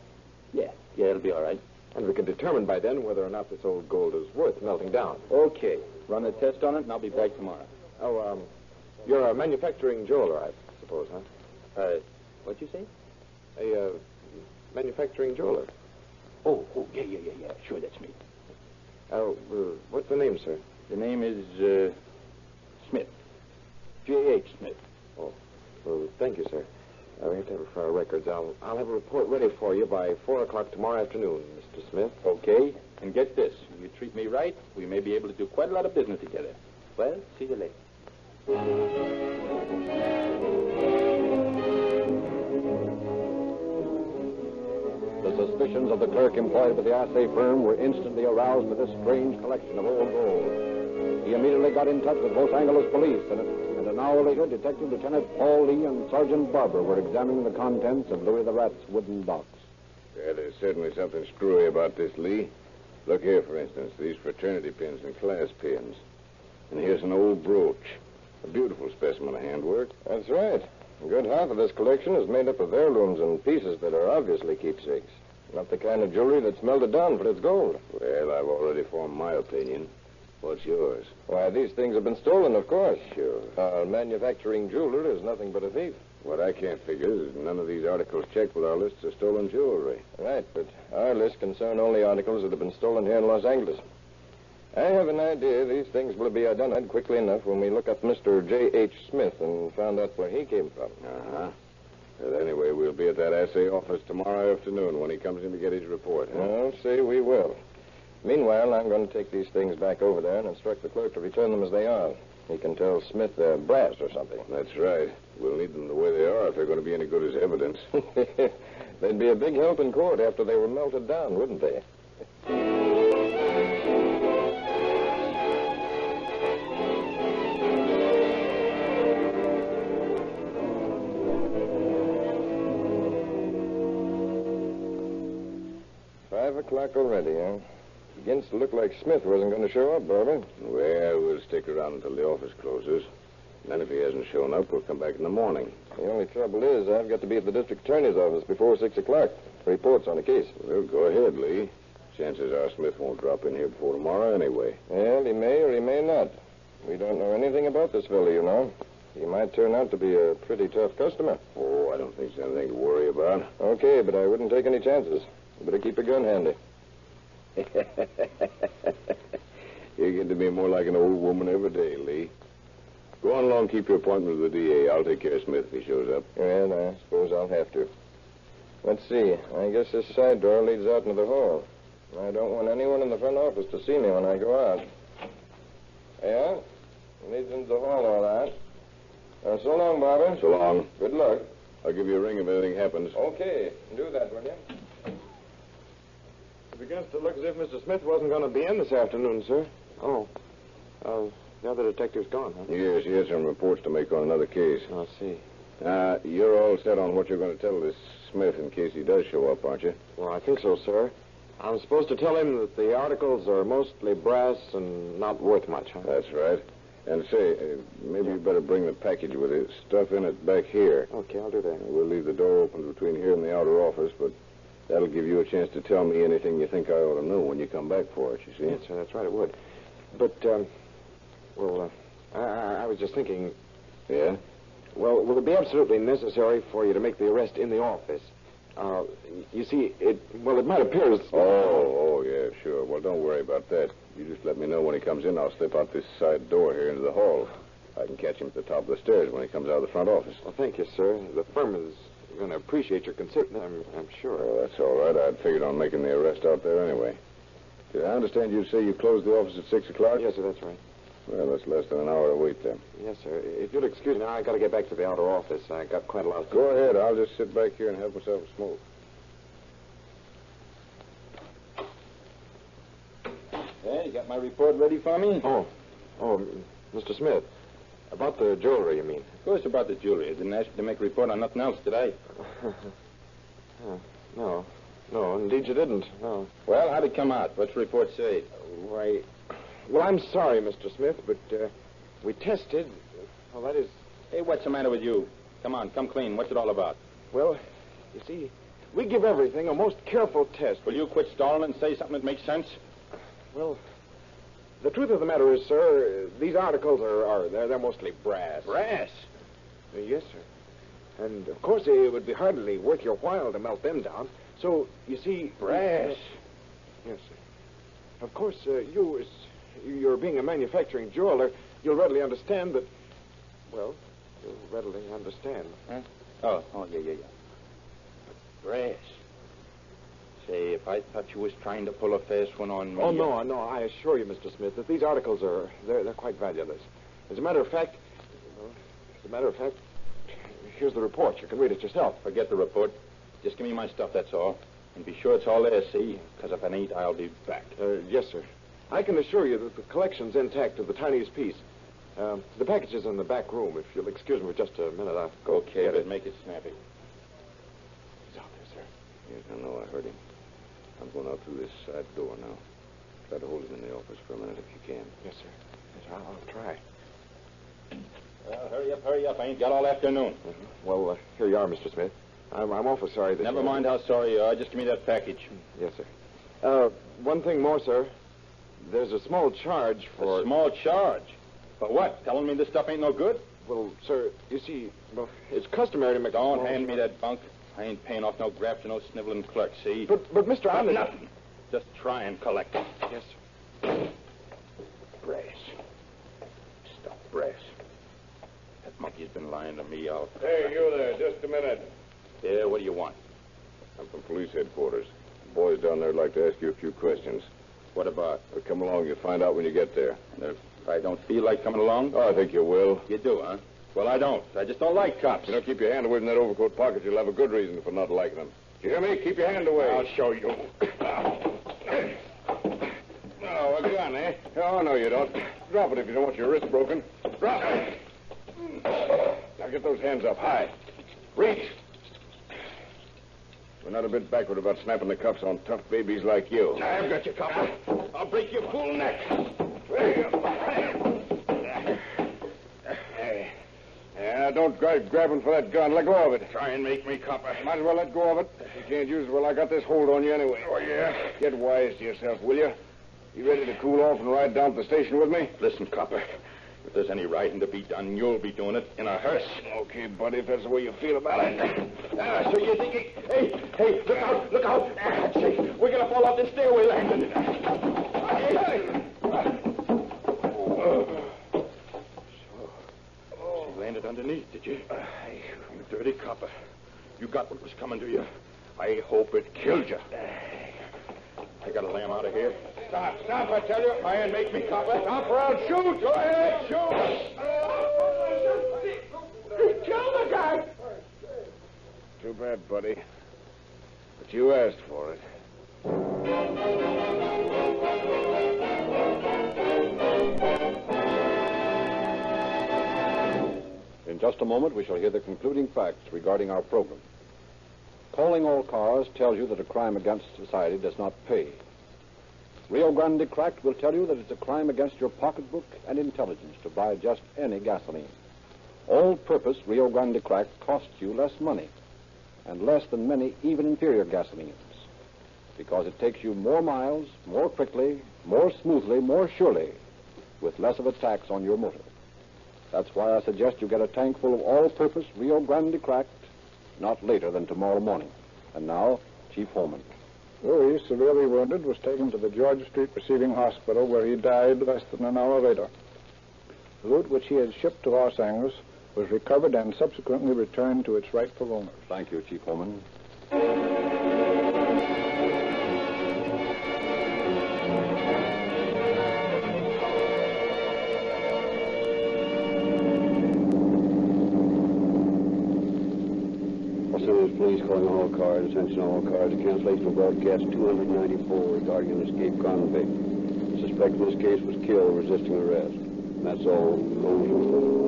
Yeah, it'll be all right. And we can determine by then whether or not this old gold is worth melting down. Okay. Run a test on it, and I'll be back tomorrow. Oh, you're a manufacturing jeweler, I suppose, huh? What'd you say? A manufacturing jeweler. Oh, yeah. Sure, that's me. Oh, what's the name, sir? The name is, Smith. J.H. Smith. Oh, well, thank you, sir. We have to have it for our records. I'll have a report ready for you by 4 o'clock tomorrow afternoon, Mr. Smith. Okay. And get this. If you treat me right, we may be able to do quite a lot of business together. Well, see you later. The suspicions of the clerk employed by the assay firm were instantly aroused by this strange collection of old gold. He immediately got in touch with Los Angeles police, and an hour later, Detective Lieutenant Paul Lee and Sergeant Barber were examining the contents of Louis the Rat's wooden box. Yeah, there's certainly something screwy about this, Lee. Look here, for instance, these fraternity pins and class pins. And here's an old brooch. A beautiful specimen of handwork. That's right. A good half of this collection is made up of heirlooms and pieces that are obviously keepsakes. Not the kind of jewelry that's melted down for its gold. Well, I've already formed my opinion. What's yours? Why, these things have been stolen, of course. Sure. A manufacturing jeweler is nothing but a thief. What I can't figure is none of these articles checked with our lists of stolen jewelry. Right, but our list concern only articles that have been stolen here in Los Angeles. I have an idea these things will be identified quickly enough when we look up Mr. J.H. Smith and found out where he came from. Uh-huh. Well, anyway, we'll be at that assay office tomorrow afternoon when he comes in to get his report. Huh? I'll say we will. Meanwhile, I'm going to take these things back over there and instruct the clerk to return them as they are. He can tell Smith they're brass or something. That's right. We'll need them the way they are if they're going to be any good as evidence. They'd be a big help in court after they were melted down, wouldn't they? 5 o'clock already, huh? Begins to look like Smith wasn't going to show up, Barber. Well, we'll stick around until the office closes. Then if he hasn't shown up, we'll come back in the morning. The only trouble is I've got to be at the district attorney's office before 6 o'clock. Reports on the case. Well, go ahead, Lee. Chances are Smith won't drop in here before tomorrow anyway. Well, he may or he may not. We don't know anything about this fellow, you know. He might turn out to be a pretty tough customer. Oh, I don't think there's anything to worry about. Okay, but I wouldn't take any chances. You better keep your gun handy. You're getting to be more like an old woman every day, Lee. Go on along, keep your appointment with the DA. I'll take care of Smith if he shows up. Well, I suppose I'll have to. Let's see. I guess this side door leads out into the hall. I don't want anyone in the front office to see me when I go out. Yeah? Leads into the hall, all right. So long, Barber. So long. Good luck. I'll give you a ring if anything happens. Okay. Do that, will you? It begins to look as if Mr. Smith wasn't going to be in this afternoon, sir. Oh. The other detective's gone, huh? Yes, he has some reports to make on another case. I'll see. You're all set on what you're going to tell this Smith in case he does show up, aren't you? Well, I think so, sir. I'm supposed to tell him that the articles are mostly brass and not worth much, huh? That's right. And say, maybe you better bring the package with it. Stuff in it back here. Okay, I'll do that. We'll leave the door open between here and the outer office, but that'll give you a chance to tell me anything you think I ought to know when you come back for it, you see? Yes, sir, that's right, it would. But, I was just thinking... Yeah? Well, will it be absolutely necessary for you to make the arrest in the office? You see, it might appear as... Oh, yeah, sure. Well, don't worry about that. You just let me know when he comes in. I'll slip out this side door here into the hall. I can catch him at the top of the stairs when he comes out of the front office. Well, thank you, sir. The firm is going to appreciate your concern, I'm sure. Well, that's all right. I'd figured on making the arrest out there anyway. Did I understand you say you closed the office at 6 o'clock? Yes, sir, that's right. Well, that's less than an hour to wait, then. Yes, sir. If you'll excuse me, I got to get back to the outer office. I got quite a lot of... Go ahead. I'll just sit back here and have myself a smoke. Hey, you got my report ready for me? Oh, Mr. Smith. About the jewelry, you mean? Of course, about the jewelry. I didn't ask you to make a report on nothing else, did I? No, indeed you didn't. No. Well, how'd it come out? What's the report say? Why, well, I'm sorry, Mr. Smith, but we tested. Well, that is... Hey, what's the matter with you? Come on, come clean. What's it all about? Well, you see, we give everything a most careful test. Will you quit stalling and say something that makes sense? Well, the truth of the matter is, sir, these articles they're mostly brass. Brass? Yes, sir. And, of course, it would be hardly worth your while to melt them down. So, you see... Brass? Yes, sir. Of course, you're being a manufacturing jeweler, you'll readily understand that... Well, you'll readily understand. Huh? Oh, yeah. Brass. Say, if I thought you was trying to pull a fast one on me... Oh, no, I assure you, Mr. Smith, that these articles they're quite valueless. As a matter of fact, here's the report. You can read it yourself. Forget the report. Just give me my stuff, that's all. And be sure it's all there, see? Because if it ain't, I'll be back. Yes, sir. I can assure you that the collection's intact to the tiniest piece. The package is in the back room. If you'll excuse me for just a minute, I'll go get it. Make it snappy. He's out there, sir. Yes, I know. I heard him. I'm going out through this side door now. Try to hold him in the office for a minute if you can. Yes, sir. Yes, sir. I'll try. Well, hurry up. I ain't got all afternoon. Well, here you are, Mr. Smith. I'm awful sorry that... Never mind how sorry you are. Just give me that package. Yes, sir. One thing more, sir. There's a small charge for... A small charge? For what? Telling me this stuff ain't no good? Well, sir, you see, it's customary to make... Don't hand me that bunk. I ain't paying off no graft to no sniveling clerk, see? But Mr. Anderson... Nothing. Just try and collect it. Yes, sir. Brass. Stuff brass. That monkey's been lying to me. Hey, you there. Just a minute. Yeah, what do you want? I'm from police headquarters. The boys down there would like to ask you a few questions. What about? Well, come along. You'll find out when you get there. If I don't feel like coming along? Oh, I think you will. You do, huh? Well, I don't. I just don't like cops. You don't keep your hand away from that overcoat pocket, you'll have a good reason for not liking them. Do you hear me? Keep your hand away. I'll show you. Oh, a gun, eh? Oh, no, you don't. Drop it if you don't want your wrist broken. Drop it. Now get those hands up high. Reach. We're not a bit backward about snapping the cuffs on tough babies like you. I've got you, copper. I'll break your fool neck. Yeah, don't drive grabbing for that gun. Let go of it. Try and make me, copper. Might as well let go of it. You can't use it. Well, I got this hold on you anyway. Oh, yeah? Get wise to yourself, will you? You ready to cool off and ride down to the station with me? Listen, copper. If there's any riding to be done, you'll be doing it in a hearse. Okay, buddy, if that's the way you feel about it. So you're thinking... Hey, look out. Chase, we're going to fall off this stairway landing. She landed underneath, did you? You dirty copper. You got what was coming to you. I hope it killed you. I got to lay him out of here. Stop, I tell you. Try and make me, copper. Stop or I'll shoot. Go ahead, shoot. Kill the guy. Too bad, buddy. But you asked for it. In just a moment, we shall hear the concluding facts regarding our program. Calling all cars tells you that a crime against society does not pay. Rio Grande Cracked will tell you that it's a crime against your pocketbook and intelligence to buy just any gasoline. All-purpose Rio Grande Cracked costs you less money and less than many even inferior gasolines because it takes you more miles, more quickly, more smoothly, more surely, with less of a tax on your motor. That's why I suggest you get a tank full of all-purpose Rio Grande Cracked not later than tomorrow morning. And now, Chief Holman. Louis, severely wounded, was taken to the George Street Receiving Hospital, where he died less than an hour later. The loot which he had shipped to Los Angeles was recovered and subsequently returned to its rightful owners. Thank you, Chief Holman. Police calling all cars. Attention all cars. A cancellation of broadcast 294 regarding an escaped convict. The suspect in this case was killed resisting arrest. And that's all. Over.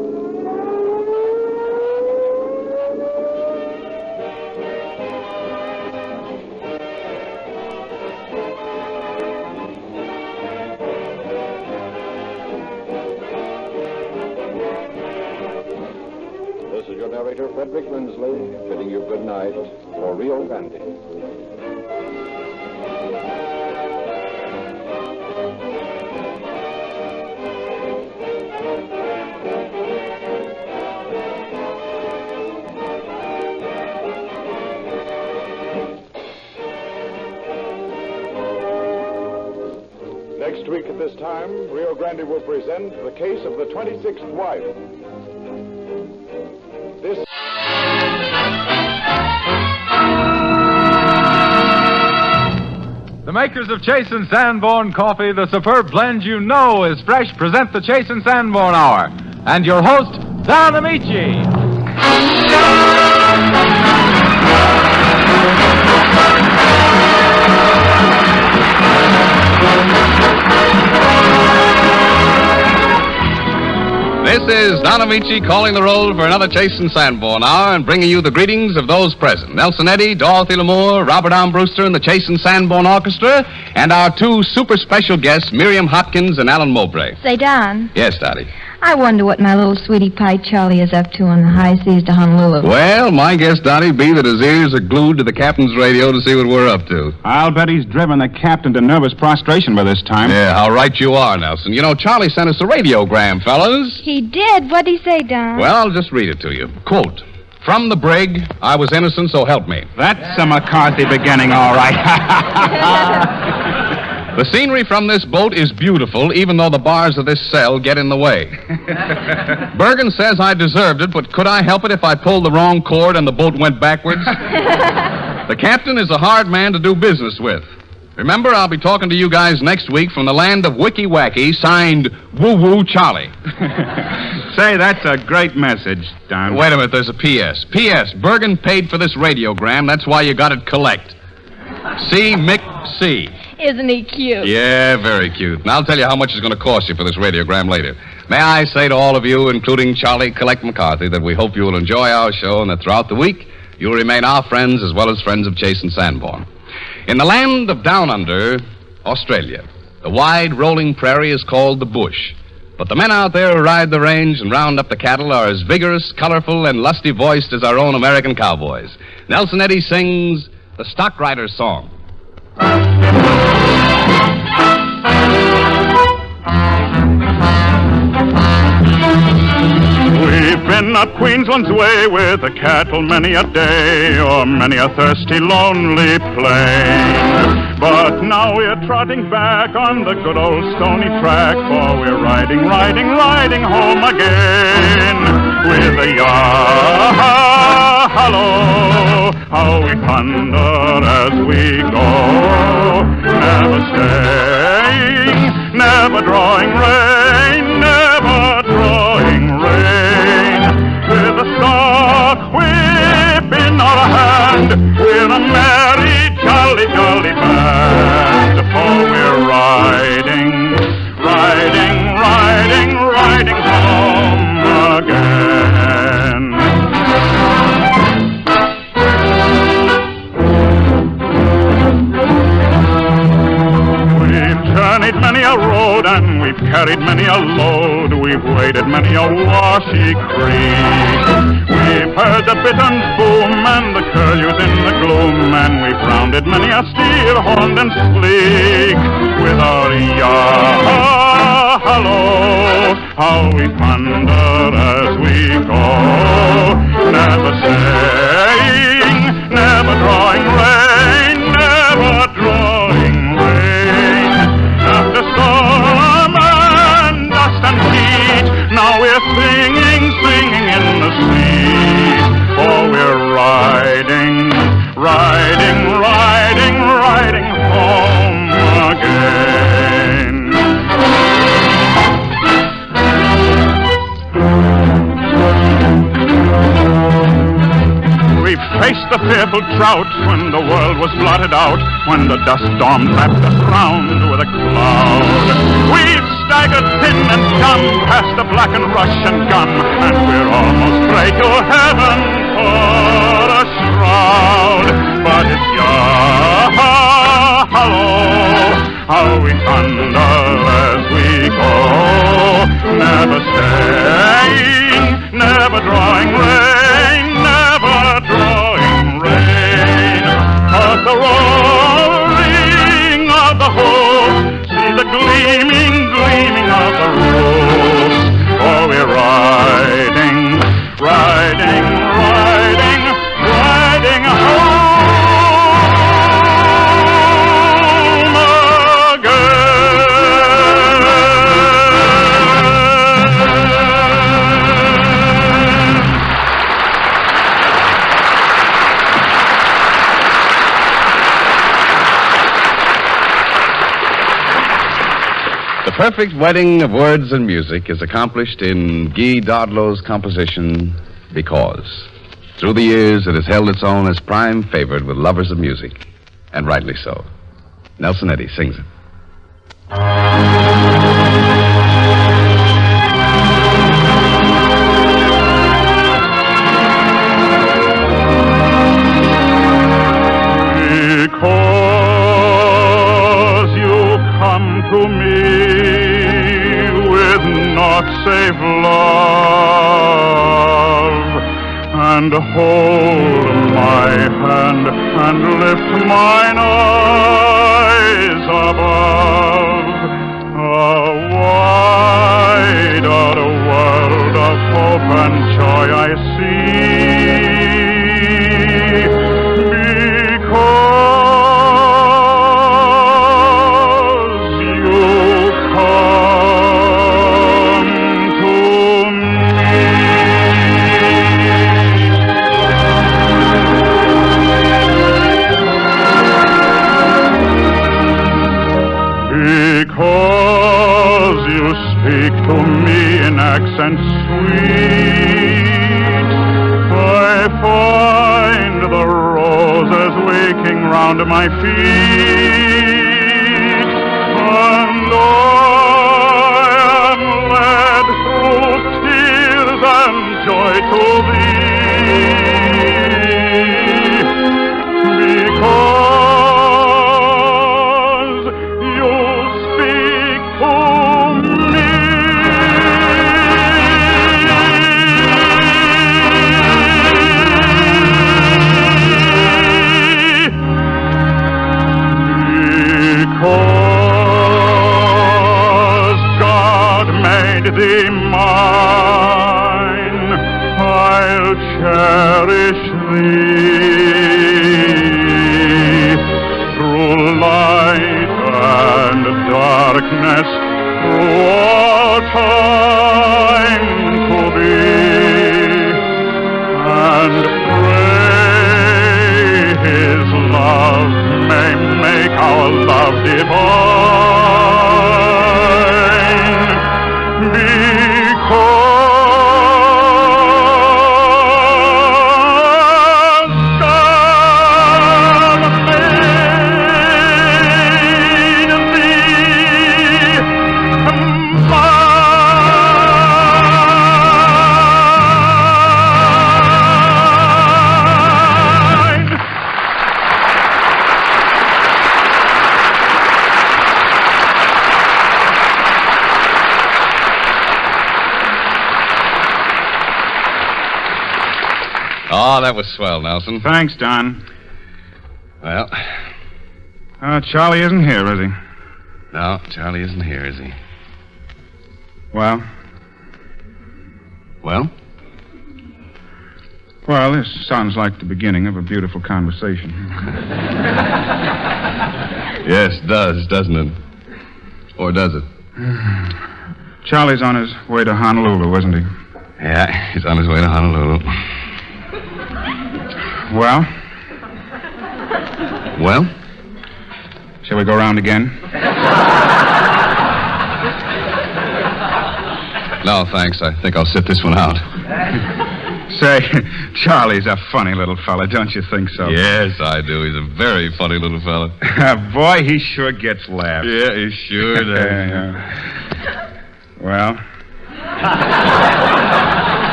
This is your narrator, Frederick Lindsley, bidding you good night for Rio Grande. Next week at this time, Rio Grande will present the case of the 26th wife. This... The makers of Chase and Sanborn Coffee, the superb blend you know is fresh, present the Chase and Sanborn Hour. And your host, Don Amici. This is Don Amici calling the roll for another Chase and Sanborn Hour and bringing you the greetings of those present. Nelson Eddy, Dorothy Lamour, Robert Armbruster and the Chase and Sanborn Orchestra, and our two super special guests, Miriam Hopkins and Alan Mowbray. Say, Don. Yes, Dottie. I wonder what my little sweetie pie Charlie is up to on the high seas to Honolulu. Well, my guess, Dottie, be that his ears are glued to the captain's radio to see what we're up to. I'll bet he's driven the captain to nervous prostration by this time. Yeah, how right you are, Nelson. You know, Charlie sent us a radiogram, fellas. He did? What'd he say, Don? Well, I'll just read it to you. Quote, "From the brig, I was innocent, so help me." That's a McCarthy beginning, all right. The scenery from this boat is beautiful, even though the bars of this cell get in the way. Bergen says I deserved it, but could I help it if I pulled the wrong cord and the boat went backwards? The captain is a hard man to do business with. Remember, I'll be talking to you guys next week from the land of Wicky Wacky, signed Woo Woo Charlie. Say, that's a great message, Don. Wait a minute, there's a P.S. P.S. Bergen paid for this radiogram, that's why you got it collect. C. Mick C. Isn't he cute? Yeah, very cute. And I'll tell you how much it's going to cost you for this radiogram later. May I say to all of you, including Charlie Collect McCarthy, that we hope you will enjoy our show and that throughout the week you'll remain our friends as well as friends of Chase and Sanborn. In the land of Down Under, Australia, the wide rolling prairie is called the bush. But the men out there who ride the range and round up the cattle are as vigorous, colorful, and lusty-voiced as our own American cowboys. Nelson Eddy sings the Stock Rider's Song. We've been up Queensland's way with the cattle many a day, or many a thirsty, lonely plain. But now we're trotting back on the good old stony track, for we're riding home again. With a yah-hello, how we thunder as we go. Never staying, never drawing rein, never drawing rein. With a stock whip in our hand, we're a merry, jolly, jolly band. For we're riding home again. We've journeyed many a road and we've carried many a load. We've waded many a washy creek. We've heard the bitterns boom and the curlews in the gloom, and we've rounded many a steel horned and sleek. With our yah-hello, how we thunder as we go. Never saying, never drawing rein, never drawing rein. After storm and dust and heat, now we're singing in the sea. Oh, we're riding home again. fearful drought, when the world was blotted out, when the dust storm wrapped us round with a cloud. We've staggered thin and dumb past the blackened Russian gun, and we're almost prey to heaven for a shroud. But it's hello, how we thunder as we go, never staying, never drawing rain, never drawing rain. But the roaring of the host, see the gleaming of the roofs. Oh, we're riding, riding, riding, riding home. The perfect wedding of words and music is accomplished in Guy Dodlow's composition, Because. Through the years, it has held its own as prime favorite with lovers of music, and rightly so. Nelson Eddy sings it. Because you come to me with naught save love, and hold my hand and lift mine eyes above, a wider world of hope and joy I see. Because you speak to me in accents sweet, I find the roses waking round my feet, and I am led through tears and joy to thee. Because thee mine, I'll cherish thee through light and darkness, through all time to thee, and pray his love may make our love divine. Because God made thee mine. Oh, that was swell, Nelson. Thanks, Don. Well, Charlie isn't here, is he? no, Charlie isn't here, is he? Well? Well? Well, this sounds like the beginning of a beautiful conversation. Yes, it does, doesn't it? Or does it? Charlie's on his way to Honolulu, isn't he? Yeah, he's on his way to Honolulu. Well? Well? Shall we go around again? No, thanks. I think I'll sit this one out. Say, Charlie's a funny little fella, don't you think so? Yes, I do. He's a very funny little fella. Boy, he sure gets laughs. Yeah, he sure does. Well?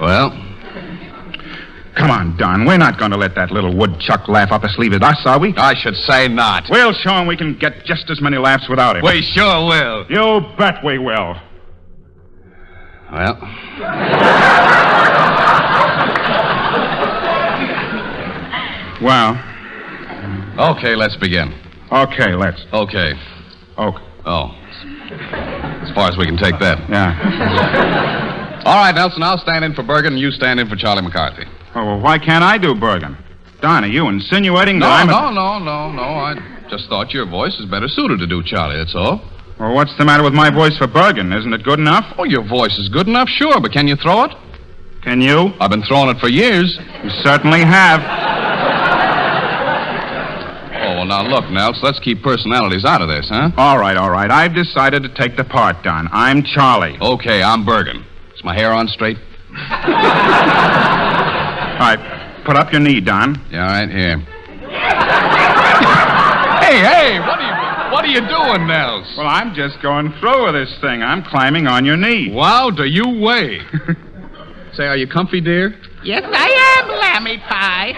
Well? Come on, Don. We're not going to let that little woodchuck laugh up his sleeve at us, are we? I should say not. We'll show him we can get just as many laughs without him. We sure will. You bet we will. Well. Well. Okay, let's begin. Okay, let's. Okay. Okay. Oh. As far as we can take that. Yeah. All right, Nelson, I'll stand in for Bergen and you stand in for Charlie McCarthy. Oh, well, why can't I do Bergen? Don, are you insinuating that I'm... No. I just thought your voice is better suited to do Charlie, that's all. Well, what's the matter with my voice for Bergen? Isn't it good enough? Oh, your voice is good enough, sure, but can you throw it? Can you? I've been throwing it for years. You certainly have. Oh, well, now, look, Nels, let's keep personalities out of this, huh? All right. I've decided to take the part, Don. I'm Charlie. Okay, I'm Bergen. Is my hair on straight? All right, put up your knee, Don. Yeah, all right, here. Hey, what are you doing, Nels? Well, I'm just going through with this thing. I'm climbing on your knee. Wow, do you weigh? Say, are you comfy, dear? Yes, I am, Lammy Pie.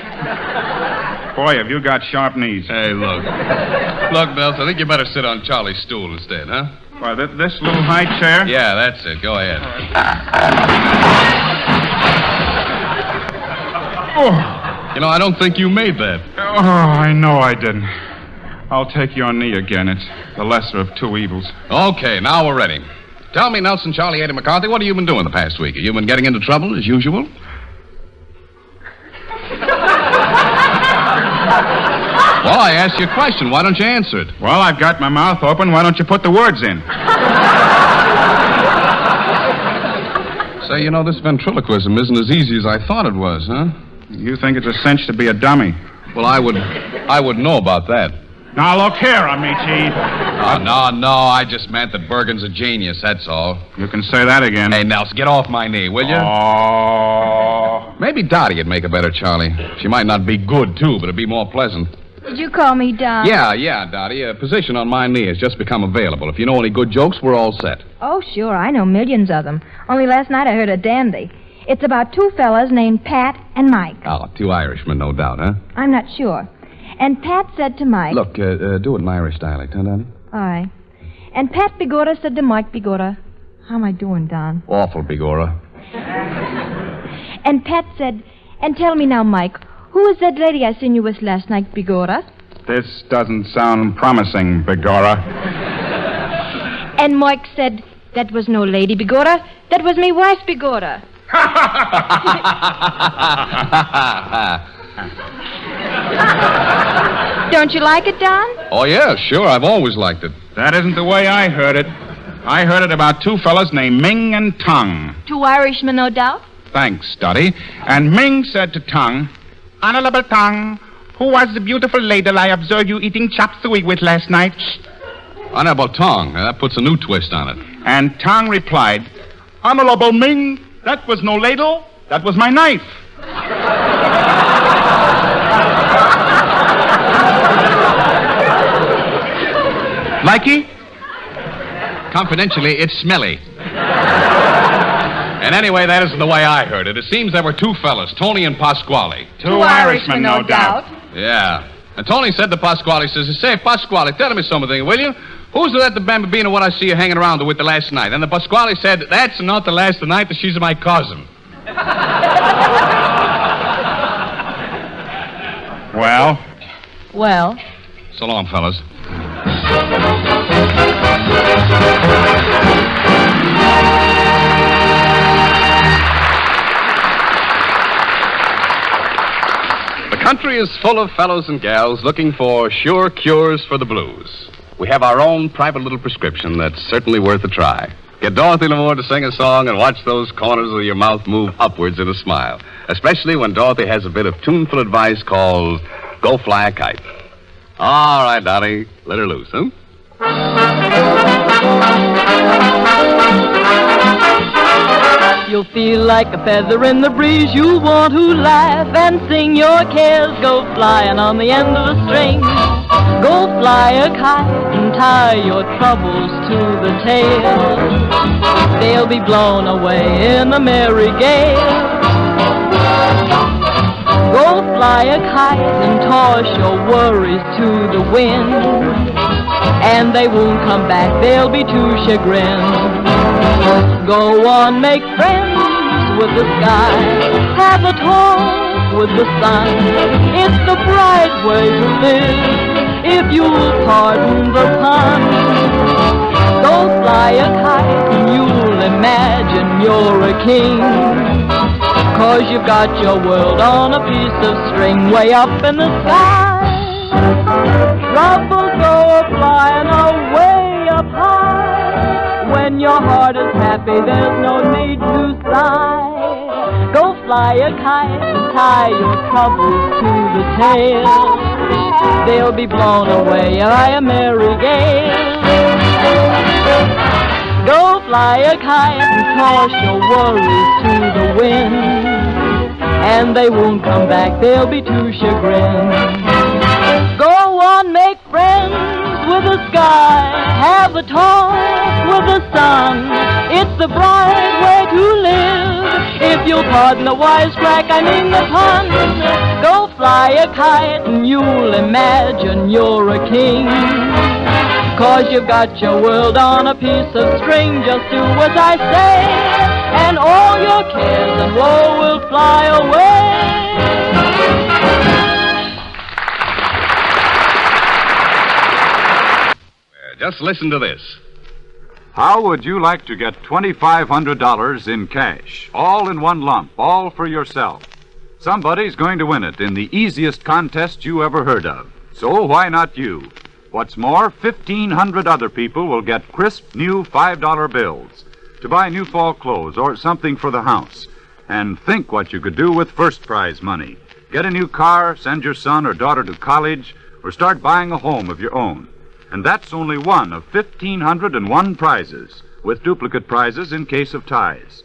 Boy, have you got sharp knees. Hey, look. Look, Nels, I think you better sit on Charlie's stool instead, huh? Why, this little high chair? Yeah, that's it. Go ahead. Oh. You know, I don't think you made that. Oh, I know I didn't. I'll take your knee again. It's the lesser of two evils. Okay, now we're ready. Tell me, Nelson, Charlie, Eddie McCarthy, what have you been doing the past week? Have you been getting into trouble as usual? Well, I asked you a question. Why don't you answer it? Well, I've got my mouth open. Why don't you put the words in? Say, you know, this ventriloquism isn't as easy as I thought it was, huh? You think it's a cinch to be a dummy? Well, I would know about that. Now, look here, Amici. No, I just meant that Bergen's a genius, that's all. You can say that again. Hey, Nels, get off my knee, will you? Oh. Maybe Dottie'd make a better Charlie. She might not be good, too, but it'd be more pleasant. Did you call me Don? Yeah, Dottie. A position on my knee has just become available. If you know any good jokes, we're all set. Oh, sure. I know millions of them. Only last night I heard a dandy. It's about two fellas named Pat and Mike. Oh, two Irishmen, no doubt, huh? I'm not sure. And Pat said to Mike... Look, do it in Irish dialect, huh, Dottie? All right. And Pat Bigora said to Mike Bigora, how am I doing, Don? Awful, Bigora. And Pat said, and tell me now, Mike, who was that lady I seen you with last night, Bigora? This doesn't sound promising, Bigora. And Mike said, that was no lady, Bigora. That was me wife, Bigora. Don't you like it, Don? Oh, yeah, sure. I've always liked it. That isn't the way I heard it. I heard it about two fellas named Ming and Tung. Two Irishmen, no doubt? Thanks, Dottie. And Ming said to Tung, Honorable Tung, who was the beautiful lady I observed you eating chop suey with last night? Honorable Tung. That puts a new twist on it. And Tung replied, Honorable Ming, that was no ladle. That was my knife. Likey? Confidentially, it's smelly. And anyway, that isn't the way I heard it. It seems there were two fellas, Tony and Pasquale. Two Irishmen, no doubt. Yeah. And Tony said to Pasquale, says, say, Pasquale, tell me something, will you? Who's that the bambino what I see you hanging around with the last night? And the Pasquale said, that's not the last night, that she's my cousin. Well? Well? So long, fellas. The country is full of fellows and gals looking for sure cures for the blues. We have our own private little prescription that's certainly worth a try. Get Dorothy Lamour to sing a song and watch those corners of your mouth move upwards in a smile. Especially when Dorothy has a bit of tuneful advice called Go Fly a Kite. All right, Dottie, let her loose, huh? You'll feel like a feather in the breeze. You'll want to laugh and sing. Your cares go flying on the end of a string. Go fly a kite and tie your troubles to the tail. They'll be blown away in a merry gale. Go fly a kite and toss your worries to the wind. And they won't come back, they'll be too chagrined. Go on, make friends with the sky. Have a talk with the sun. It's the bright way to live, if you'll pardon the pun. Go fly a kite and you'll imagine you're a king. 'Cause you've got your world on a piece of string way up in the sky. Troubles go flying away up high. When your heart is happy, there's no need to sigh. Go fly a kite and tie your troubles to the tail. They'll be blown away by a merry gale. Go fly a kite and toss your worries to the wind. And they won't come back, they'll be too chagrined. Go on, make friends with the sky. Have a talk with the sun. It's the bright way to live, if you'll pardon the wisecrack, I mean the pun. Go fly a kite and you'll imagine you're a king. 'Cause you've got your world on a piece of string. Just do as I say, and all your cares and woe will fly away. Just listen to this. How would you like to get $2,500 in cash, all in one lump, all for yourself? Somebody's going to win it in the easiest contest you ever heard of. So why not you? What's more, 1,500 other people will get crisp new $5 bills to buy new fall clothes or something for the house. And think what you could do with first prize money. Get a new car, send your son or daughter to college, or start buying a home of your own. And that's only one of 1,501 prizes, with duplicate prizes in case of ties.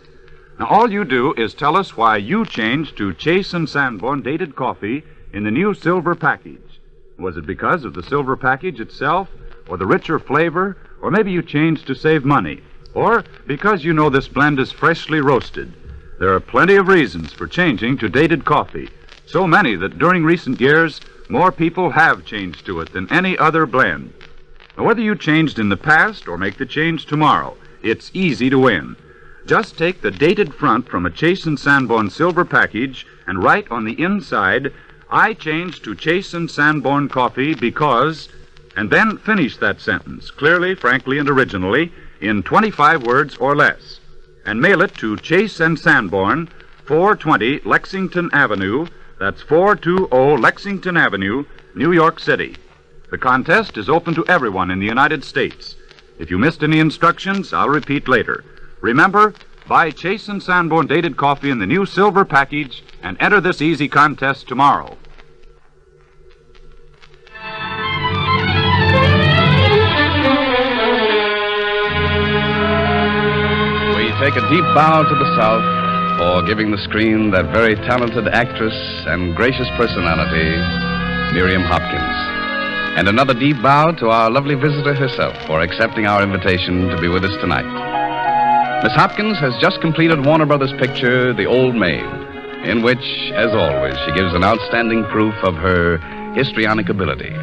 Now, all you do is tell us why you changed to Chase and Sanborn dated coffee in the new silver package. Was it because of the silver package itself, or the richer flavor, or maybe you changed to save money, or because you know this blend is freshly roasted? There are plenty of reasons for changing to dated coffee, so many that during recent years, more people have changed to it than any other blend. Now, whether you changed in the past or make the change tomorrow, it's easy to win. Just take the dated front from a Chase and Sanborn silver package and write on the inside, "I changed to Chase and Sanborn coffee because," and then finish that sentence clearly, frankly, and originally in 25 words or less, and mail it to Chase and Sanborn, 420 Lexington Avenue. That's 420 Lexington Avenue, New York City. The contest is open to everyone in the United States. If you missed any instructions, I'll repeat later. Remember, buy Chase and Sanborn dated coffee in the new silver package and enter this easy contest tomorrow. We take a deep bow to the South for giving the screen that very talented actress and gracious personality, Miriam Hopkins. And another deep bow to our lovely visitor herself for accepting our invitation to be with us tonight. Miss Hopkins has just completed Warner Brothers' picture, The Old Maid, in which, as always, she gives an outstanding proof of her histrionic ability.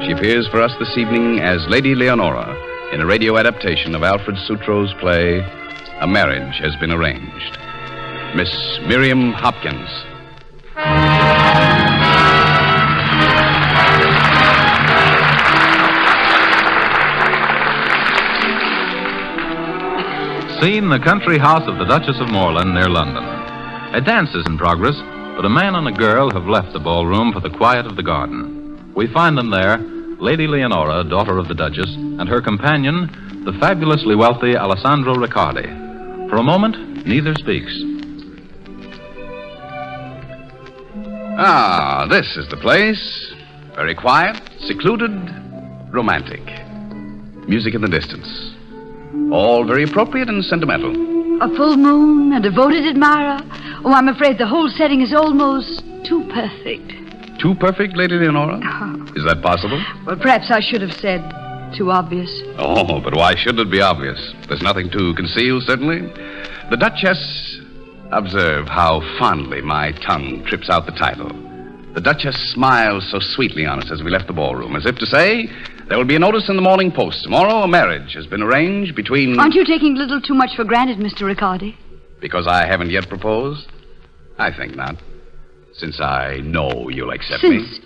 She appears for us this evening as Lady Leonora in a radio adaptation of Alfred Sutro's play, A Marriage Has Been Arranged. Miss Miriam Hopkins. Scene, the country house of the Duchess of Moreland near London. A dance is in progress, but a man and a girl have left the ballroom for the quiet of the garden. We find them there, Lady Leonora, daughter of the Duchess, and her companion, the fabulously wealthy Alessandro Riccardi. For a moment, neither speaks. Ah, this is the place. Very quiet, secluded, romantic. Music in the distance. All very appropriate and sentimental. A full moon, a devoted admirer. Oh, I'm afraid the whole setting is almost too perfect. Too perfect, Lady Leonora? Is that possible? Well, perhaps I should have said too obvious. Oh, but why should it be obvious? There's nothing to conceal, certainly. The Duchess... Observe how fondly my tongue trips out the title. The Duchess smiles so sweetly on us as we left the ballroom, as if to say, there will be a notice in the Morning Post tomorrow. A marriage has been arranged between... Aren't you taking a little too much for granted, Mr. Riccardi? Because I haven't yet proposed? I think not. Since I know you'll accept Since... me.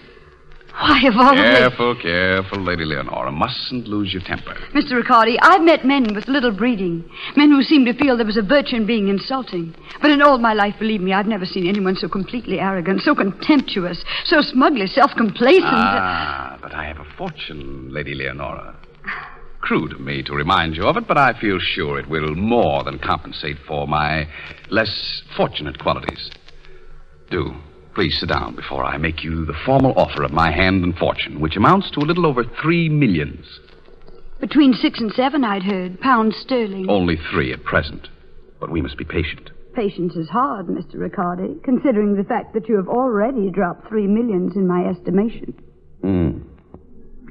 Why, of all Careful, Lady Leonora. Mustn't lose your temper. Mr. Riccardi, I've met men with little breeding. Men who seem to feel there was a virtue in being insulting. But in all my life, believe me, I've never seen anyone so completely arrogant, so contemptuous, so smugly self-complacent. But I have a fortune, Lady Leonora. Crude of me to remind you of it, but I feel sure it will more than compensate for my less fortunate qualities. Do. Please sit down before I make you the formal offer of my hand and fortune, which amounts to a little over 3 millions. Between 6 and 7, I'd heard, pounds sterling. Only 3 at present. But we must be patient. Patience is hard, Mr. Riccardi, considering the fact that you have already dropped 3 millions in my estimation.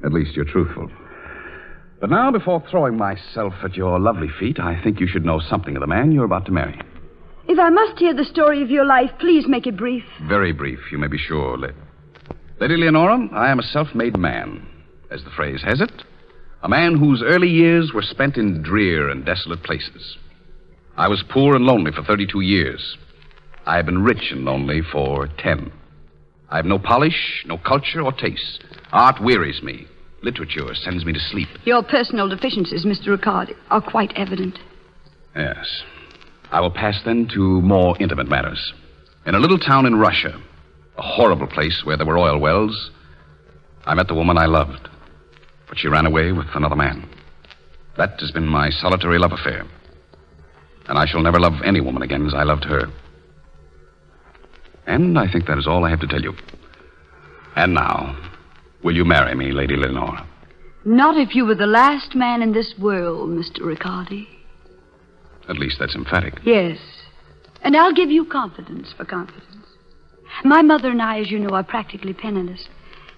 At least you're truthful. But now, before throwing myself at your lovely feet, I think you should know something of the man you're about to marry. If I must hear the story of your life, please make it brief. Very brief, you may be sure. Lady Leonora, I am a self-made man, as the phrase has it. A man whose early years were spent in drear and desolate places. I was poor and lonely for 32 years. I have been rich and lonely for 10. I have no polish, no culture or taste. Art wearies me. Literature sends me to sleep. Your personal deficiencies, Mr. Riccardi, are quite evident. Yes. I will pass then to more intimate matters. In a little town in Russia, a horrible place where there were oil wells, I met the woman I loved. But she ran away with another man. That has been my solitary love affair. And I shall never love any woman again as I loved her. And I think that is all I have to tell you. And now, will you marry me, Lady Leonora? Not if you were the last man in this world, Mr. Riccardi. At least that's emphatic. Yes. And I'll give you confidence for confidence. My mother and I, as you know, are practically penniless.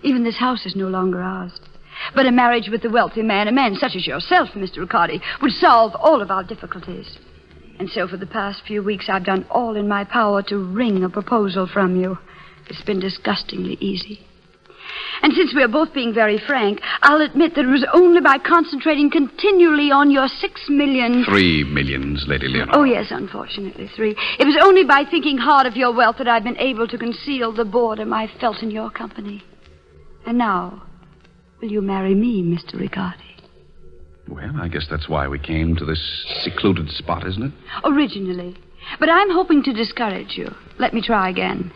Even this house is no longer ours. But a marriage with a wealthy man, a man such as yourself, Mr. Riccardi, would solve all of our difficulties. And so for the past few weeks, I've done all in my power to wring a proposal from you. It's been disgustingly easy. And since we're both being very frank, I'll admit that it was only by concentrating continually on your 6 million... 3 millions, Lady Leonora. Oh, yes, unfortunately, 3. It was only by thinking hard of your wealth that I've been able to conceal the boredom I felt in your company. And now, will you marry me, Mr. Riccardi? Well, I guess that's why we came to this secluded spot, isn't it? Originally. But I'm hoping to discourage you. Let me try again.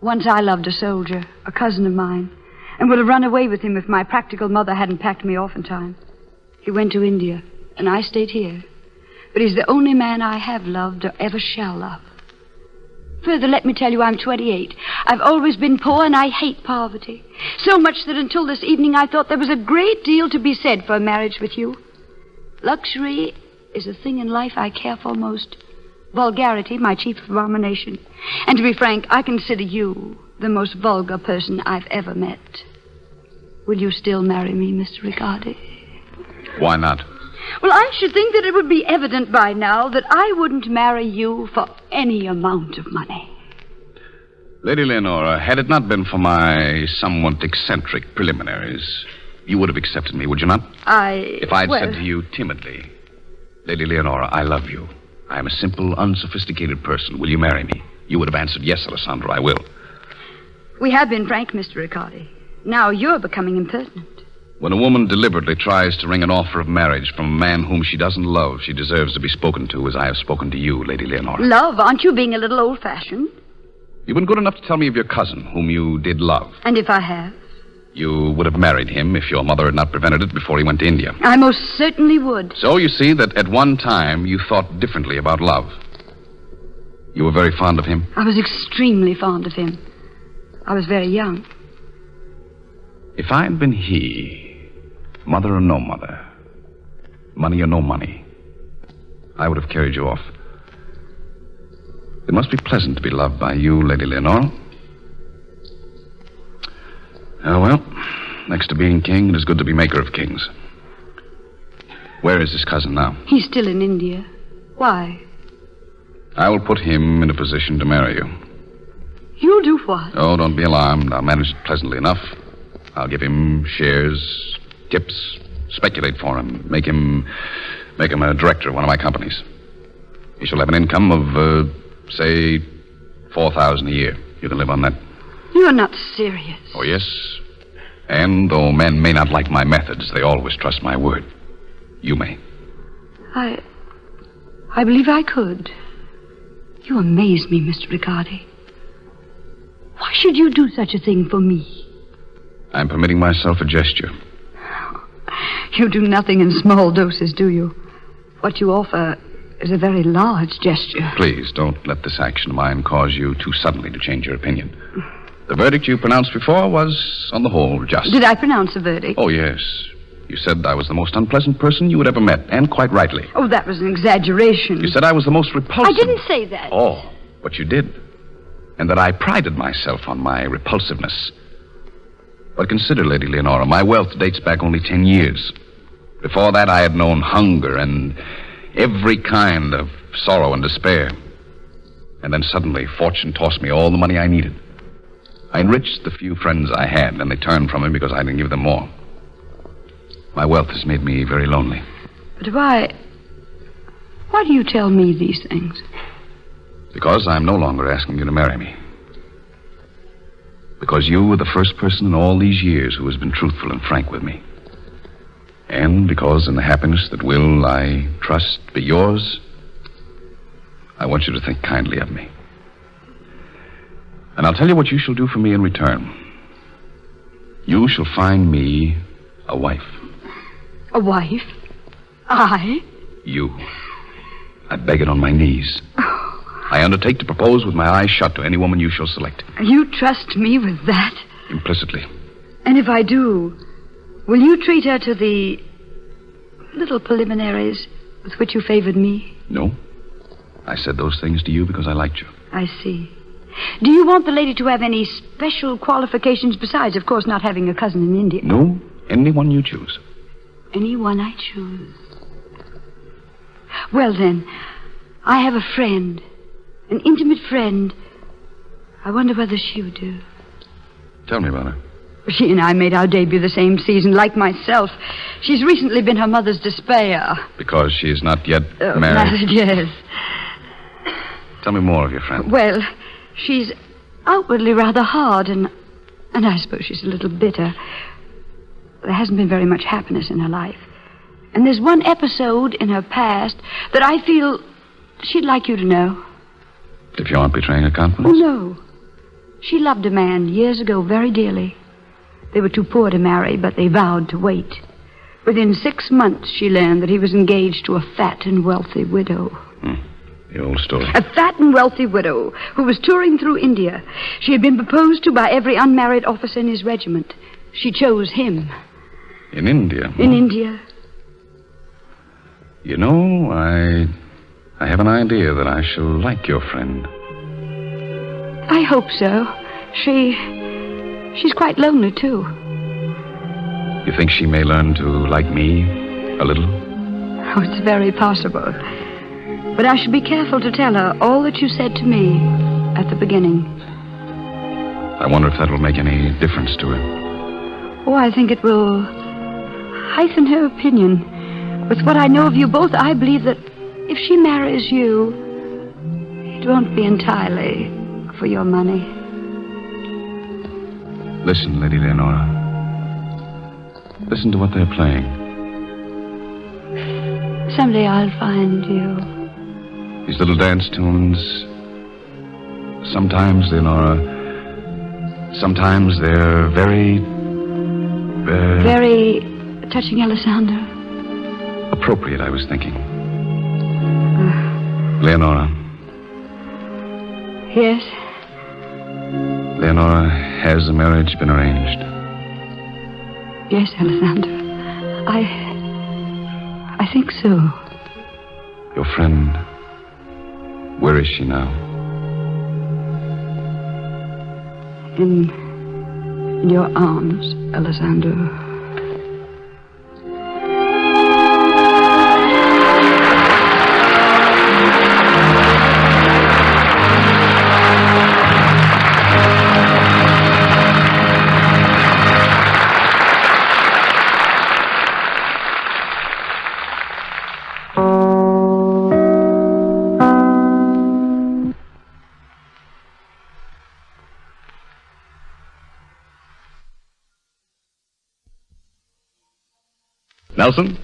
Once I loved a soldier, a cousin of mine, and would have run away with him if my practical mother hadn't packed me off in time. He went to India, and I stayed here. But he's the only man I have loved or ever shall love. Further, let me tell you, I'm 28. I've always been poor, and I hate poverty. So much that until this evening I thought there was a great deal to be said for a marriage with you. Luxury is the thing in life I care for most. Vulgarity, my chief abomination. And to be frank, I consider you the most vulgar person I've ever met. Will you still marry me, Mr. Riccardi? Why not? Well, I should think that it would be evident by now that I wouldn't marry you for any amount of money. Lady Leonora, had it not been for my somewhat eccentric preliminaries, you would have accepted me, would you not? If I'd said to you timidly, Lady Leonora, I love you. I am a simple, unsophisticated person. Will you marry me? You would have answered, yes, Alessandro, I will. We have been frank, Mr. Riccardi. Now you're becoming impertinent. When a woman deliberately tries to wring an offer of marriage from a man whom she doesn't love, she deserves to be spoken to as I have spoken to you, Lady Leonora. Love? Aren't you being a little old-fashioned? You've been good enough to tell me of your cousin, whom you did love. And if I have? You would have married him if your mother had not prevented it before he went to India. I most certainly would. So you see that at one time you thought differently about love. You were very fond of him? I was extremely fond of him. I was very young. If I'd been he, mother or no mother, money or no money, I would have carried you off. It must be pleasant to be loved by you, Lady Leonora. Oh, well, next to being king, it is good to be maker of kings. Where is his cousin now? He's still in India. Why? I will put him in a position to marry you. You'll do what? Oh, don't be alarmed. I'll manage it pleasantly enough. I'll give him shares, tips, speculate for him, make him a director of one of my companies. He shall have an income of, say, $4,000 a year. You can live on that. You're not serious. Oh, yes. And though men may not like my methods, they always trust my word. You may. I believe I could. You amaze me, Mr. Riccardi. Why should you do such a thing for me? I'm permitting myself a gesture. You do nothing in small doses, do you? What you offer is a very large gesture. Please, don't let this action of mine cause you too suddenly to change your opinion. The verdict you pronounced before was, on the whole, just. Did I pronounce the verdict? Oh, yes. You said I was the most unpleasant person you had ever met, and quite rightly. Oh, that was an exaggeration. You said I was the most repulsive. I didn't say that. Oh, but you did. And that I prided myself on my repulsiveness. But consider, Lady Leonora, my wealth dates back only 10 years. Before that, I had known hunger and every kind of sorrow and despair. And then suddenly, fortune tossed me all the money I needed. I enriched the few friends I had, and they turned from me because I didn't give them more. My wealth has made me very lonely. But why do you tell me these things? Because I'm no longer asking you to marry me. Because you were the first person in all these years who has been truthful and frank with me. And because in the happiness that will, I trust, be yours, I want you to think kindly of me. And I'll tell you what you shall do for me in return. You shall find me a wife. A wife? I? You. I beg it on my knees. I undertake to propose with my eyes shut to any woman you shall select. You trust me with that? Implicitly. And if I do, will you treat her to the little preliminaries with which you favored me? No. I said those things to you because I liked you. I see. Do you want the lady to have any special qualifications besides, of course, not having a cousin in India? No. Anyone you choose. Anyone I choose. Well, then, I have a friend. An intimate friend. I wonder whether she would do. Tell me about her. She and I made our debut the same season, like myself. She's recently been her mother's despair. Because she is not yet married? Married, yes. Tell me more of your friend. Well, she's outwardly rather hard, and I suppose she's a little bitter. There hasn't been very much happiness in her life. And there's one episode in her past that I feel she'd like you to know. If you aren't betraying her confidence? Oh, no. She loved a man years ago very dearly. They were too poor to marry, but they vowed to wait. Within 6 months, she learned that he was engaged to a fat and wealthy widow. The old story. A fat and wealthy widow who was touring through India. She had been proposed to by every unmarried officer in his regiment. She chose him. In India? In India. You know, I have an idea that I shall like your friend. I hope so. She's quite lonely, too. You think she may learn to like me a little? Oh, it's very possible. But I should be careful to tell her all that you said to me at the beginning. I wonder if that will make any difference to her. Oh, I think it will heighten her opinion. With what I know of you both, I believe that if she marries you, it won't be entirely for your money. Listen, Lady Leonora. Listen to what they're playing. Someday I'll find you. These little dance tunes. Sometimes, Leonora, sometimes they're very touching, Alessandro. Appropriate, I was thinking. Leonora. Yes? Leonora, has the marriage been arranged? Yes, Alessandro. I think so. Your friend, where is she now? In your arms, Alessandro. Nelson?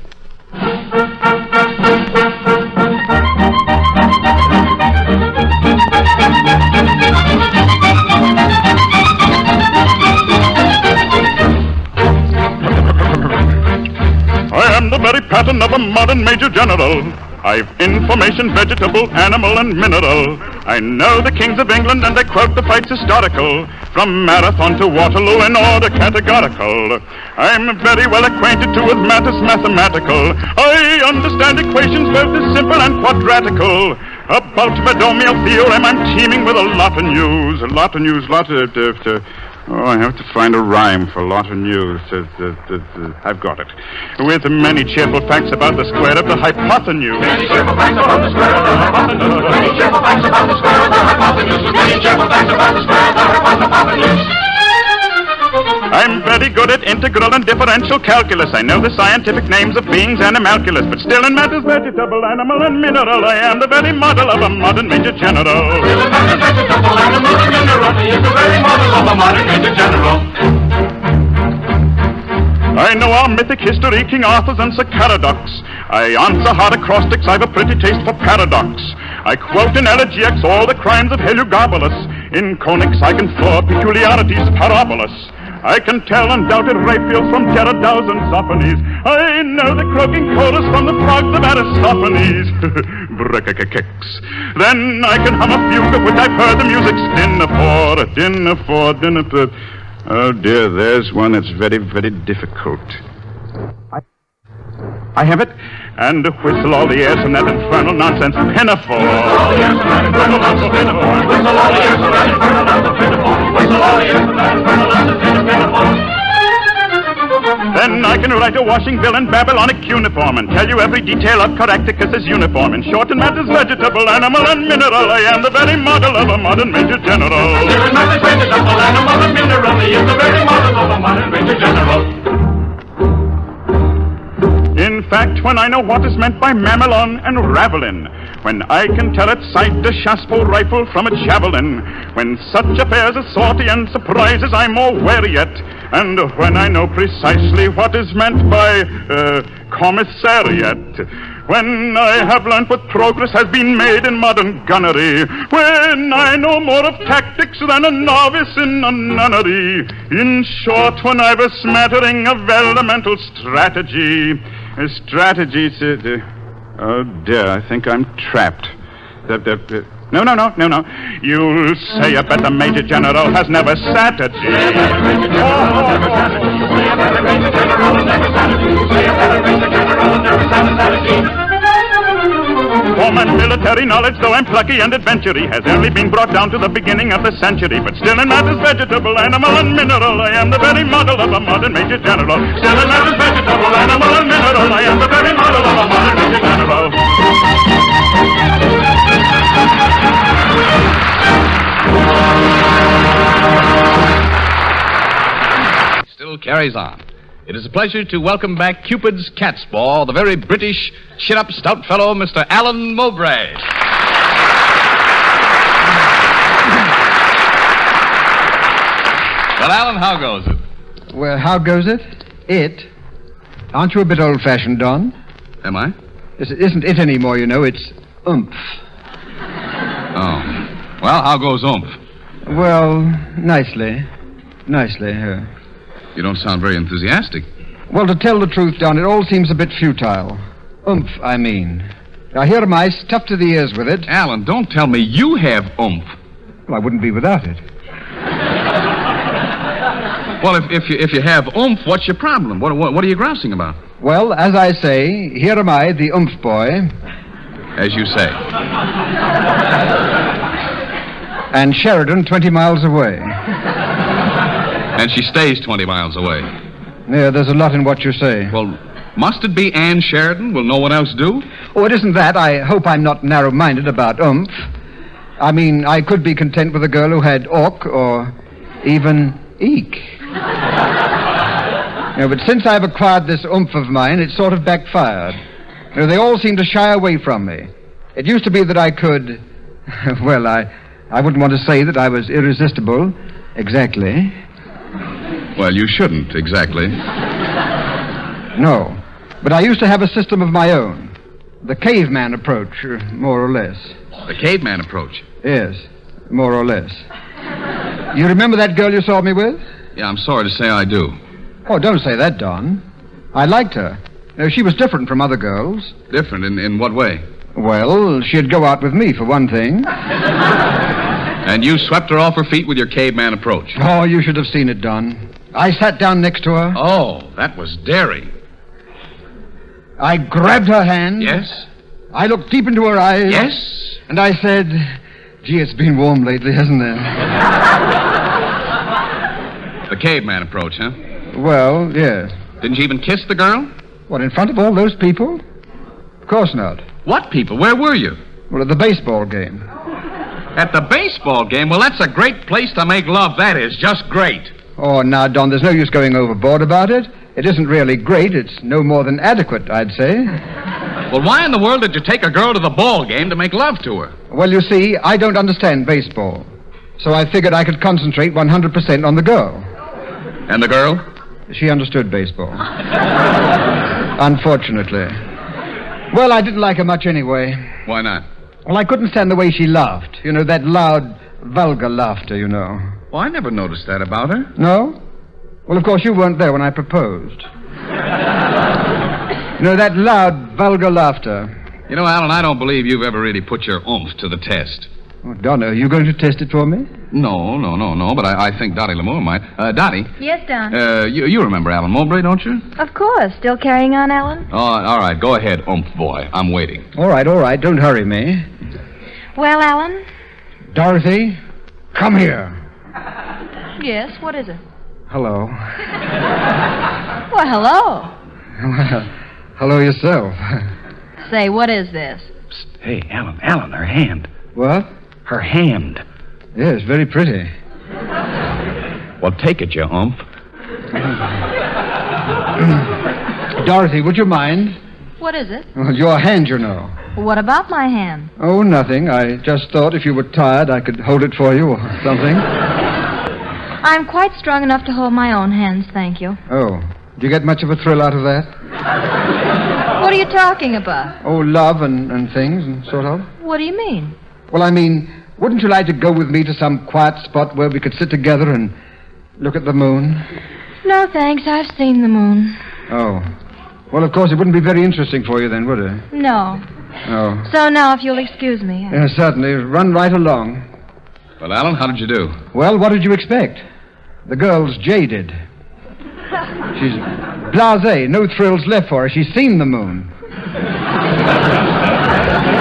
I am the very pattern of a modern major general. I've information, vegetable, animal, and mineral. I know the kings of England, and I quote the fights historical, from Marathon to Waterloo in order categorical. I'm very well acquainted too with matters mathematical. I understand equations both as simple and quadratical. About binomial theorem, I'm teeming with a lot of news. Oh, I have to find a rhyme for lot of news. I've got it. With many cheerful facts about the square of the hypotenuse. Many cheerful facts about the square of the hypotenuse. Many cheerful facts about the square of the hypotenuse. Many cheerful facts about the square of the hypotenuse. I'm very good at integral and differential calculus. I know the scientific names of beings and animalculus, but still in matters vegetable, animal, and mineral, I am the very model of a modern major general. Still in matters vegetable, animal, and mineral, he is the very model of a modern major general. I know our mythic history, King Arthur's and Sir Caradox. I answer hard acrostics, I've a pretty taste for paradox. I quote in elegiacs all the crimes of Heliogabalus. In conics I can floor peculiarities parabolous. I can tell undoubted Raphaels from Pterodaus and Zoophanes. I know the croaking chorus from the frogs of Aristophanes. Brick-a-kicks. Then I can hum a fugue of which I've heard the music's dinner for. Oh, dear, there's one that's very, very difficult. I have it. And whistle all the airs from that infernal nonsense pinafore. Whistle all the airs from that infernal nonsense pinafore. Whistle all the airs from that infernal nonsense pinafore. Whistle all the airs from that infernal nonsense pinafore. Then I can write a washing bill in Babylonic cuneiform and tell you every detail of Caractacus's uniform. In short, in matters vegetable, animal, and mineral, I am the very model of a modern major general. Still in matters vegetable, animal, and mineral, he is the very model of a modern major general. In fact, when I know what is meant by mamelon and ravelin, when I can tell at sight a chassepot rifle from a javelin, when such affairs as sortie and surprises I'm more wary yet, and when I know precisely what is meant by commissariat, when I have learnt what progress has been made in modern gunnery, when I know more of tactics than a novice in a nunnery, in short, when I've a smattering of elemental strategy. Oh, dear, I think I'm trapped. No. You'll say a better major general has never sat at Say a better major general never sat at Say a better major general never sat at Say a better major general never sat at For my military knowledge, though I'm plucky and adventurous, has only been brought down to the beginning of the century. But still in matters vegetable, animal, and mineral, I am the very model of a modern major general. Still in matters vegetable, animal, and mineral, I am the very model of a modern major general. Still carries on. It is a pleasure to welcome back Cupid's cat's paw, the very British, chin-up stout fellow, Mr. Alan Mowbray. Well, Alan, how goes it? Well, how goes it? It? Aren't you a bit old-fashioned, Don? Am I? It isn't it anymore, you know. It's oomph. Oh. Well, how goes oomph? Well, nicely. You don't sound very enthusiastic. Well, to tell the truth, Don, it all seems a bit futile. Oomph, I mean. Now, here am I, stuffed to the ears with it. Alan, don't tell me you have oomph. Well, I wouldn't be without it. Well, if you have oomph, what's your problem? What are you grousing about? Well, as I say, here am I, the oomph boy. As you say. And Sheridan 20 miles away. And she stays 20 miles away. Yeah, there's a lot in what you say. Well, must it be Anne Sheridan? Will no one else do? Oh, it isn't that. I hope I'm not narrow-minded about oomph. I mean, I could be content with a girl who had ork or even eek. But since I've acquired this oomph of mine, it's sort of backfired. They all seem to shy away from me. It used to be that I could... Well, I wouldn't want to say that I was irresistible. Exactly. Well, you shouldn't, exactly. No. But I used to have a system of my own. The caveman approach, more or less. The caveman approach? Yes, more or less. You remember that girl you saw me with? Yeah, I'm sorry to say I do. Oh, don't say that, Don. I liked her. She was different from other girls. Different? In what way? Well, she'd go out with me, for one thing. And you swept her off her feet with your caveman approach? Oh, you should have seen it, Don. I sat down next to her. Oh, that was daring. I grabbed her hand. Yes? I looked deep into her eyes. Yes? And I said, gee, it's been warm lately, hasn't it? The caveman approach, huh? Well, yes. Didn't you even kiss the girl? What, in front of all those people? Of course not. What people? Where were you? Well, at the baseball game. At the baseball game? Well, that's a great place to make love, that is. Just great. Oh, now, Don, there's no use going overboard about it. It isn't really great. It's no more than adequate, I'd say. Well, why in the world did you take a girl to the ball game to make love to her? Well, you see, I don't understand baseball. So I figured I could concentrate 100% on the girl. And the girl? She understood baseball. Unfortunately. Well, I didn't like her much anyway. Why not? Well, I couldn't stand the way she laughed. You know, that loud, vulgar laughter, you know. Well, I never noticed that about her. No? Well, of course, you weren't there when I proposed. You know, that loud, vulgar laughter. You know, Alan, I don't believe you've ever really put your oomph to the test. Oh, Donna, are you going to test it for me? No, but I think Dottie Lamour might. Dottie? Yes, Don. You remember Alan Mowbray, don't you? Of course. Still carrying on, Alan? Oh, all right. Go ahead, oomph boy. I'm waiting. All right. Don't hurry me. Well, Alan? Dorothy, come here. Yes, what is it? Hello. Well, hello. Well, hello yourself. Say, what is this? Psst. Hey, Alan, her hand. What? Her hand. Yes, very pretty. Well, take it, you oomph. Dorothy, would you mind? What is it? Well, your hand, you know. What about my hand? Oh, nothing. I just thought if you were tired, I could hold it for you or something. I'm quite strong enough to hold my own hands, thank you. Oh. Do you get much of a thrill out of that? What are you talking about? Oh, love and things and sort of. What do you mean? Well, I mean, wouldn't you like to go with me to some quiet spot where we could sit together and look at the moon? No, thanks. I've seen the moon. Oh. Well, of course, it wouldn't be very interesting for you then, would it? No. Oh. So now, if you'll excuse me. Yeah, certainly. Run right along. Well, Alan, how did you do? Well, what did you expect? The girl's jaded. She's blasé. No thrills left for her. She's seen the moon.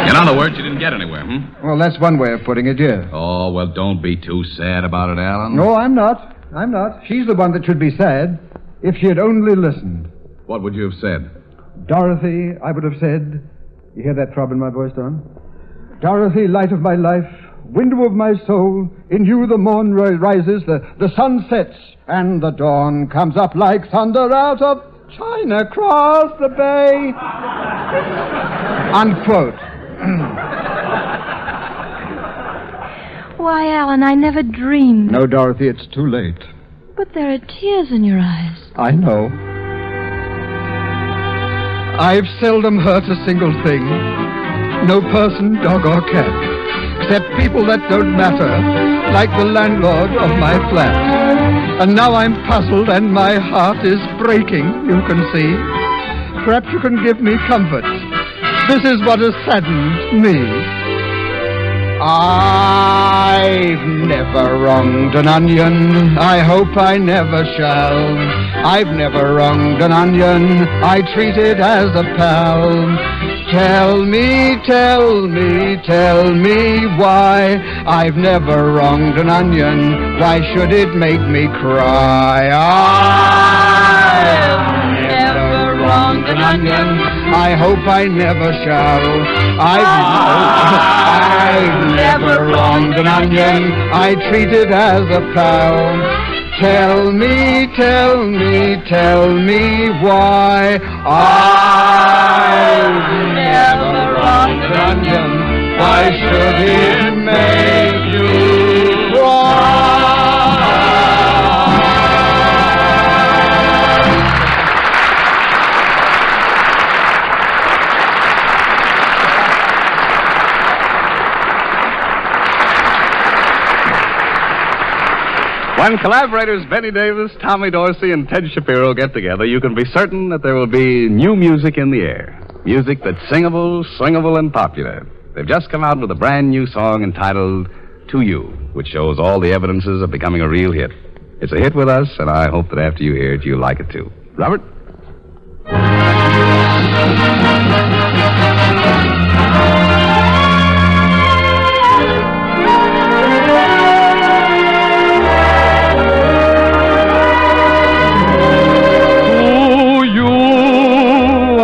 In other words, you didn't get anywhere, Well, that's one way of putting it, yes. Oh, well, don't be too sad about it, Alan. No, I'm not. She's the one that should be sad. If she had only listened. What would you have said? Dorothy, I would have said... You hear that throb in my voice, Don? Dorothy, light of my life, window of my soul, in you the morn rises, the sun sets, and the dawn comes up like thunder out of China across the bay. Unquote. Why, Alan, I never dreamed. No, Dorothy, it's too late. But there are tears in your eyes. I know. I've seldom hurt a single thing. No person, dog, or cat. Except people that don't matter, like the landlord of my flat. And now I'm puzzled and my heart is breaking, you can see. Perhaps you can give me comfort. This is what has saddened me. I've never wronged an onion. I hope I never shall. I've never wronged an onion. I treat it as a pal. Tell me, tell me, tell me why I've never wronged an onion. Why should it make me cry? I've never wronged an onion. I hope I never shall. I've never wronged an onion. I treat it as a pal. Tell me, tell me, tell me why I've never wronged an onion. Why should it make you cry? When collaborators Benny Davis, Tommy Dorsey, and Ted Shapiro get together, you can be certain that there will be new music in the air. Music that's singable, swingable, and popular. They've just come out with a brand new song entitled To You, which shows all the evidences of becoming a real hit. It's a hit with us, and I hope that after you hear it, you'll like it too. Robert?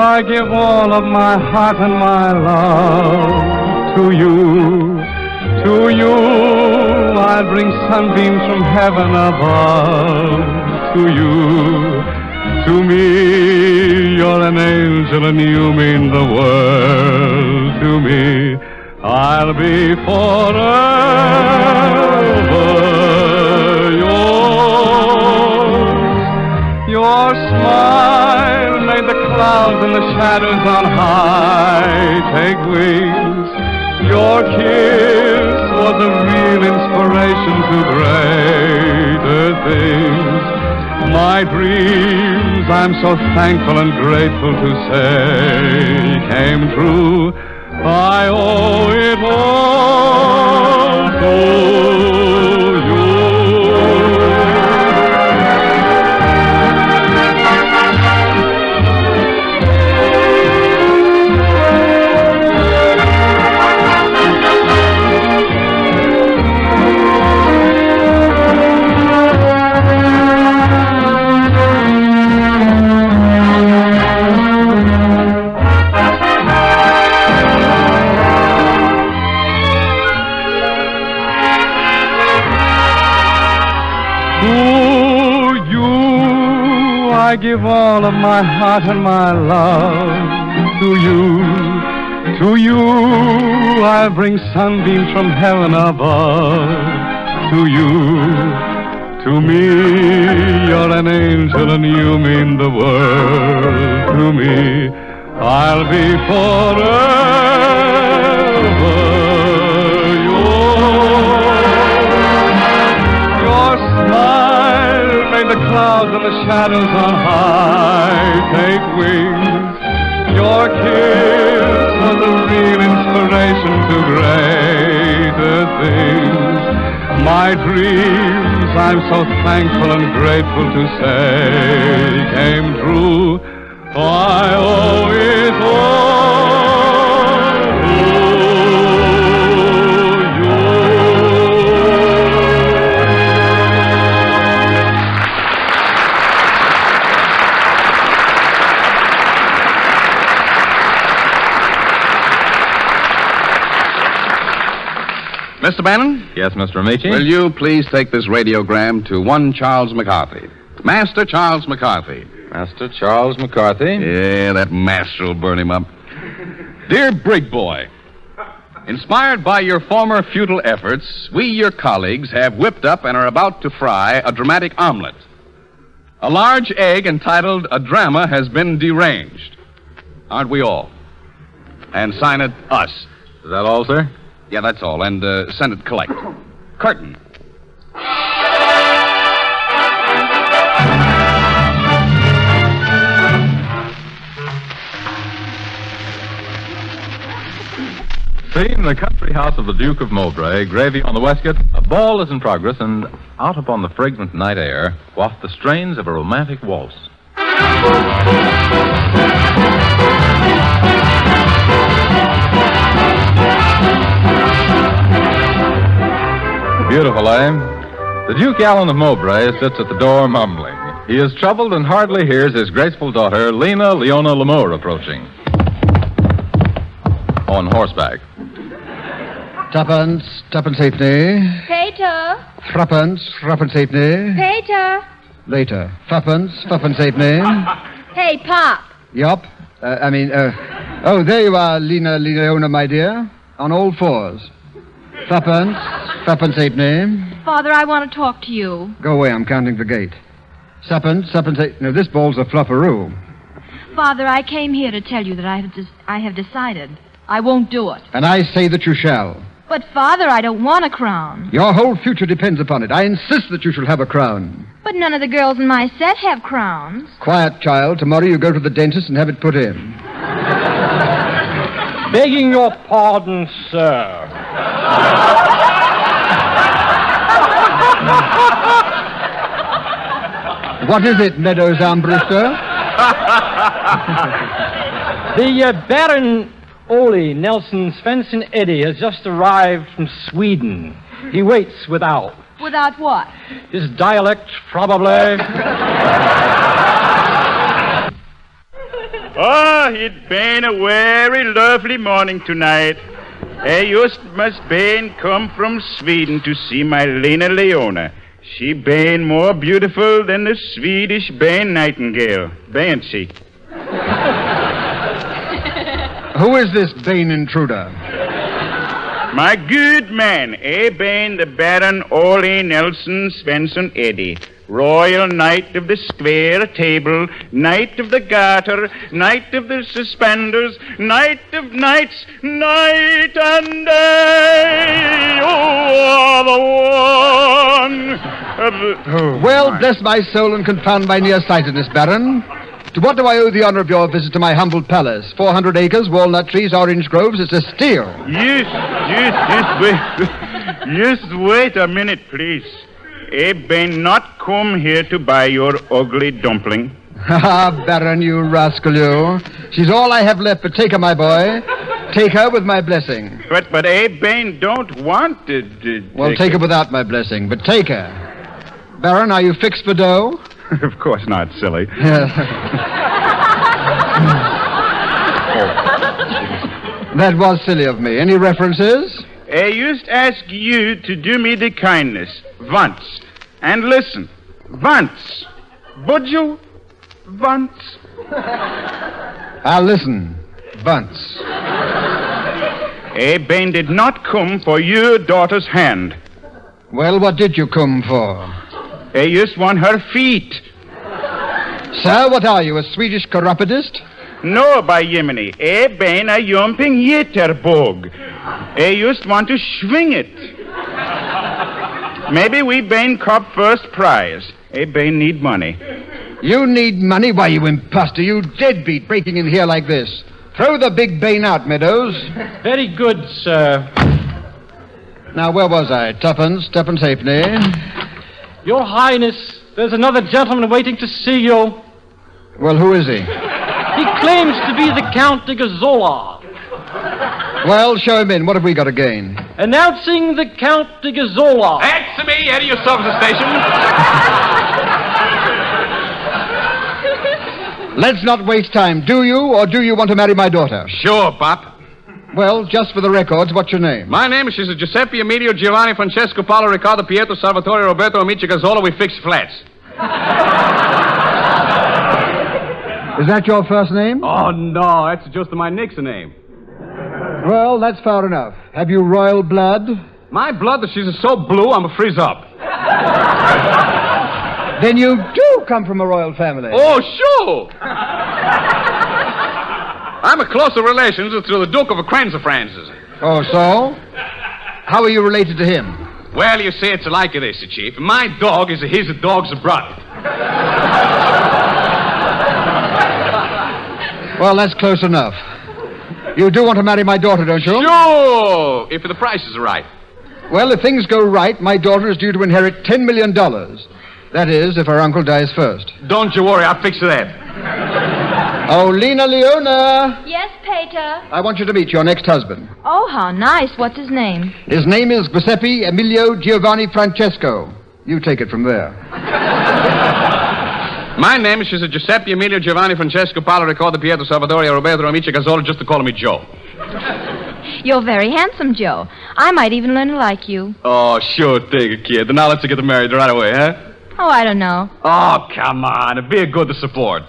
I give all of my heart and my love to you. To you I'll bring sunbeams from heaven above. To you, to me, you're an angel and you mean the world to me. I'll be forever yours. Your smile made the clouds and the shadows on high take wings. Your kiss was a real inspiration to greater things. My dreams, I'm so thankful and grateful to say, came true. I owe it all to you. I give all of my heart and my love to you. To you I'll bring sunbeams from heaven above. To you, to me, you're an angel and you mean the world to me. I'll be forever yours. Your smile made the clouds and the shadows on high take wings. Your kiss was a real inspiration to greater things. My dreams, I'm so thankful and grateful to say, came true. I owe it all to you. Mr. Bannon? Yes, Mr. Amici? Will you please take this radiogram to one Charles McCarthy? Master Charles McCarthy. Master Charles McCarthy? Yeah, that master will burn him up. Dear Brig Boy, inspired by your former futile efforts, we, your colleagues, have whipped up and are about to fry a dramatic omelet. A large egg entitled A Drama has been deranged. Aren't we all? And sign it Us. Is that all, sir? Yeah, that's all. And send it collect. Curtain. See, in the country house of the Duke of Mowbray, gravy on the waistcoat, a ball is in progress, and out upon the fragrant night air waft the strains of a romantic waltz. Beautiful, eh? The Duke Allen of Mowbray sits at the door mumbling. He is troubled and hardly hears his graceful daughter, Lena Leona Lamour, approaching. On horseback. Tuppence halfpenny. Peter. Threepence halfpenny. Peter. Later. Threepence halfpenny. Hey, Pop. Yup. Oh, there you are, Lena Leona, my dear. On all fours. Threepence halfpenny. Father, I want to talk to you. Go away, I'm counting the gate. Threepence halfpenny. No, this ball's a flopperoo. Father, I came here to tell you that I have decided. I won't do it. And I say that you shall. But, Father, I don't want a crown. Your whole future depends upon it. I insist that you shall have a crown. But none of the girls in my set have crowns. Quiet, child. Tomorrow you go to the dentist and have it put in. Begging your pardon, sir. What is it, Meadows Armbruster? The Baron Ole Nelson Svensson Eddy has just arrived from Sweden. He waits without. Without what? His dialect, probably. Oh, it's been a very lovely morning tonight. I just must been come from Sweden to see my Lena Leona. She been more beautiful than the Swedish Bane Nightingale, bain't she? Who is this Bane intruder? My good man, Bane the Baron Ole Nelson Svensson Eddy, Royal Knight of the Square Table, Knight of the Garter, Knight of the Suspenders, Knight of Knights, Night and Day. Oh, the one. Well, bless my soul and confound my nearsightedness, Baron. To what do I owe the honor of your visit to my humble palace? 400 acres, walnut trees, orange groves. It's a steal. Yes, wait a minute, please. Bane not come here to buy your ugly dumpling. Ah, Baron, you rascal, you. She's all I have left, but take her, my boy. Take her with my blessing. But Bane don't want to Well, take her without my blessing, but take her. Baron, are you fixed for dough? Of course not, silly. That was silly of me. Any references? I used to ask you to do me the kindness once. And listen, once. Would you? Once. I'll listen. Once. Bane did not come for your daughter's hand. Well, what did you come for? I just want her feet. Sir, what are you, a Swedish chiropodist? No, by Yemeni. Bane a jumping jitterbug. I just want to swing it. Maybe we Bane cop first prize. Bane need money. You need money? Why, you imposter, you deadbeat, breaking in here like this. Throw the big Bane out, Meadows. Very good, sir. Now, where was I? Tuppence halfpenny. Your Highness, there's another gentleman waiting to see you. Well, who is he? He claims to be the Count de Gazzola. Well, show him in. What have we got to gain? Announcing the Count de Gazzola. That's me. Head of yourself to the station. Let's not waste time. Do you or do you want to marry my daughter? Sure, Pop. Well, just for the records, what's your name? My name is Giuseppe Emilio Giovanni Francesco Paolo Riccardo Pietro Salvatore Roberto Amici Gazzola. We fix flats. Is that your first name? Oh, no. That's just my nickname. Well, that's far enough. Have you royal blood? My blood, she's so blue, I'm a freeze up. Then you do come from a royal family. Oh, sure. I'm a closer relation to the Duke of Francis. Oh, so? How are you related to him? Well, you see, it's like this, Chief. My dog is his dog's brother. Well, that's close enough. You do want to marry my daughter, don't you? Sure, if the price is right. Well, if things go right, my daughter is due to inherit $10 million. That is, if her uncle dies first. Don't you worry, I'll fix that. Oh, Lena Leona. Yes, Pater. I want you to meet your next husband. Oh, how nice. What's his name? His name is Giuseppe Emilio Giovanni Francesco. You take it from there. My name is Giuseppe Emilio Giovanni Francesco Paolo Ricordo Pietro Salvatore Roberto Amici Gazzolo, just to call me Joe. You're very handsome, Joe. I might even learn to like you. Oh, sure thing, kid. Now let's get married right away, huh? Oh, I don't know. Oh, come on. It'd be good to support.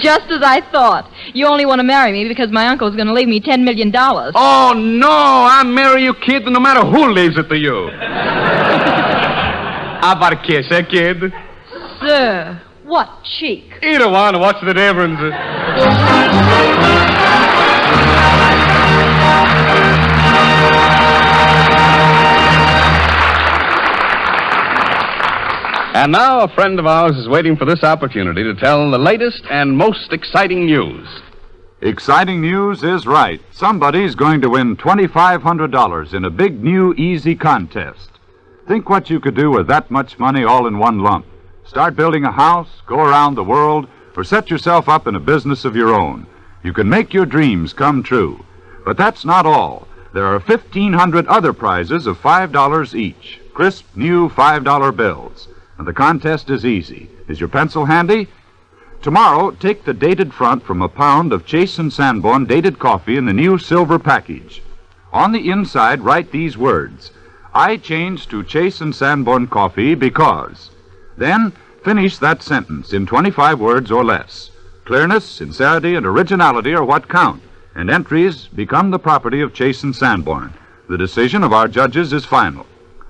Just as I thought. You only want to marry me because my uncle's going to leave me $10 million. Oh, no. I'll marry you, kid, no matter who leaves it to you. How about a kiss, eh, kid? Sir, what cheek. Either one. What's the difference? And now a friend of ours is waiting for this opportunity to tell the latest and most exciting news. Exciting news is right. Somebody's going to win $2,500 in a big new easy contest. Think what you could do with that much money all in one lump. Start building a house, go around the world, or set yourself up in a business of your own. You can make your dreams come true. But that's not all. There are 1,500 other prizes of $5 each. Crisp, new $5 bills. And the contest is easy. Is your pencil handy? Tomorrow, take the dated front from a pound of Chase and Sanborn dated coffee in the new silver package. On the inside, write these words. I changed to Chase and Sanborn coffee because. Then, finish that sentence in 25 words or less. Clearness, sincerity, and originality are what count, and entries become the property of Chase and Sanborn. The decision of our judges is final.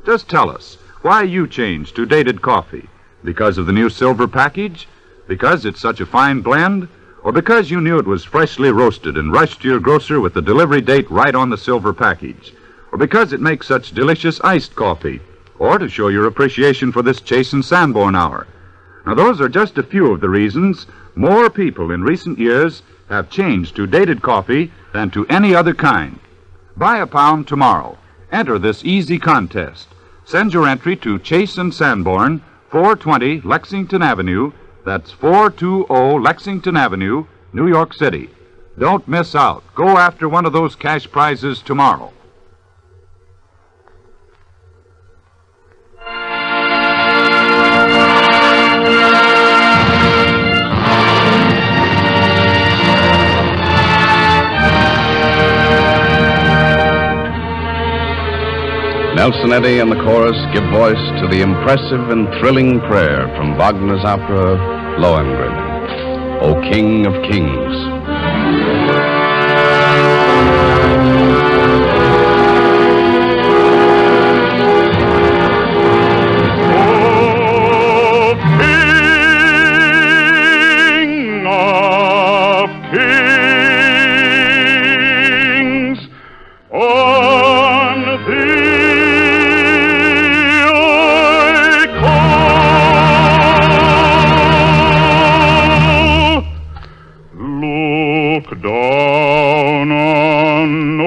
Just tell us why you changed to dated coffee. Because of the new silver package? Because it's such a fine blend? Or because you knew it was freshly roasted and rushed to your grocer with the delivery date right on the silver package? Or because it makes such delicious iced coffee? Or to show your appreciation for this Chase and Sanborn Hour? Now, those are just a few of the reasons more people in recent years have changed to dated coffee than to any other kind. Buy a pound tomorrow. Enter this easy contest. Send your entry to Chase and Sanborn, 420 Lexington Avenue. That's 420 Lexington Avenue, New York City. Don't miss out. Go after one of those cash prizes tomorrow. Nelson Eddy and the chorus give voice to the impressive and thrilling prayer from Wagner's opera Lohengrin, O King of Kings. Down on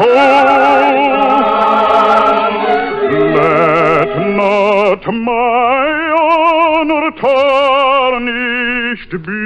Let not my honor tarnished be.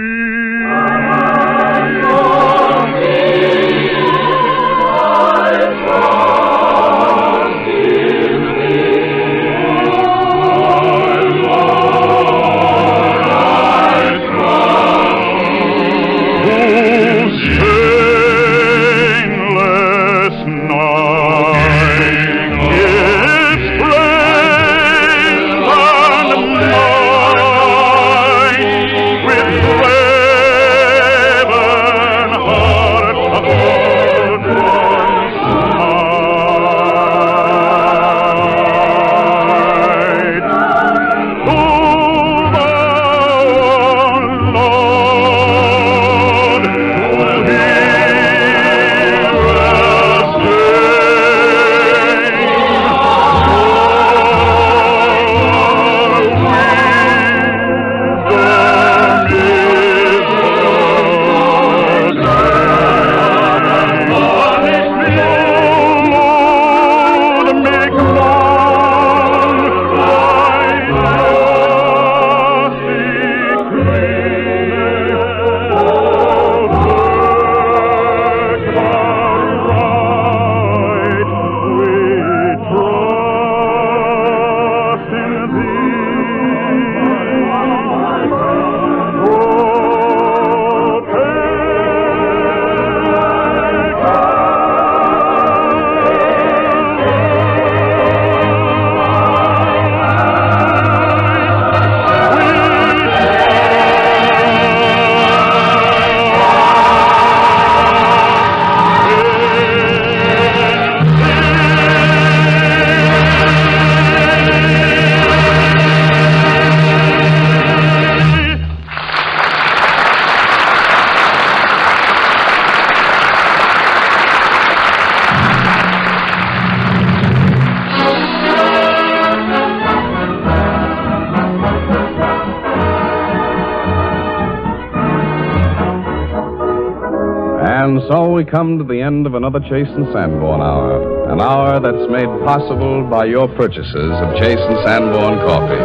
And so we come to the end of another Chase and Sanborn Hour, an hour that's made possible by your purchases of Chase and Sanborn coffee.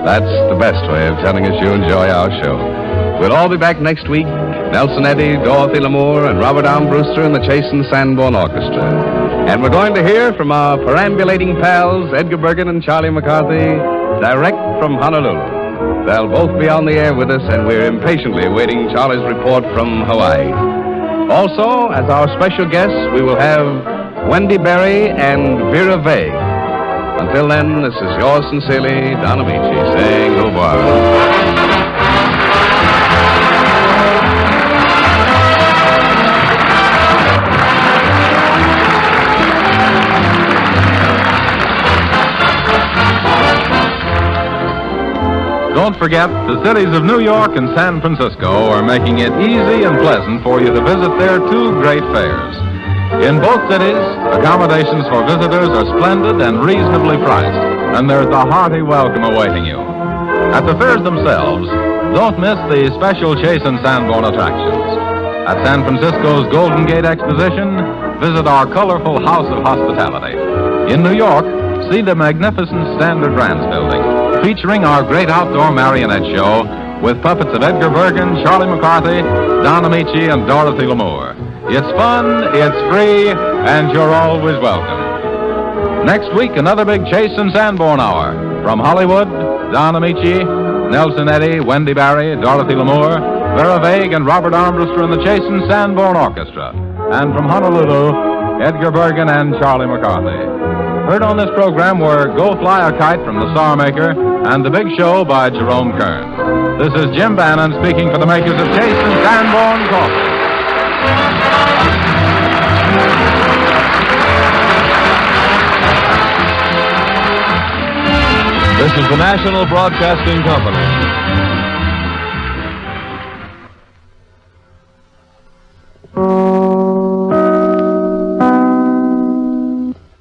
That's the best way of telling us you enjoy our show. We'll all be back next week. Nelson Eddy, Dorothy Lamour, and Robert Armbruster in the Chase and Sanborn Orchestra. And we're going to hear from our perambulating pals, Edgar Bergen and Charlie McCarthy, direct from Honolulu. They'll both be on the air with us, and we're impatiently awaiting Charlie's report from Hawaii. Also, as our special guests, we will have Wendy Berry and Vera Vague. Until then, this is yours sincerely, Don Amici, saying au revoir. Don't forget, the cities of New York and San Francisco are making it easy and pleasant for you to visit their two great fairs. In both cities, accommodations for visitors are splendid and reasonably priced, and there's a hearty welcome awaiting you. At the fairs themselves, don't miss the special Chase and Sanborn attractions. At San Francisco's Golden Gate Exposition, visit our colorful House of Hospitality. In New York, see the magnificent Standard Brands building, featuring our great outdoor marionette show with puppets of Edgar Bergen, Charlie McCarthy, Don Amici, and Dorothy Lamour. It's fun, it's free, and you're always welcome. Next week, another big Chase and Sanborn Hour. From Hollywood, Don Amici, Nelson Eddy, Wendy Barry, Dorothy Lamour, Vera Vague, and Robert Armbruster in the Chase and Sanborn Orchestra. And from Honolulu, Edgar Bergen and Charlie McCarthy. Heard on this program were Go Fly a Kite from the Star Maker and The Big Show by Jerome Kern. This is Jim Bannon speaking for the makers of Chase and Sanborn Coffee. This is the National Broadcasting Company.